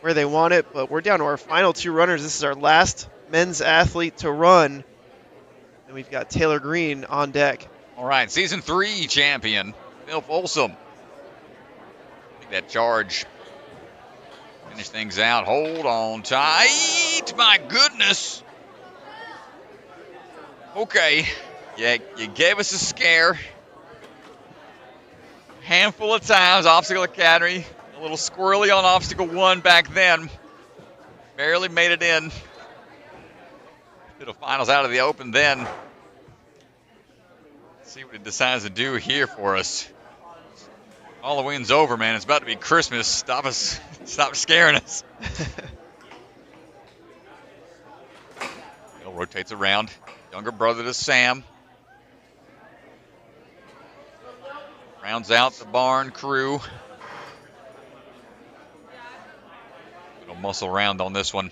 where they want it. But we're down to our final 2 runners. This is our last men's athlete to run, and we've got Taylor Greene on deck. All right, season 3 champion Phil Folsom. Take that charge. Finish things out. Hold on tight. My goodness. Okay. Yeah, you gave us a scare. Handful of times, Obstacle Academy. A little squirrely on Obstacle 1 back then. Barely made it in. To the finals out of the open then. Let's see what he decides to do here for us. Halloween's over, man. It's about to be Christmas. Stop us. Stop scaring us. Bill rotates around. Younger brother to Sam. Rounds out the barn crew. Little muscle round on this one.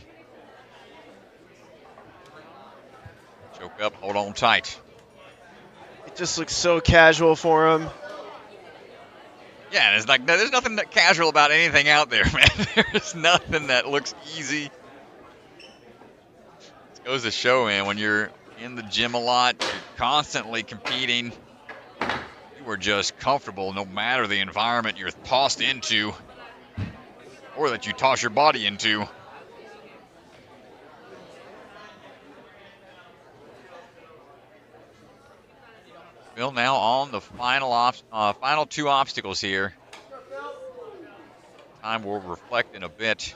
Choke up, hold on tight. It just looks so casual for him. Yeah, it's like there's nothing that casual about anything out there, man. There's nothing that looks easy. It goes to show, man, when you're in the gym a lot, you're constantly competing. You are just comfortable no matter the environment you're tossed into or that you toss your body into. Bill now on the final 2 obstacles here. Time will reflect in a bit.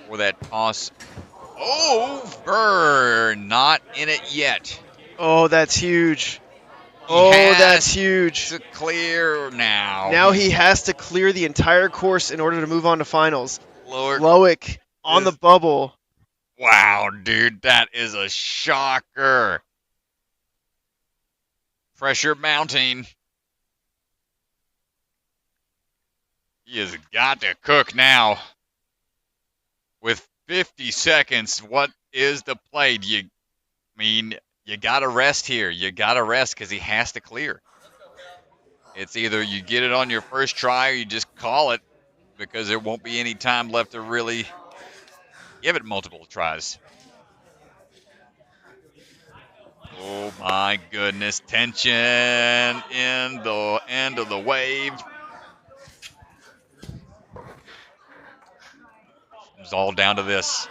For that toss. Over! Not in it yet. Oh, that's huge. Oh, that's huge. To clear now. Now he has to clear the entire course in order to move on to finals. Loic on the bubble. Wow, dude, that is a shocker. Pressure mounting. He has got to cook now. With 50 seconds, what is the play? You got to rest here. You got to rest because he has to clear. It's either you get it on your first try or you just call it because there won't be any time left to really give it multiple tries. Oh my goodness. Tension in the end of the wave. It's all down to this.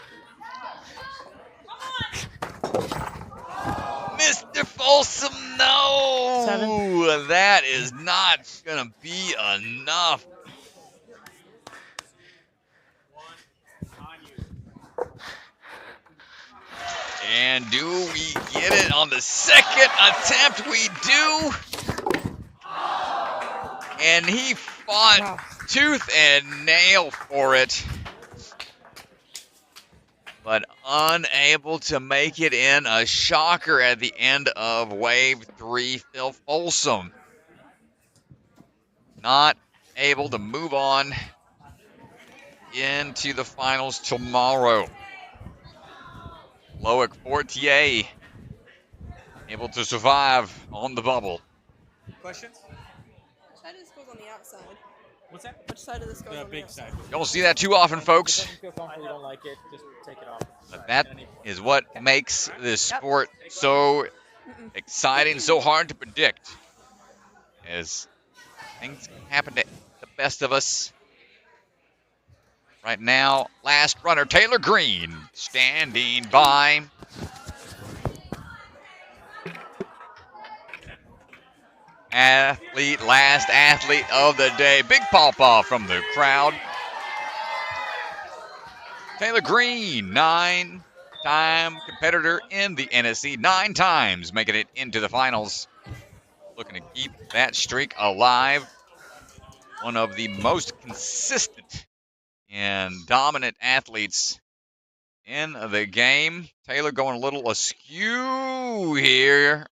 Mr. Folsom, no! 7. That is not going to be enough. And do we get it on the second attempt? We do. And he fought tooth and nail for it. But unable to make it in. A shocker at the end of Wave 3. Phil Folsom not able to move on into the finals tomorrow. Loic Fortier able to survive on the bubble. Questions? Which side of this goes on the outside? What's that? Which side of this goes on the big outside? side. Don't see that too often, folks. If you don't feel comfortable, you don't like it, just take it off. But that is what makes this sport so exciting, so hard to predict. As things happen to the best of us. Right now, last runner, Taylor Greene, standing by. Last athlete of the day. Big pawpaw from the crowd. Taylor Greene, 9-time competitor in the NSC, 9 times making it into the finals. Looking to keep that streak alive. One of the most consistent and dominant athletes in the game. Taylor going a little askew here.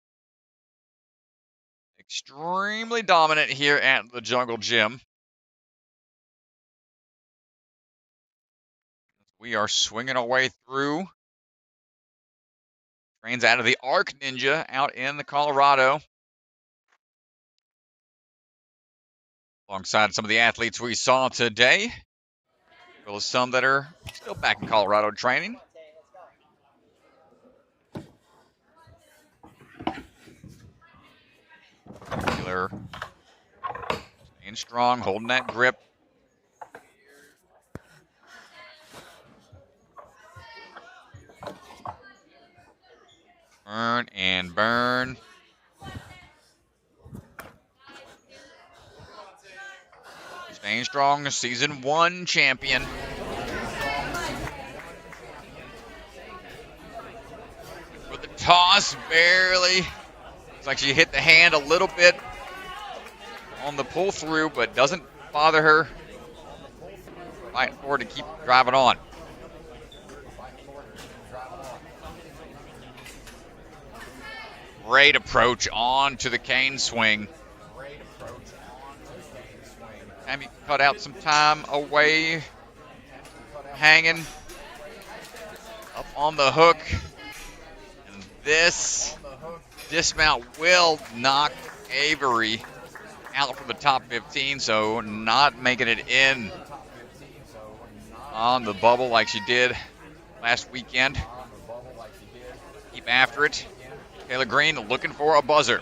Extremely dominant here at the Jungle Gym. We are swinging our way through. Trains out of the Arc Ninja out in the Colorado. Alongside some of the athletes we saw today, as well as some that are still back in Colorado training. Taylor staying strong, holding that grip. Burn and burn. Staying strong, season 1 champion. For the toss, barely. Looks like she hit the hand a little bit on the pull through, but doesn't bother her. Fighting forward to keep driving on. Great approach on to the cane swing. Time you cut out some time away, hanging up on the hook. And this dismount will knock Avery out from the top 15, so not making it in on the bubble like she did last weekend. Keep after it. Taylor Greene looking for a buzzer.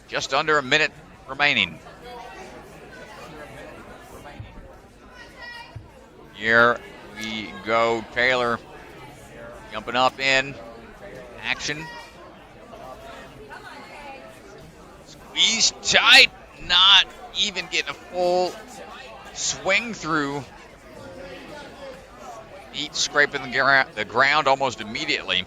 Just under a minute remaining. Here we go. Taylor jumping up in action. Squeeze tight, not even getting a full swing through. Feet scraping the ground almost immediately.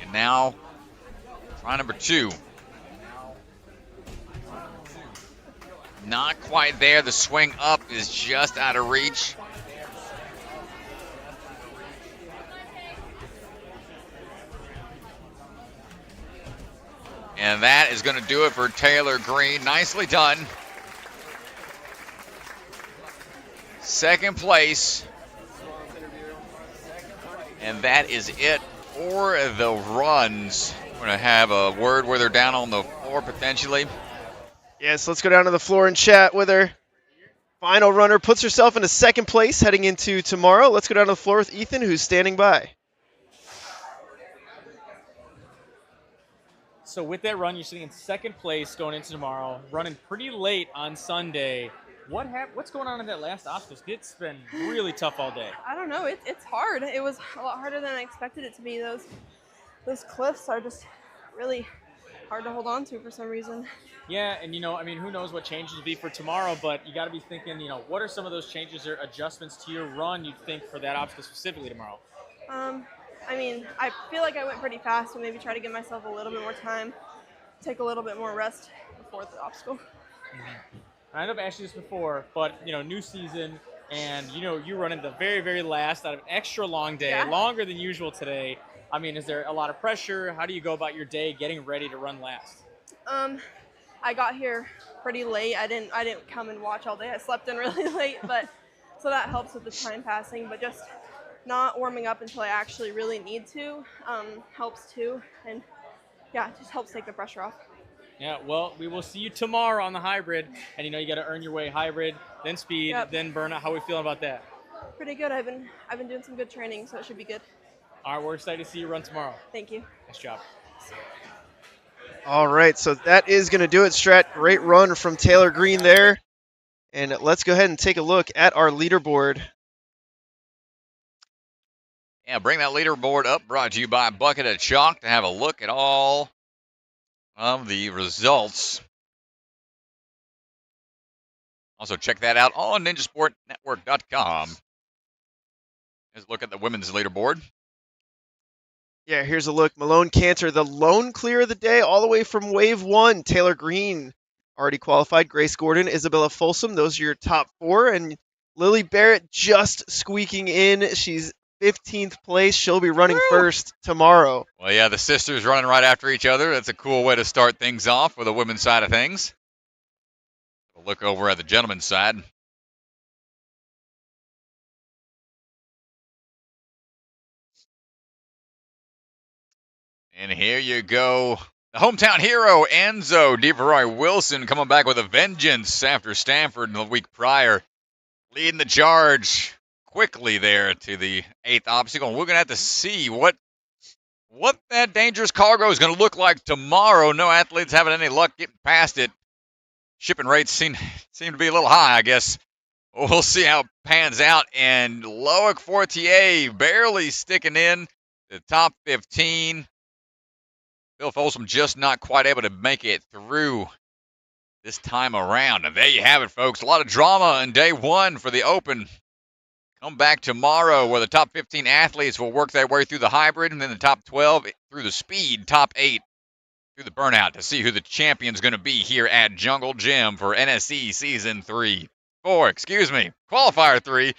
And now, try number 2. Not quite there. The swing up is just out of reach. And that is going to do it for Taylor Greene. Nicely done. Second place. And that is it for the runs. We're going to have a word where they're down on the floor potentially. Yes, let's go down to the floor and chat with her. Final runner puts herself into second place heading into tomorrow. Let's go down to the floor with Ethan, who's standing by. So with that run, you're sitting in second place going into tomorrow, running pretty late on Sunday. What's going on in that last obstacle? It's been really tough all day. I don't know. It's hard. It was a lot harder than I expected it to be. Those cliffs are just really hard to hold on to for some reason. Yeah, and who knows what changes will be for tomorrow, but you got to be thinking, what are some of those changes or adjustments to your run you'd think for that obstacle specifically tomorrow? I feel like I went pretty fast, but maybe try to give myself a little bit more time, take a little bit more rest before the obstacle. Mm-hmm. I know I've asked you this before, but, new season, and, you're running the very, very last out of an extra long day, Yeah. longer than usual today. Is there a lot of pressure? How do you go about your day getting ready to run last? I got here pretty late. I didn't come and watch all day. I slept in really late, but so that helps with the time passing, but just not warming up until I actually really need to helps too, and yeah, it just helps take the pressure off. Yeah, well, we will see you tomorrow on the hybrid, and you got to earn your way hybrid, then speed, Yep. then burnout. How are we feeling about that? Pretty good. I've been doing some good training, so it should be good. All right, we're excited to see you run tomorrow. Thank you. Nice job. All right, so that is going to do it, Strat. Great run from Taylor Greene there. And let's go ahead and take a look at our leaderboard. Yeah, bring that leaderboard up, brought to you by Bucket of Chalk, to have a look at all of the results. Also, check that out on ninjasportnetwork.com. Let's look at the women's leaderboard. Yeah, here's a look. Malone Cantor, the lone clear of the day, all the way from Wave 1. Taylor Greene already qualified. Grace Gordon, Isabella Folsom, those are your top 4. And Lily Barrett just squeaking in. She's 15th place. She'll be running first tomorrow. Well, yeah, the sisters running right after each other. That's a cool way to start things off for the women's side of things. We'll look over at the gentlemen's side. And here you go. The hometown hero, Enzo DeFerrari Wilson, coming back with a vengeance after Stanford in the week prior. Leading the charge quickly there to the 8th obstacle. And we're going to have to see what that dangerous cargo is going to look like tomorrow. No athletes having any luck getting past it. Shipping rates seem to be a little high, I guess. We'll see how it pans out. And Loic Fortier barely sticking in the top 15. Bill Folsom just not quite able to make it through this time around. And there you have it, folks. A lot of drama in day 1 for the Open. Come back tomorrow where the top 15 athletes will work their way through the hybrid, and then the top 12 through the speed, top 8 through the burnout to see who the champion's going to be here at Jungle Gym for NSC Season 4, Qualifier 3,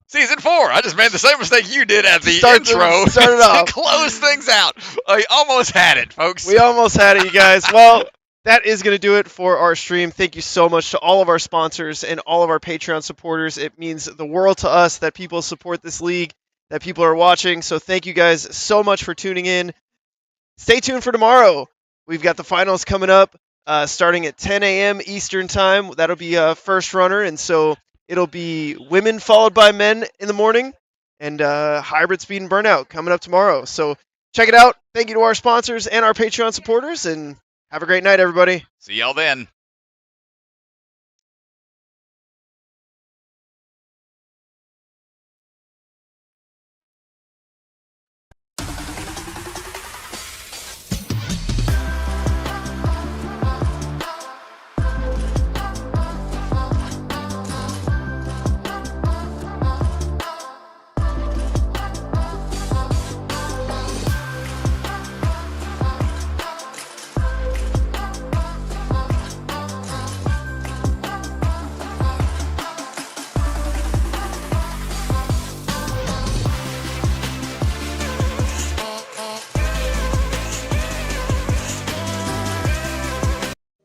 Season 4. I just made the same mistake you did at the intro. Start it off. Close things out. I almost had it, folks. We almost had it, you guys. Well, that is going to do it for our stream. Thank you so much to all of our sponsors and all of our Patreon supporters. It means the world to us that people support this league, that people are watching. So thank you guys so much for tuning in. Stay tuned for tomorrow. We've got the finals coming up starting at 10 a.m. Eastern time. That'll be first runner. And so it'll be women followed by men in the morning, and hybrid speed and burnout coming up tomorrow. So check it out. Thank you to our sponsors and our Patreon supporters, and have a great night, everybody. See y'all then.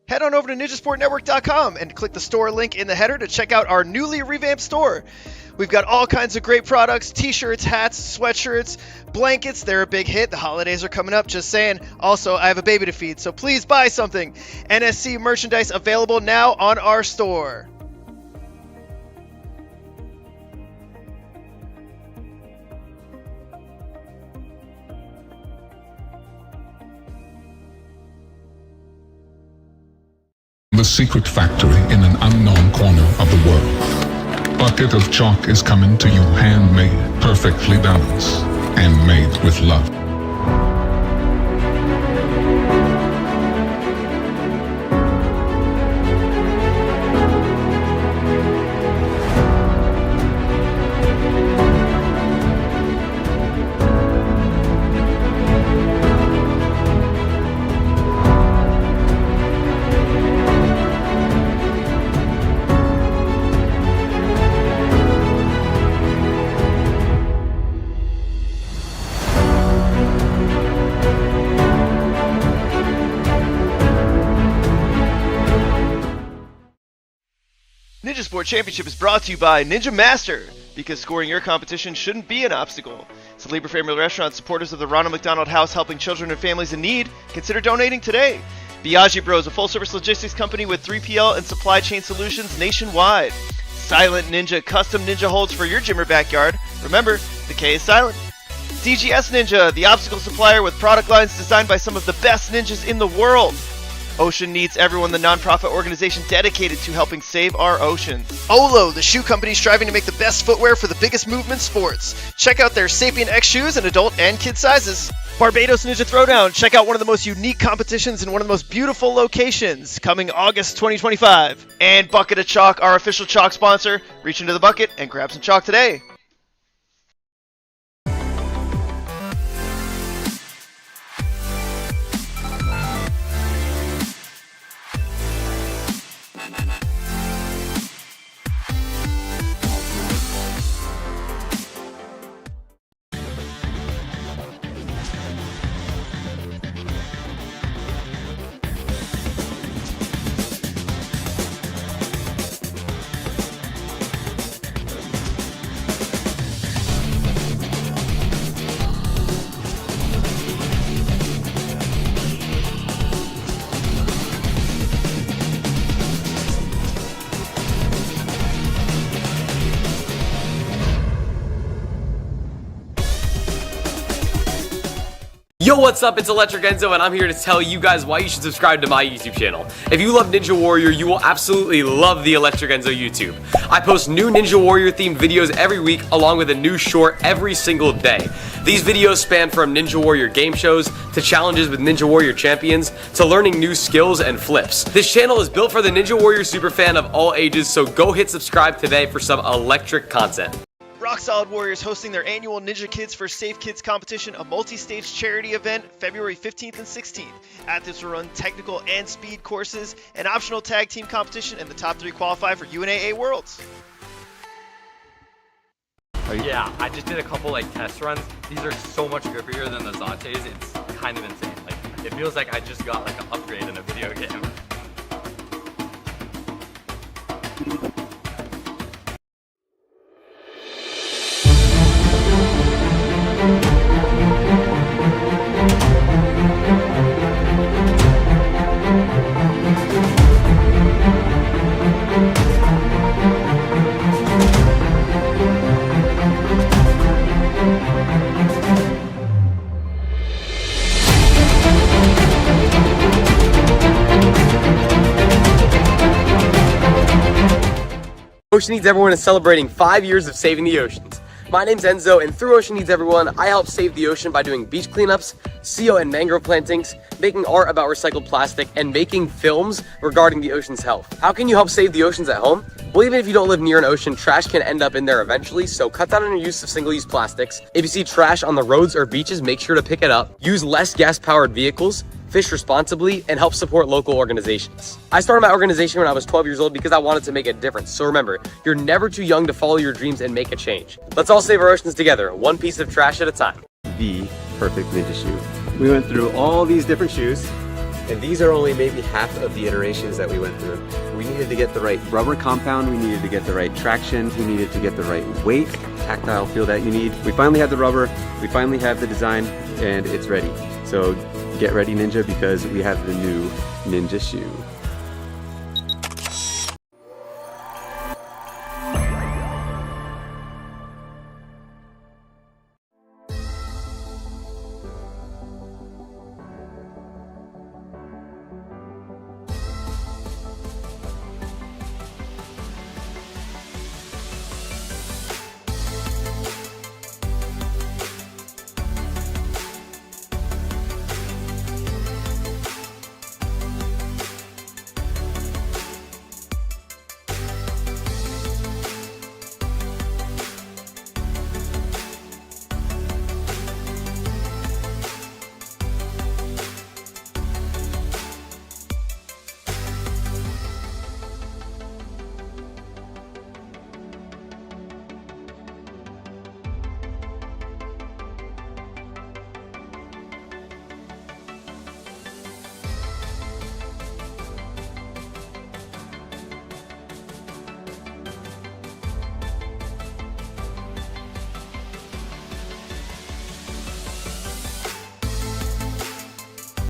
Head on over to ninjasportnetwork.com and click the store link in the header to check out our newly revamped store. We've got all kinds of great products, t-shirts, hats, sweatshirts, blankets. They're a big hit. The holidays are coming up, just saying. Also, I have a baby to feed, so please buy something. NSC merchandise available now on our store. The secret factory in an unknown corner of the world. Bucket of Chalk is coming to you handmade, perfectly balanced, and made with love. Ninja Sport Championship is brought to you by Ninja Master, because scoring your competition shouldn't be an obstacle. So Libra Family Restaurant, supporters of the Ronald McDonald House, helping children and families in need, consider donating today. Biagi Bros, a full-service logistics company with 3PL and supply chain solutions nationwide. Silent Ninja custom ninja holds for your gym or backyard. Remember, the K is silent. DGS Ninja, the obstacle supplier with product lines designed by some of the best ninjas in the world. Ocean Needs Everyone, the nonprofit organization dedicated to helping save our oceans. Olo, the shoe company striving to make the best footwear for the biggest movement sports. Check out their Sapien X shoes in adult and kid sizes. Barbados Ninja Throwdown. Check out one of the most unique competitions in one of the most beautiful locations, coming August 2025. And Bucket of Chalk, our official chalk sponsor. Reach into the bucket and grab some chalk today. Yo, what's up? It's Electric Enzo, and I'm here to tell you guys why you should subscribe to my YouTube channel. If you love Ninja Warrior, you will absolutely love the Electric Enzo YouTube. I post new Ninja Warrior themed videos every week, along with a new short every single day. These videos span from Ninja Warrior game shows, to challenges with Ninja Warrior champions, to learning new skills and flips. This channel is built for the Ninja Warrior superfan of all ages, so go hit subscribe today for some electric content. Rock Solid Warriors hosting their annual Ninja Kids for Safe Kids competition, a multi-stage charity event February 15th and 16th. Athletes will run technical and speed courses, an optional tag team competition, and the top 3 qualify for UNAA Worlds. Yeah, I just did a couple test runs. These are so much grippier than the Zantes. It's kind of insane. It feels like I just got an upgrade in a video game. Ocean Needs Everyone is celebrating 5 years of saving the oceans. My name's Enzo, and through Ocean Needs Everyone, I help save the ocean by doing beach cleanups, seal and mangrove plantings, making art about recycled plastic, and making films regarding the ocean's health. How can you help save the oceans at home? Well, even if you don't live near an ocean, trash can end up in there eventually, so cut down on your use of single-use plastics. If you see trash on the roads or beaches, make sure to pick it up. Use less gas-powered vehicles, fish responsibly, and help support local organizations. I started my organization when I was 12 years old because I wanted to make a difference. So remember, you're never too young to follow your dreams and make a change. Let's all save our oceans together, one piece of trash at a time. The perfect ninja shoe. We went through all these different shoes, and these are only maybe half of the iterations that we went through. We needed to get the right rubber compound, we needed to get the right traction, we needed to get the right weight, tactile feel that you need. We finally have the rubber, we finally have the design, and it's ready. So get ready, Ninja, because we have the new Ninja shoe.